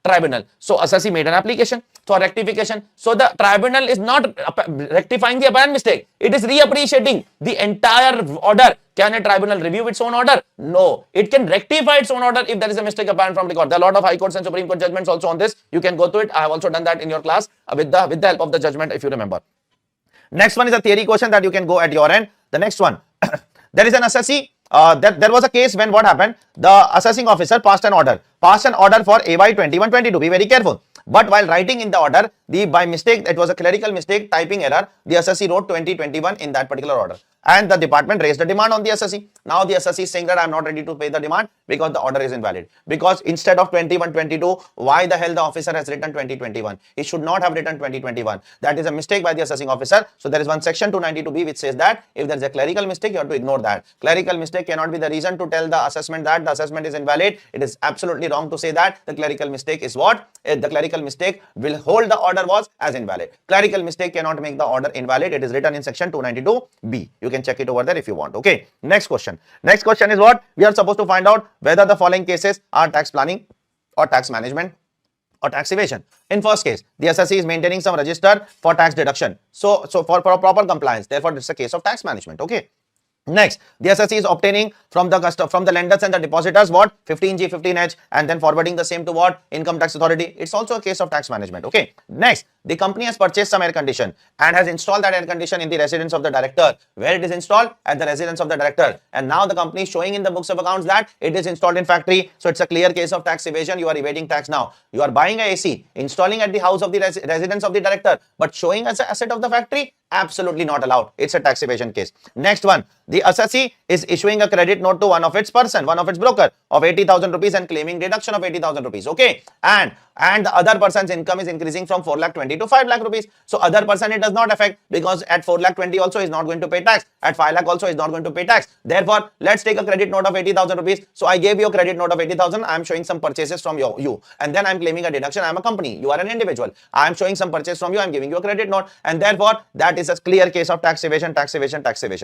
tribunal. So assessee made an application for rectification. So the tribunal is not rectifying the apparent mistake. It is reappreciating the entire order. Can a tribunal review its own order? No. It can rectify its own order if there is a mistake apparent from record. There are a lot of high courts and supreme court judgments also on this. You can go through it. I have also done that in your class with the help of the judgment if you remember. Next one is a theory question that you can go at your end. The next one, there is an assessee. There was a case when what happened? The assessing officer passed an order for AY 2122. Be very careful. But while writing in the order, by mistake, it was a clerical mistake, typing error, the assessee wrote 2021 in that particular order. And the department raised a demand on the assessee. Now the assessee is saying that I am not ready to pay the demand because the order is invalid. Because instead of 2122, why the hell the officer has written 2021? He should not have written 2021. That is a mistake by the assessing officer. So there is one section 292B which says that if there is a clerical mistake, you have to ignore that. Clerical mistake cannot be the reason to tell the assessment that the assessment is invalid. It is absolutely wrong to say that. The clerical mistake is what? The clerical mistake will hold the order was as invalid. Clerical mistake cannot make the order invalid. It is written in section 292B. You can check it over there if you want. Okay. Next question. Next question is what? We are supposed to find out whether the following cases are tax planning or tax management or tax evasion. In first case, the assessee is maintaining some register for tax deduction. So for proper compliance. Therefore, it's a case of tax management. Okay. Next, the assessee is obtaining from the lenders and the depositors what? 15G, 15H and then forwarding the same to what? Income tax authority. It's also a case of tax management. Okay. Next, the company has purchased some air condition and has installed that air condition in the residence of the director. Where it is installed? At the residence of the director. And now the company is showing in the books of accounts that it is installed in factory. So it's a clear case of tax evasion. You are evading tax now. You are buying a AC, installing at the house of the residence of the director, but showing as an asset of the factory. Absolutely not allowed. It's a tax evasion case. Next one, the assessee is issuing a credit note to one of its broker of 80,000 rupees and claiming deduction of 80,000 rupees. Okay. And the other person's income is increasing from 4 lakh 20 to 5 lakh rupees. So other person it does not affect because at 4 lakh 20 also is not going to pay tax. At 5 lakh also is not going to pay tax. Therefore, let's take a credit note of 80,000 rupees. So I gave you a credit note of 80,000. I am showing some purchases from you. And then I am claiming a deduction. I am a company. You are an individual. I am showing some purchase from you. I am giving you a credit note. And therefore, that is a clear case of tax evasion.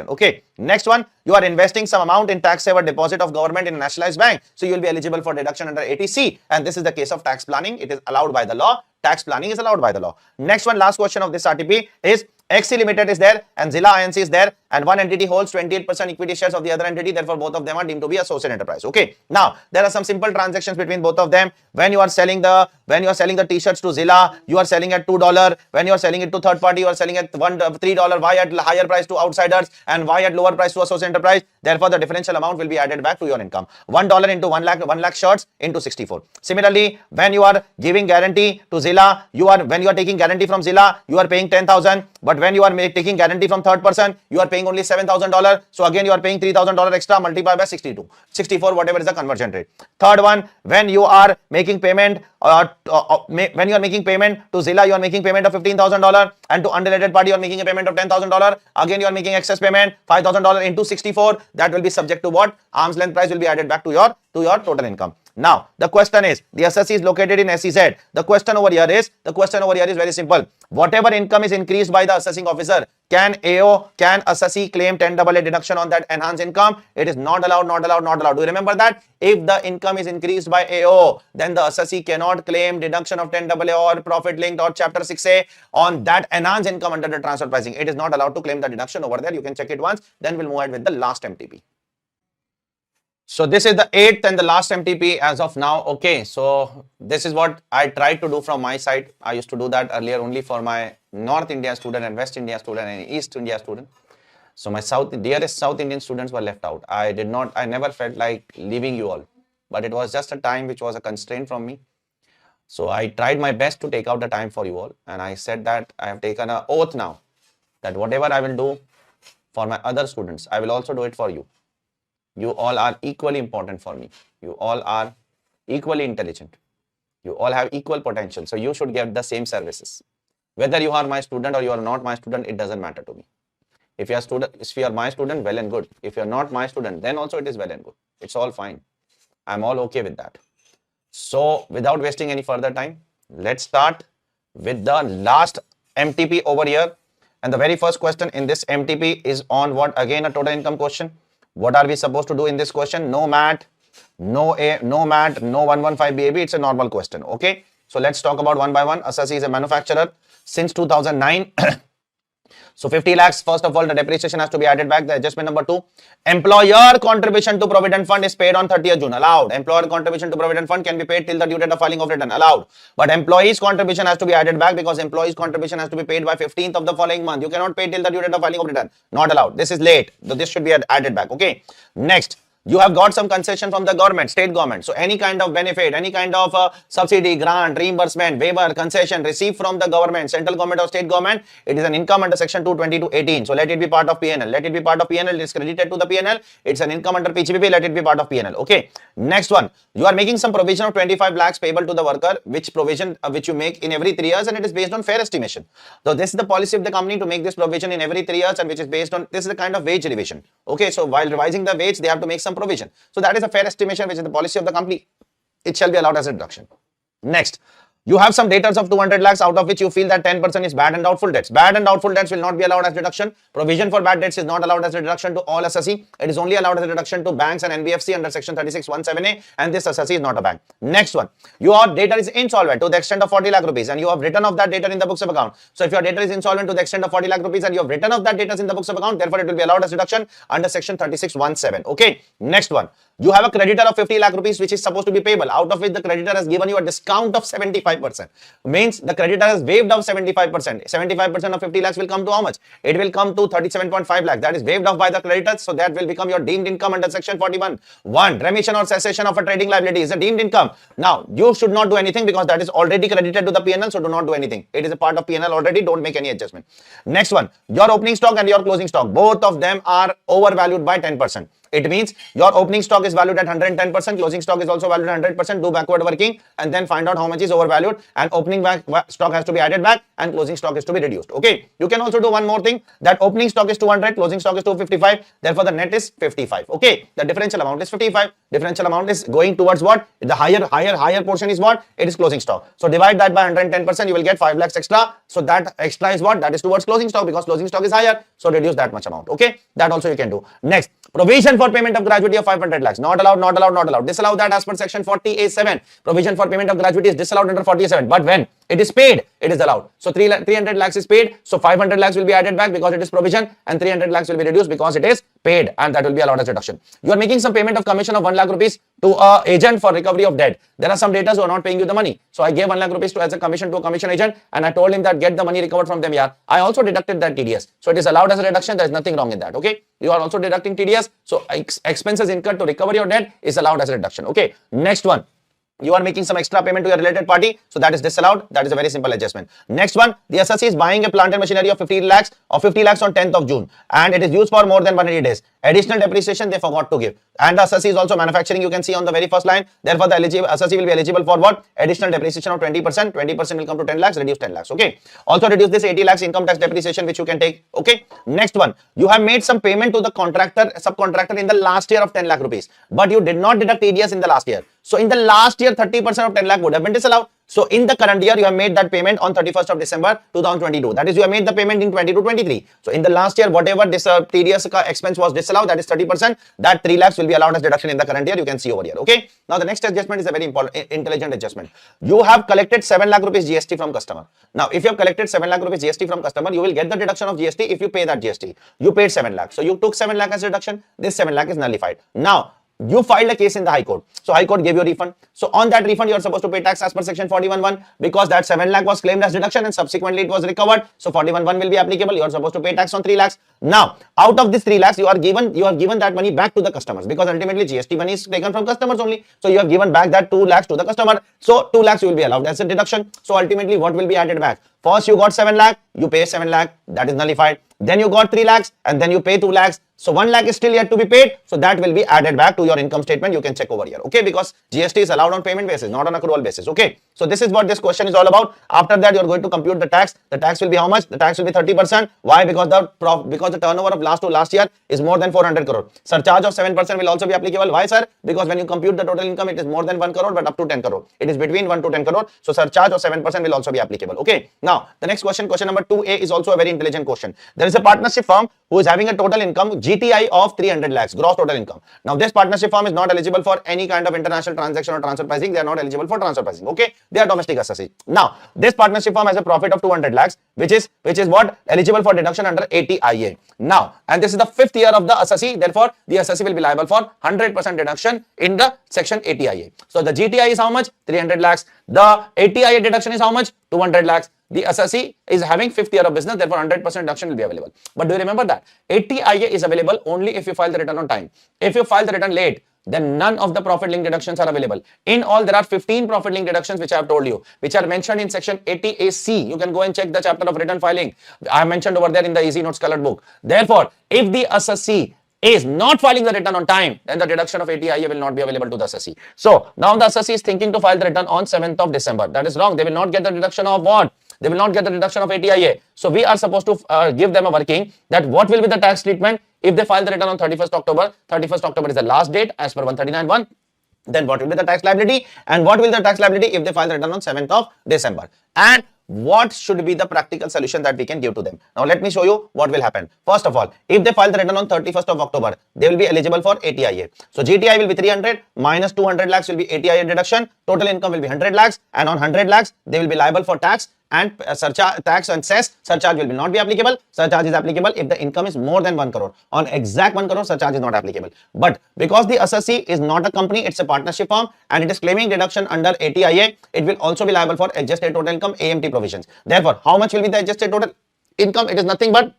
Okay. Next one, you are investing some amount in tax saver deposit of government in a nationalized bank. So you will be eligible for deduction under 80C. And this is the case of tax planning. It is allowed by the law. Tax planning is allowed by the law. Next one, last question of this RTP is XC Limited is there and Zilla INC is there and one entity holds 28% equity shares of the other entity. Therefore, both of them are deemed to be associate enterprise. Okay. Now, there are some simple transactions between both of them. When you are selling the t-shirts to Zilla, you are selling at $2. When you are selling it to third party, you are selling at $3. Why at higher price to outsiders and why at lower price to associate enterprise? Therefore, the differential amount will be added back to your income. $1 into 1 lakh shirts into 64. Similarly, when you are giving guarantee to Zilla, when you are taking guarantee from Zilla, you are paying 10,000. But when you are taking guarantee from third person, you are paying only $7,000. So again, you are paying $3,000 extra multiplied by 62, 64, whatever is the conversion rate. Third one, when you are making payment, to Zilla, you are making payment of $15,000, and to unrelated party, you are making a payment of $10,000. Again, you are making excess payment $5,000 into 64. That will be subject to what? Arm's length price will be added back to your total income. Now, the question is, the assessee is located in SEZ. The question over here is very simple. Whatever income is increased by the assessing officer, can assessee claim 10AA deduction on that enhanced income? It is not allowed. Do you remember that? If the income is increased by AO, then the assessee cannot claim deduction of 10AA or profit linked or chapter 6A on that enhanced income under the transfer pricing. It is not allowed to claim the deduction over there. You can check it once. Then we'll move ahead with the last MTP. So this is the 8th and the last MTP as of now. Okay, so this is what I tried to do from my side. I used to do that earlier only for my North India student and West India student and East India student. So my dearest South Indian students were left out. I never felt like leaving you all, but it was just a time which was a constraint from me. So I tried my best to take out the time for you all, and I said that I have taken an oath now that whatever I will do for my other students, I will also do it for you. You all are equally important for me. You all are equally intelligent. You all have equal potential. So you should get the same services. Whether you are my student or you are not my student, it doesn't matter to me. If you are my student, well and good. If you are not my student, then also it is well and good. It's all fine. I'm all okay with that. So without wasting any further time, let's start with the last MTP over here. And the very first question in this MTP is on what? Again, a total income question. What are we supposed to do in this question? No MAT, no 115 BAB. It's a normal question. Okay. So let's talk about one by one. Assessee is a manufacturer since 2009. So 50 lakhs, first of all, the depreciation has to be added back. The adjustment number 2, employer contribution to provident fund is paid on 30th June. Allowed. Employer contribution to provident fund can be paid till the due date of filing of return. Allowed. But employees contribution has to be added back because employees contribution has to be paid by 15th of the following month. You cannot pay till the due date of filing of return. Not allowed. This is late. So this should be added back. Okay. Next. You have got some concession from the government, state government. So any kind of benefit, any kind of subsidy, grant, reimbursement, waiver, concession received from the government, central government or state government, it is an income under section 220 to 18. So let it be part of PNL. Let it be part of PNL. It is credited to the PNL. It's an income under PGBP. Let it be part of PNL. Okay. Next one. You are making some provision of 25 lakhs payable to the worker, which provision which you make in every 3 years, and it is based on fair estimation. So this is the policy of the company to make this provision in every 3 years, and which is based on, this is a kind of wage revision. Okay. So while revising the wage, they have to make some provision. So that is a fair estimation, which is the policy of the company. It shall be allowed as a deduction. Next, you have some debtors of 200 lakhs, out of which you feel that 10% is bad and doubtful debts. Bad and doubtful debts will not be allowed as deduction. Provision for bad debts is not allowed as a deduction to all assessee. It is only allowed as a deduction to banks and NBFC under section 36(1)(7)(a), and this assessee is not a bank. Next one, your debtor is insolvent to the extent of 40 lakh rupees and you have written off that debtor in the books of account. So if your debtor is insolvent to the extent of 40 lakh rupees and you have written off that debtor in the books of account, therefore it will be allowed as deduction under section 36(1)(7). Okay. Next one, you have a creditor of 50 lakh rupees which is supposed to be payable, out of which the creditor has given you a discount of 75%. Means the creditor has waived off 75%. 75% of 50 lakhs will come to how much? It will come to 37.5 lakhs. That is waived off by the creditors. So that will become your deemed income under section 41. 1. Remission or cessation of a trading liability is a deemed income. Now, you should not do anything because that is already credited to the PNL. So do not do anything. It is a part of PNL already. Don't make any adjustment. Next one, your opening stock and your closing stock, both of them are overvalued by 10%. It means your opening stock is valued at 110%, closing stock is also valued at 100%. Do backward working and then find out how much is overvalued, and opening stock has to be added back and closing stock is to be reduced. Okay. You can also do one more thing, that opening stock is 200, closing stock is 255. Therefore, the net is 55. Okay. The differential amount is 55. Differential amount is going towards what? The higher portion is what? It is closing stock. So divide that by 110%, you will get 5 lakhs extra. So that extra is what? That is towards closing stock because closing stock is higher. So reduce that much amount. Okay. That also you can do. Next, provision for for payment of gratuity of 500 lakhs. Not allowed, not allowed, not allowed. Disallow that as per section 40A7. Provision for payment of gratuity is disallowed under 47. But when it is paid, it is allowed. So 300 lakhs is paid. So 500 lakhs will be added back because it is provision, and 300 lakhs will be reduced because it is paid, and that will be allowed as deduction. You are making some payment of commission of 1 lakh rupees to a agent for recovery of debt. There are some debtors who are not paying you the money. So I gave 1 lakh rupees as a commission to a commission agent, and I told him that get the money recovered from them. Yeah, I also deducted that TDS. So it is allowed as a deduction. There is nothing wrong in that. Okay, you are also deducting TDS. So expenses incurred to recover your debt is allowed as a deduction. Okay, next one. You are making some extra payment to your related party, so that is disallowed. That is a very simple adjustment. Next one, the assessee is buying a plant and machinery of 50 lakhs or 50 lakhs on 10th of June, and it is used for more than 180 days. Additional depreciation they forgot to give. And the assessee is also manufacturing, you can see on the very first line. Therefore, the assessee will be eligible for what? Additional depreciation of 20%. 20% will come to 10 lakhs, reduce 10 lakhs. Okay. Also reduce this 80 lakhs income tax depreciation which you can take. Okay. Next one, you have made some payment to the subcontractor in the last year of 10 lakh rupees, but you did not deduct TDS in the last year. So in the last year, 30% of 10 lakh would have been disallowed. So in the current year, you have made that payment on 31st of December 2022. That is, you have made the payment in 22-23. So in the last year, whatever this TDS expense was disallowed, that is 30%. That 3 lakhs will be allowed as deduction in the current year. You can see over here. Okay. Now the next adjustment is a very important, intelligent adjustment. You have collected 7 lakh rupees GST from customer. Now, if you have collected 7 lakh rupees GST from customer, you will get the deduction of GST if you pay that GST. You paid 7 lakh. So you took 7 lakh as deduction. This 7 lakh is nullified. Now, you filed a case in the High Court. So High Court gave you a refund. So on that refund, you are supposed to pay tax as per section 41(1) because that 7 lakh was claimed as deduction and subsequently it was recovered. So 41(1) will be applicable. You are supposed to pay tax on 3 lakhs. Now, out of this 3 lakhs, you are given that money back to the customers because ultimately GST money is taken from customers only. So you have given back that 2 lakhs to the customer. So 2 lakhs you will be allowed as a deduction. So ultimately, what will be added back? First, you got 7 lakh, you pay 7 lakh, that is nullified. Then you got 3 lakhs and then you pay 2 lakhs. So 1 lakh is still yet to be paid. So that will be added back to your income statement. You can check over here. Okay, because GST is allowed on payment basis, not on accrual basis. Okay, so this is what this question is all about. After that, you are going to compute the tax. The tax will be how much? The tax will be 30%. Why? Because the turnover of last year is more than 400 crore. Surcharge of 7% will also be applicable. Why, sir? Because when you compute the total income, it is more than 1 crore, but up to 10 crore. It is between 1 to 10 crore. So surcharge of 7% will also be applicable. Okay. Now, the next question, question number 2A, is also a very intelligent question. There is a partnership firm who is having a total income GTI of 300 lakhs, gross total income. Now, this partnership firm is not eligible for any kind of international transaction or transfer pricing. They are not eligible for transfer pricing. Okay, they are domestic assessee. Now, this partnership firm has a profit of 200 lakhs, which is what? Eligible for deduction under 80IA. Now, and this is the 5th year of the assessee. Therefore, the assessee will be liable for 100% deduction in the section 80IA. So, the GTI is how much? 300 lakhs. The 80IA deduction is how much? 200 lakhs. The assessee is having 5th year of business, therefore 100% deduction will be available. But do you remember that 80IA is available only if you file the return on time. If you file the return late, then none of the profit link deductions are available. In all, there are 15 profit link deductions which I have told you, which are mentioned in section 80AC. You can go and check the chapter of return filing. I have mentioned over there in the Easy Notes colored book. Therefore, if the assessee is not filing the return on time, then the deduction of 80IA will not be available to the assessee. So, now the assessee is thinking to file the return on 7th of December. That is wrong. They will not get the deduction of what? They will not get the deduction of 80IA. So, we are supposed to give them a working that what will be the tax treatment if they file the return on 31st October. 31st October is the last date as per 139(1). Then what will be the tax liability, and what will the tax liability if they file the return on 7th of December? And what should be the practical solution that we can give to them? Now, let me show you what will happen. First of all, if they file the return on 31st of October, they will be eligible for 80IA. So, GTI will be 300 minus 200 lakhs will be 80IA deduction. Total income will be 100 lakhs, and on 100 lakhs, they will be liable for tax. And surcharge, tax and cess, surcharge will not be applicable. Surcharge is applicable if the income is more than 1 crore. On exact 1 crore, surcharge is not applicable. But because the assessee is not a company, it's a partnership firm, and it is claiming deduction under 80IA, it will also be liable for adjusted total income AMT provisions. Therefore, how much will be the adjusted total income? It is nothing but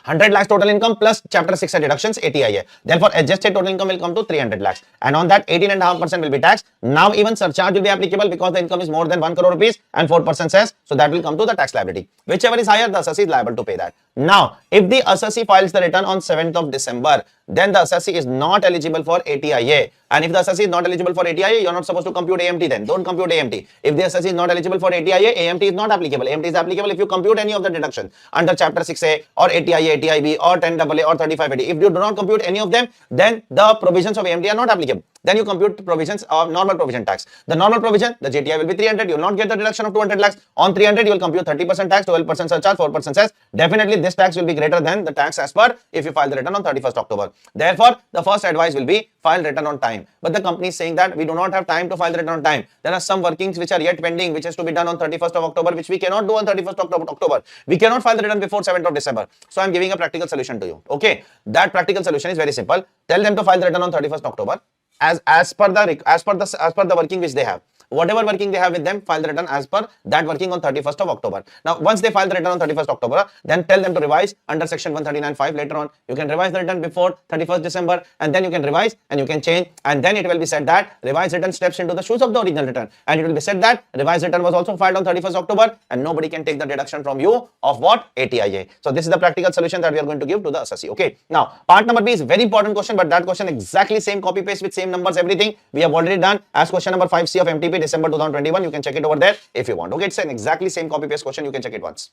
100 lakhs total income plus chapter 6 deductions 80IA. Therefore, adjusted total income will come to 300 lakhs. And on that, 18.5% will be taxed. Now, even surcharge will be applicable because the income is more than 1 crore rupees and 4% cess. So, that will come to the tax liability. Whichever is higher, the assessee is liable to pay that. Now, if the assessee files the return on 7th of December, then the assessee is not eligible for 80IA. And if the assessee is not eligible for 80IA, you are not supposed to compute AMT then. Don't compute AMT. If the assessee is not eligible for 80IA, AMT is not applicable. AMT is applicable if you compute any of the deductions under chapter 6A or 80IA, 80IB or 10AA or 3580. If you do not compute any of them, then the provisions of AMT are not applicable. Then you compute provisions of normal provision tax. The normal provision, the JTI will be 300. You will not get the deduction of 200 lakhs. On 300, you will compute 30% tax, 12% surcharge, 4% cess. Definitely, this tax will be greater than the tax as per if you file the return on 31st October. Therefore, the first advice will be file return on time. But the company is saying that we do not have time to file the return on time. There are some workings which are yet pending, which is to be done on 31st of October, which we cannot do on 31st October. We cannot file the return before 7th of December. So I am giving a practical solution to you. Okay, that practical solution is very simple. Tell them to file the return on 31st October as per the working which they have. Whatever working they have with them, file the return as per that working on 31st of October. Now, once they file the return on 31st October, then tell them to revise under section 139(5). Later on, you can revise the return before 31st December, and then you can revise and you can change, and then it will be said that revised return steps into the shoes of the original return, and it will be said that revised return was also filed on 31st October, and nobody can take the deduction from you of what? ATIA. So this is the practical solution that we are going to give to the assessee. Okay. Now, part number B is very important question, but that question exactly same copy paste with same numbers, everything we have already done as question number 5C of MTP December 2021. You can check it over there if you want. Okay, it's an exactly same copy paste question. You can check it once.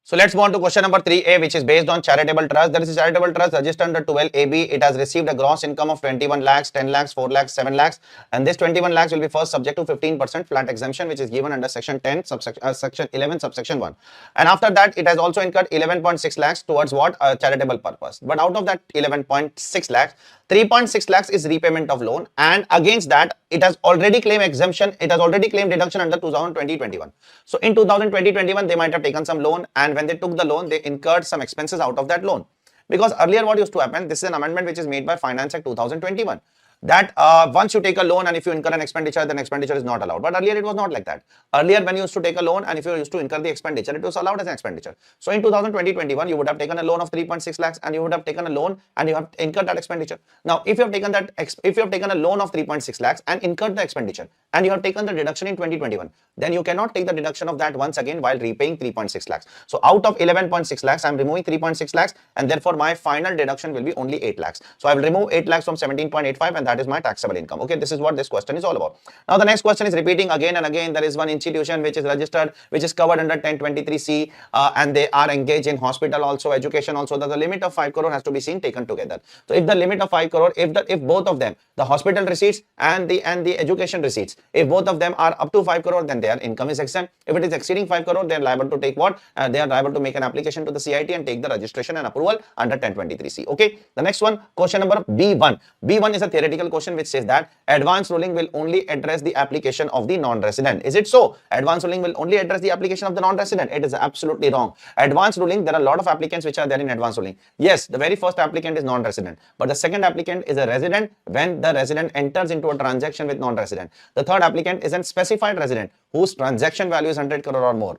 So let's move on to question number 3A, which is based on charitable trust. There is a charitable trust registered under 12AB. It has received a gross income of 21 lakhs, 10 lakhs, 4 lakhs, 7 lakhs, and this 21 lakhs will be first subject to 15% flat exemption, which is given under section 10, section 11, subsection 1. And after that, it has also incurred 11.6 lakhs towards what? A charitable purpose. But out of that 11.6 lakhs, 3.6 lakhs is repayment of loan, and against that, it has already claimed exemption. It has already claimed deduction under 2020-21. So in 2020-21, they might have taken some loan, and when they took the loan, they incurred some expenses out of that loan. Because earlier what used to happen, this is an amendment which is made by Finance Act 2021. That once you take a loan and if you incur an expenditure, then expenditure is not allowed. But earlier it was not like that. Earlier when you used to take a loan and if you used to incur the expenditure, it was allowed as an expenditure. So in 2020-21, you would have taken a loan of 3.6 lakhs and you would have taken a loan and you have incurred that expenditure. Now, if you have taken a loan of 3.6 lakhs and incurred the expenditure and you have taken the deduction in 2021, then you cannot take the deduction of that once again while repaying 3.6 lakhs. So out of 11.6 lakhs, I am removing 3.6 lakhs and therefore my final deduction will be only 8 lakhs. So I will remove 8 lakhs from 17.85 and that is my taxable income. Okay, this is what this question is all about. Now the next question is repeating again and again. There is one institution which is registered, which is covered under 1023C, and they are engaged in hospital also, education also. That the limit of 5 crore has to be seen taken together. So if the limit of 5 crore, if both of them, the hospital receipts and the education receipts, if both of them are up to 5 crore, then their income is exempt. If it is exceeding 5 crore, they are liable to take what? They are liable to make an application to the CIT and take the registration and approval under 1023C. Okay. The next one, question number B1. B1 is a theoretical question which says that advance ruling will only address the application of the non-resident. Is it so? Advance ruling will only address the application of the non-resident. It is absolutely wrong. Advance ruling, there are a lot of applicants which are there in advance ruling. Yes, the very first applicant is non-resident, but the second applicant is a resident when the resident enters into a transaction with non-resident. The third applicant is a specified resident whose transaction value is 100 crore or more.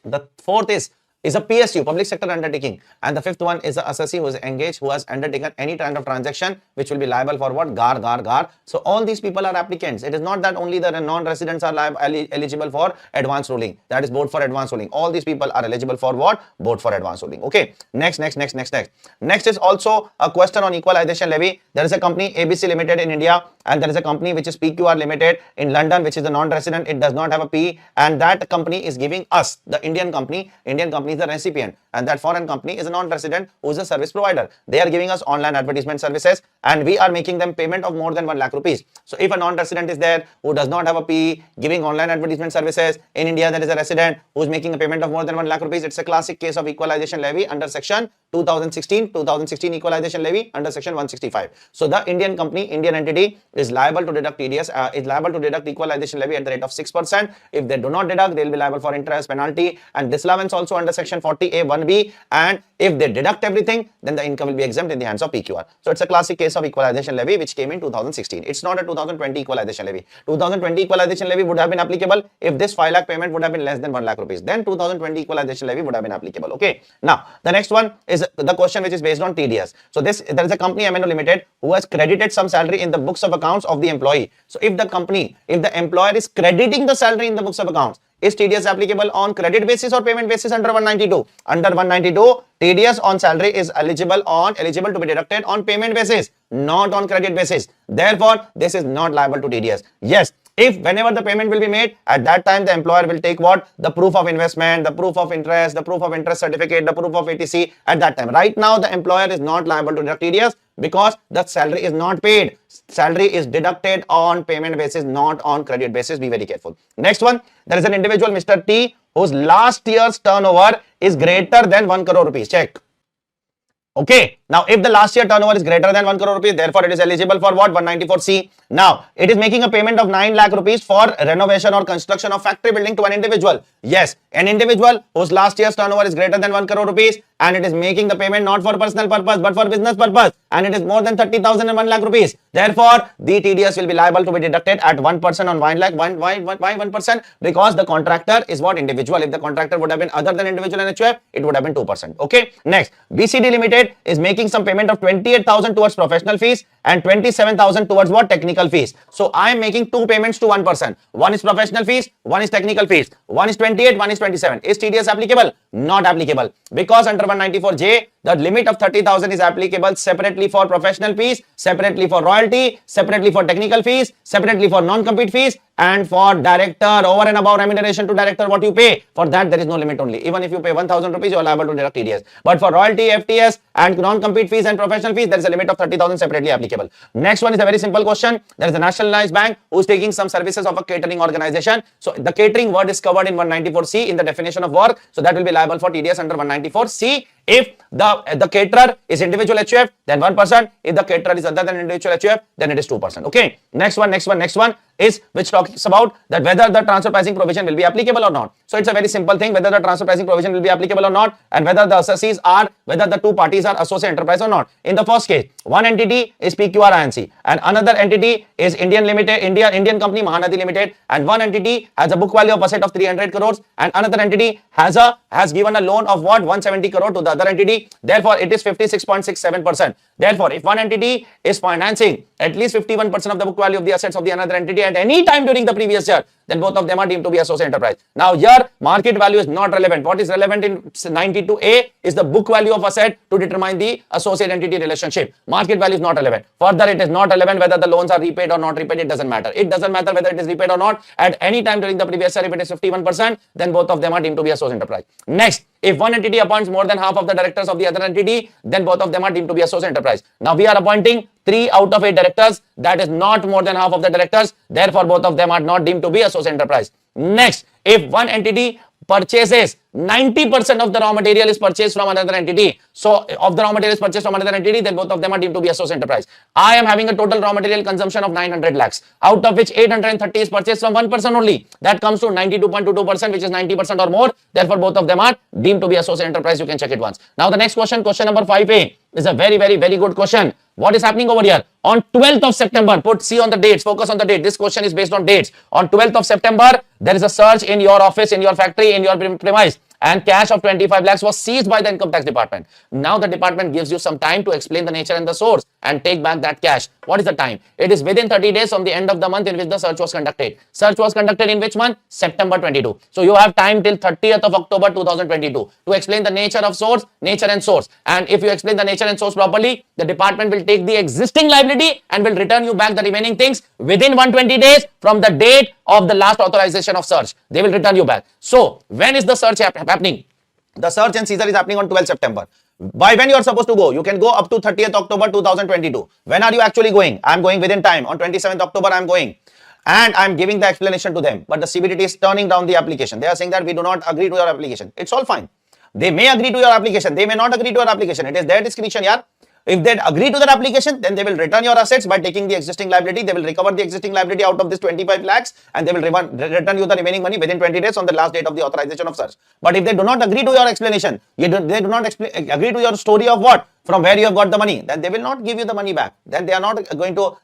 The fourth is a PSU, public sector undertaking, and the fifth one is the assessee who is engaged, who has undertaken any kind of transaction which will be liable for what? GAR. So all these people are applicants. It is not that only the non-residents are eligible for advance ruling. That is board for advance ruling. All these people are eligible for what? Board for advance ruling. Okay. Next is also a question on equalization levy. There is a company ABC Limited in India, and there is a company which is PQR Limited in London, which is the non-resident. It does not have a P, and that company is giving us, the Indian company is the recipient, and that foreign company is a non-resident who is a service provider. They are giving us online advertisement services and we are making them payment of more than 1 lakh rupees. So if a non-resident is there who does not have a P, giving online advertisement services in India, there is a resident who is making a payment of more than 1 lakh rupees. It's a classic case of equalization levy under section 2016 equalization levy under section 165. So the Indian company, Indian entity is liable to deduct TDS, is liable to deduct equalization levy at the rate of 6%. If they do not deduct, they will be liable for interest, penalty and disallowance also under section 40A(1)(b), and if they deduct everything, then the income will be exempt in the hands of PQR. So it's a classic case of equalization levy which came in 2016. It's not a 2020 equalization levy. 2020 equalization levy would have been applicable if this 5 lakh payment would have been less than 1 lakh rupees. Then 2020 equalization levy would have been applicable. Okay. Now the next one is the question which is based on TDS. So there is a company MNO Limited who has credited some salary in the books of accounts of the employee. So if the employer is crediting the salary in the books of accounts, is TDS applicable on credit basis or payment basis under 192? Under 192, TDS on salary is eligible to be deducted on payment basis, not on credit basis. Therefore, this is not liable to TDS. Yes, if whenever the payment will be made, at that time the employer will take what? The proof of investment, the proof of interest, the proof of interest certificate, the proof of ATC at that time. Right now, the employer is not liable to deduct TDS Because the salary is not paid. Salary is deducted on payment basis, not on credit basis. Be very careful. Next one, there is an individual, Mr. T, whose last year's turnover is greater than 1 crore rupees. Check. Okay, now if the last year turnover is greater than 1 crore rupees, therefore it is eligible for what? 194C. Now, it is making a payment of 9 lakh rupees for renovation or construction of factory building to an individual. Yes, an individual whose last year's turnover is greater than 1 crore rupees, and it is making the payment not for personal purpose but for business purpose, and it is more than 30,000 and 1 lakh rupees. Therefore, the TDS will be liable to be deducted at 1% on 1 lakh. Why 1%? Because the contractor is what? Individual. If the contractor would have been other than individual and HUF, it would have been 2%. Okay. Next, BCD Limited is making some payment of 28,000 towards professional fees and 27,000 towards what? Technical fees. So I am making two payments to one person. One is professional fees, one is technical fees. One is 28, one is 27. Is TDS applicable? Not applicable. Because under 194J, the limit of 30,000 is applicable separately for professional fees, separately for royalty, separately for technical fees, separately for non-compete fees, and for director, over and above remuneration to director, what you pay. For that, there is no limit only. Even if you pay 1,000 rupees, you are liable to deduct TDS. But for royalty, FTS, and non-compete fees and professional fees, there is a limit of 30,000 separately applicable. Next one is a very simple question. There is a nationalized bank who is taking some services of a catering organization. So the catering word is covered in 194C in the definition of work. So that will be liable for TDS under 194C. If the caterer is individual HUF, then 1%. If the caterer is other than individual HUF, then it is 2%. Okay. Next one is which talks about that whether the transfer pricing provision will be applicable or not. So it's a very simple thing, whether the transfer pricing provision will be applicable or not, and whether the assessees are, whether the two parties are associate enterprise or not. In the first case, one entity is PQR INC and another entity is Indian company Mahanadi Limited, and one entity has a book value of asset of 300 crores and another entity has given a loan of what? 170 crore to the other entity. Therefore, it is 56.67%. Therefore, if one entity is financing at least 51% of the book value of the assets of the another entity at any time during the previous year, then both of them are deemed to be associate enterprise. Now here, market value is not relevant. What is relevant in 92A is the book value of asset to determine the associate entity relationship. Market value is not relevant. Further, it is not relevant whether the loans are repaid or not repaid. It doesn't matter. It doesn't matter whether it is repaid or not. At any time during the previous year, if it is 51%, then both of them are deemed to be associate enterprise. Next, if one entity appoints more than half of the directors of the other entity, then both of them are deemed to be associate enterprise. Now we are appointing 3 out of 8 directors. That is not more than half of the directors. Therefore, both of them are not deemed to be associate enterprise. Next, if one entity purchases 90% of the raw material is purchased from another entity. So, of the raw material is purchased from another entity, then both of them are deemed to be associate enterprise. I am having a total raw material consumption of 900 lakhs, out of which 830 is purchased from one person only. That comes to 92.22%, which is 90% or more. Therefore, both of them are deemed to be associate enterprise. You can check it once. Now, the next question number 5A, is a very good question. What is happening over here? On 12th of September, see on the dates, focus on the date. This question is based on dates. On 12th of September, there is a search in your office, in your factory, in your premise, and cash of 25 lakhs was seized by the income tax department. Now the department gives you some time to explain the nature and the source and take back that cash. What is the time? It is within 30 days from the end of the month in which the search was conducted. Search was conducted in which month? September 22. So you have time till 30th of October 2022 to explain the nature of source, nature and source. And if you explain the nature and source properly, the department will take the existing liability and will return you back the remaining things within 120 days from the date of the last authorization of search. They will return you back. So when is the search happening? The search and seizure is happening on 12th September. By when you are supposed to go? You can go up to 30th October 2022. When are you actually going? I am going within time. On 27th October, I am going. And I am giving the explanation to them. But the CBDT is turning down the application. They are saying that we do not agree to your application. It's all fine. They may agree to your application. They may not agree to your application. It is their discretion, yeah. If they agree to that application, then they will return your assets by taking the existing liability. They will recover the existing liability out of this 25 lakhs and they will return you the remaining money within 20 days on the last date of the authorization of search. But if they do not agree to your explanation, they do not agree to your story of what? From where you have got the money, then they will not give you the money back. Then they are not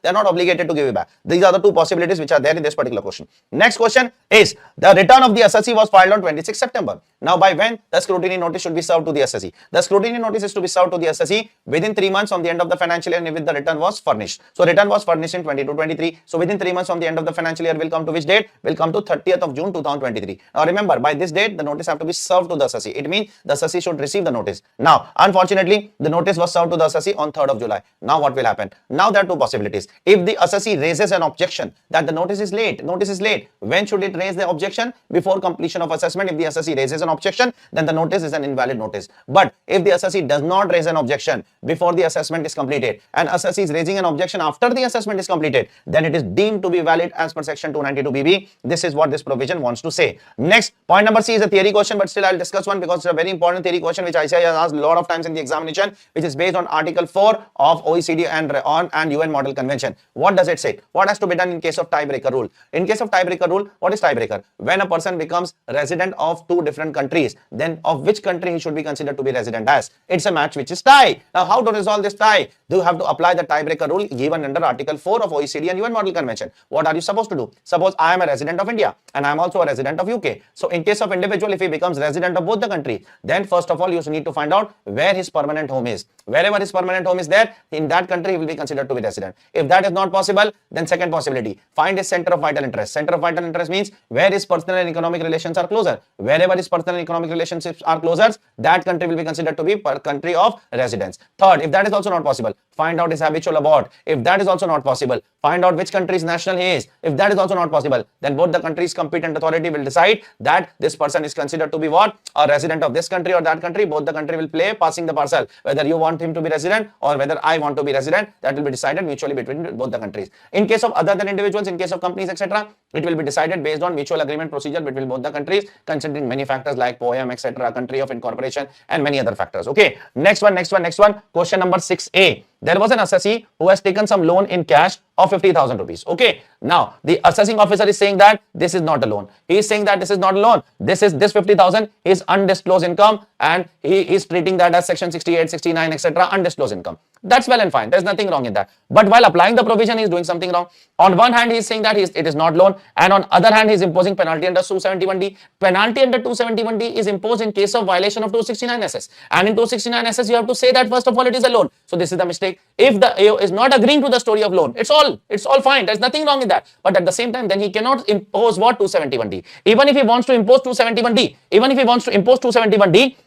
obligated to give you back. These are the two possibilities which are there in this particular question. Next question is, the return of the assessee was filed on 26 September. Now, by when the scrutiny notice should be served to the assessee? The scrutiny notice is to be served to the assessee within 3 months from the end of the financial year in which the return was furnished. So, return was furnished in 22-23. So, within 3 months from the end of the financial year will come to which date? Will come to 30th of June 2023. Now, remember, by this date, the notice have to be served to the assessee. It means the assessee should receive the notice. Now, unfortunately, the notice was served to the assessee on 3rd of July. Now what will happen? Now there are two possibilities. If the assessee raises an objection that the notice is late, when should it raise the objection? Before completion of assessment. If the assessee raises an objection, then the notice is an invalid notice. But if the assessee does not raise an objection before the assessment is completed, and assessee is raising an objection after the assessment is completed, then it is deemed to be valid as per section 292BB. This is what this provision wants to say. Next, point number C is a theory question, but still I'll discuss one because it's a very important theory question which ICI has asked a lot of times in the examination, which is based on Article 4 of OECD and UN Model Convention. What does it say? What has to be done in case of tiebreaker rule? In case of tiebreaker rule, what is tiebreaker? When a person becomes resident of two different countries, then of which country he should be considered to be resident as? It's a match which is tie. Now, how to resolve this tie? Do you have to apply the tiebreaker rule given under Article 4 of OECD and UN Model Convention? What are you supposed to do? Suppose I am a resident of India and I am also a resident of UK. So, in case of individual, if he becomes resident of both the countries, then first of all, you need to find out where his permanent home is. Wherever his permanent home is there, in that country, he will be considered to be resident. If that is not possible, then second possibility, find his center of vital interest. Center of vital interest means where his personal and economic relations are closer. Wherever his personal and economic relationships are closer, that country will be considered to be country of residence. Third, if that is also not possible, find out his habitual abode. If that is also not possible, find out which country's national he is. If that is also not possible, then both the country's competent authority will decide that this person is considered to be what? A resident of this country or that country. Both the country will play passing the parcel. Whether you want him to be resident or whether I want to be resident, that will be decided mutually between both the countries. In case of other than individuals, in case of companies, etc., it will be decided based on mutual agreement procedure between both the countries, considering many factors like POEM, etc., country of incorporation, and many other factors. Okay, next one. Question number 6A. There was an assessee who has taken some loan in cash of 50,000 rupees. Okay, now the assessing officer is saying that this is not a loan. He is saying that this is not a loan. This 50,000 is undisclosed income, and he is treating that as section 68, 69, etc., undisclosed income. That's well and fine. There's nothing wrong in that. But while applying the provision, he is doing something wrong. On one hand, he is saying that it is not loan, and on other hand, he is imposing penalty under 271D. Penalty under 271D is imposed in case of violation of 269SS. And in 269SS, you have to say that first of all, it is a loan. So this is the mistake. If the AO is not agreeing to the story of loan, it's all fine. There's nothing wrong in that. But at the same time, then he cannot impose what? 271D. Even if he wants to impose 271D,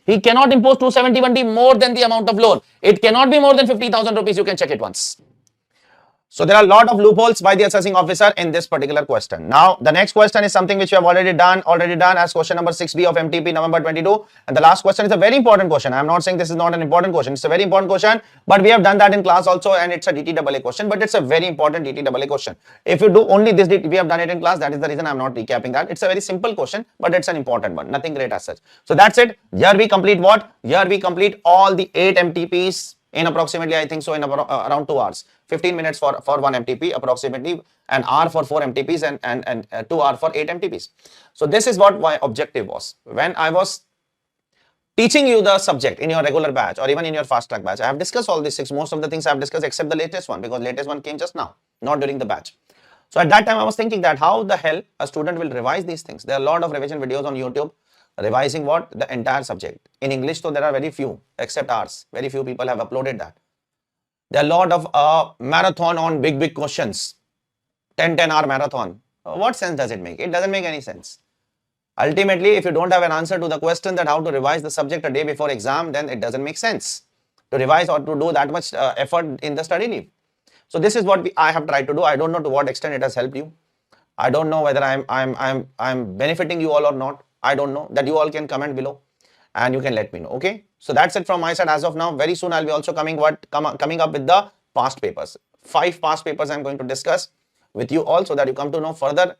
he cannot impose 271D more than the amount of loan. It cannot be more than 50,000 rupees. You can check it once. So there are a lot of loopholes by the assessing officer in this particular question. Now, the next question is something which we have already done as question number 6B of MTP November 22. And the last question is a very important question. I am not saying this is not an important question. It's a very important question, but we have done that in class also, and it's a DTAA question, but it's a very important DTAA question. If you do only this, we have done it in class. That is the reason I am not recapping that. It's a very simple question, but it's an important one. Nothing great as such. So that's it. Here we complete what? Here we complete all the 8 MTPs in approximately, I think so, in around 2 hours. 15 minutes for 1 MTP, approximately an hour for 4 MTPs and 2 hours for 8 MTPs. So this is what my objective was. When I was teaching you the subject in your regular batch or even in your fast track batch, I have discussed all these 6. Most of the things I have discussed except the latest one, because latest one came just now, not during the batch. So at that time I was thinking that how the hell a student will revise these things. There are a lot of revision videos on YouTube revising what? The entire subject. In English, so there are very few, except ours. Very few people have uploaded that. There are a lot of marathon on big questions. 10-hour marathon. What sense does it make? It doesn't make any sense. Ultimately, if you don't have an answer to the question that how to revise the subject a day before exam, then it doesn't make sense to revise or to do that much effort in the study leave. So this is what I have tried to do. I don't know to what extent it has helped you. I don't know whether I'm benefiting you all or not. I don't know. That you all can comment below and you can let me know. Okay. So that's it from my side as of now. Very soon I'll be also coming up with the past papers. 5 past papers I'm going to discuss with you all so that you come to know further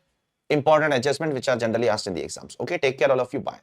important adjustments which are generally asked in the exams. Okay. Take care all of you. Bye.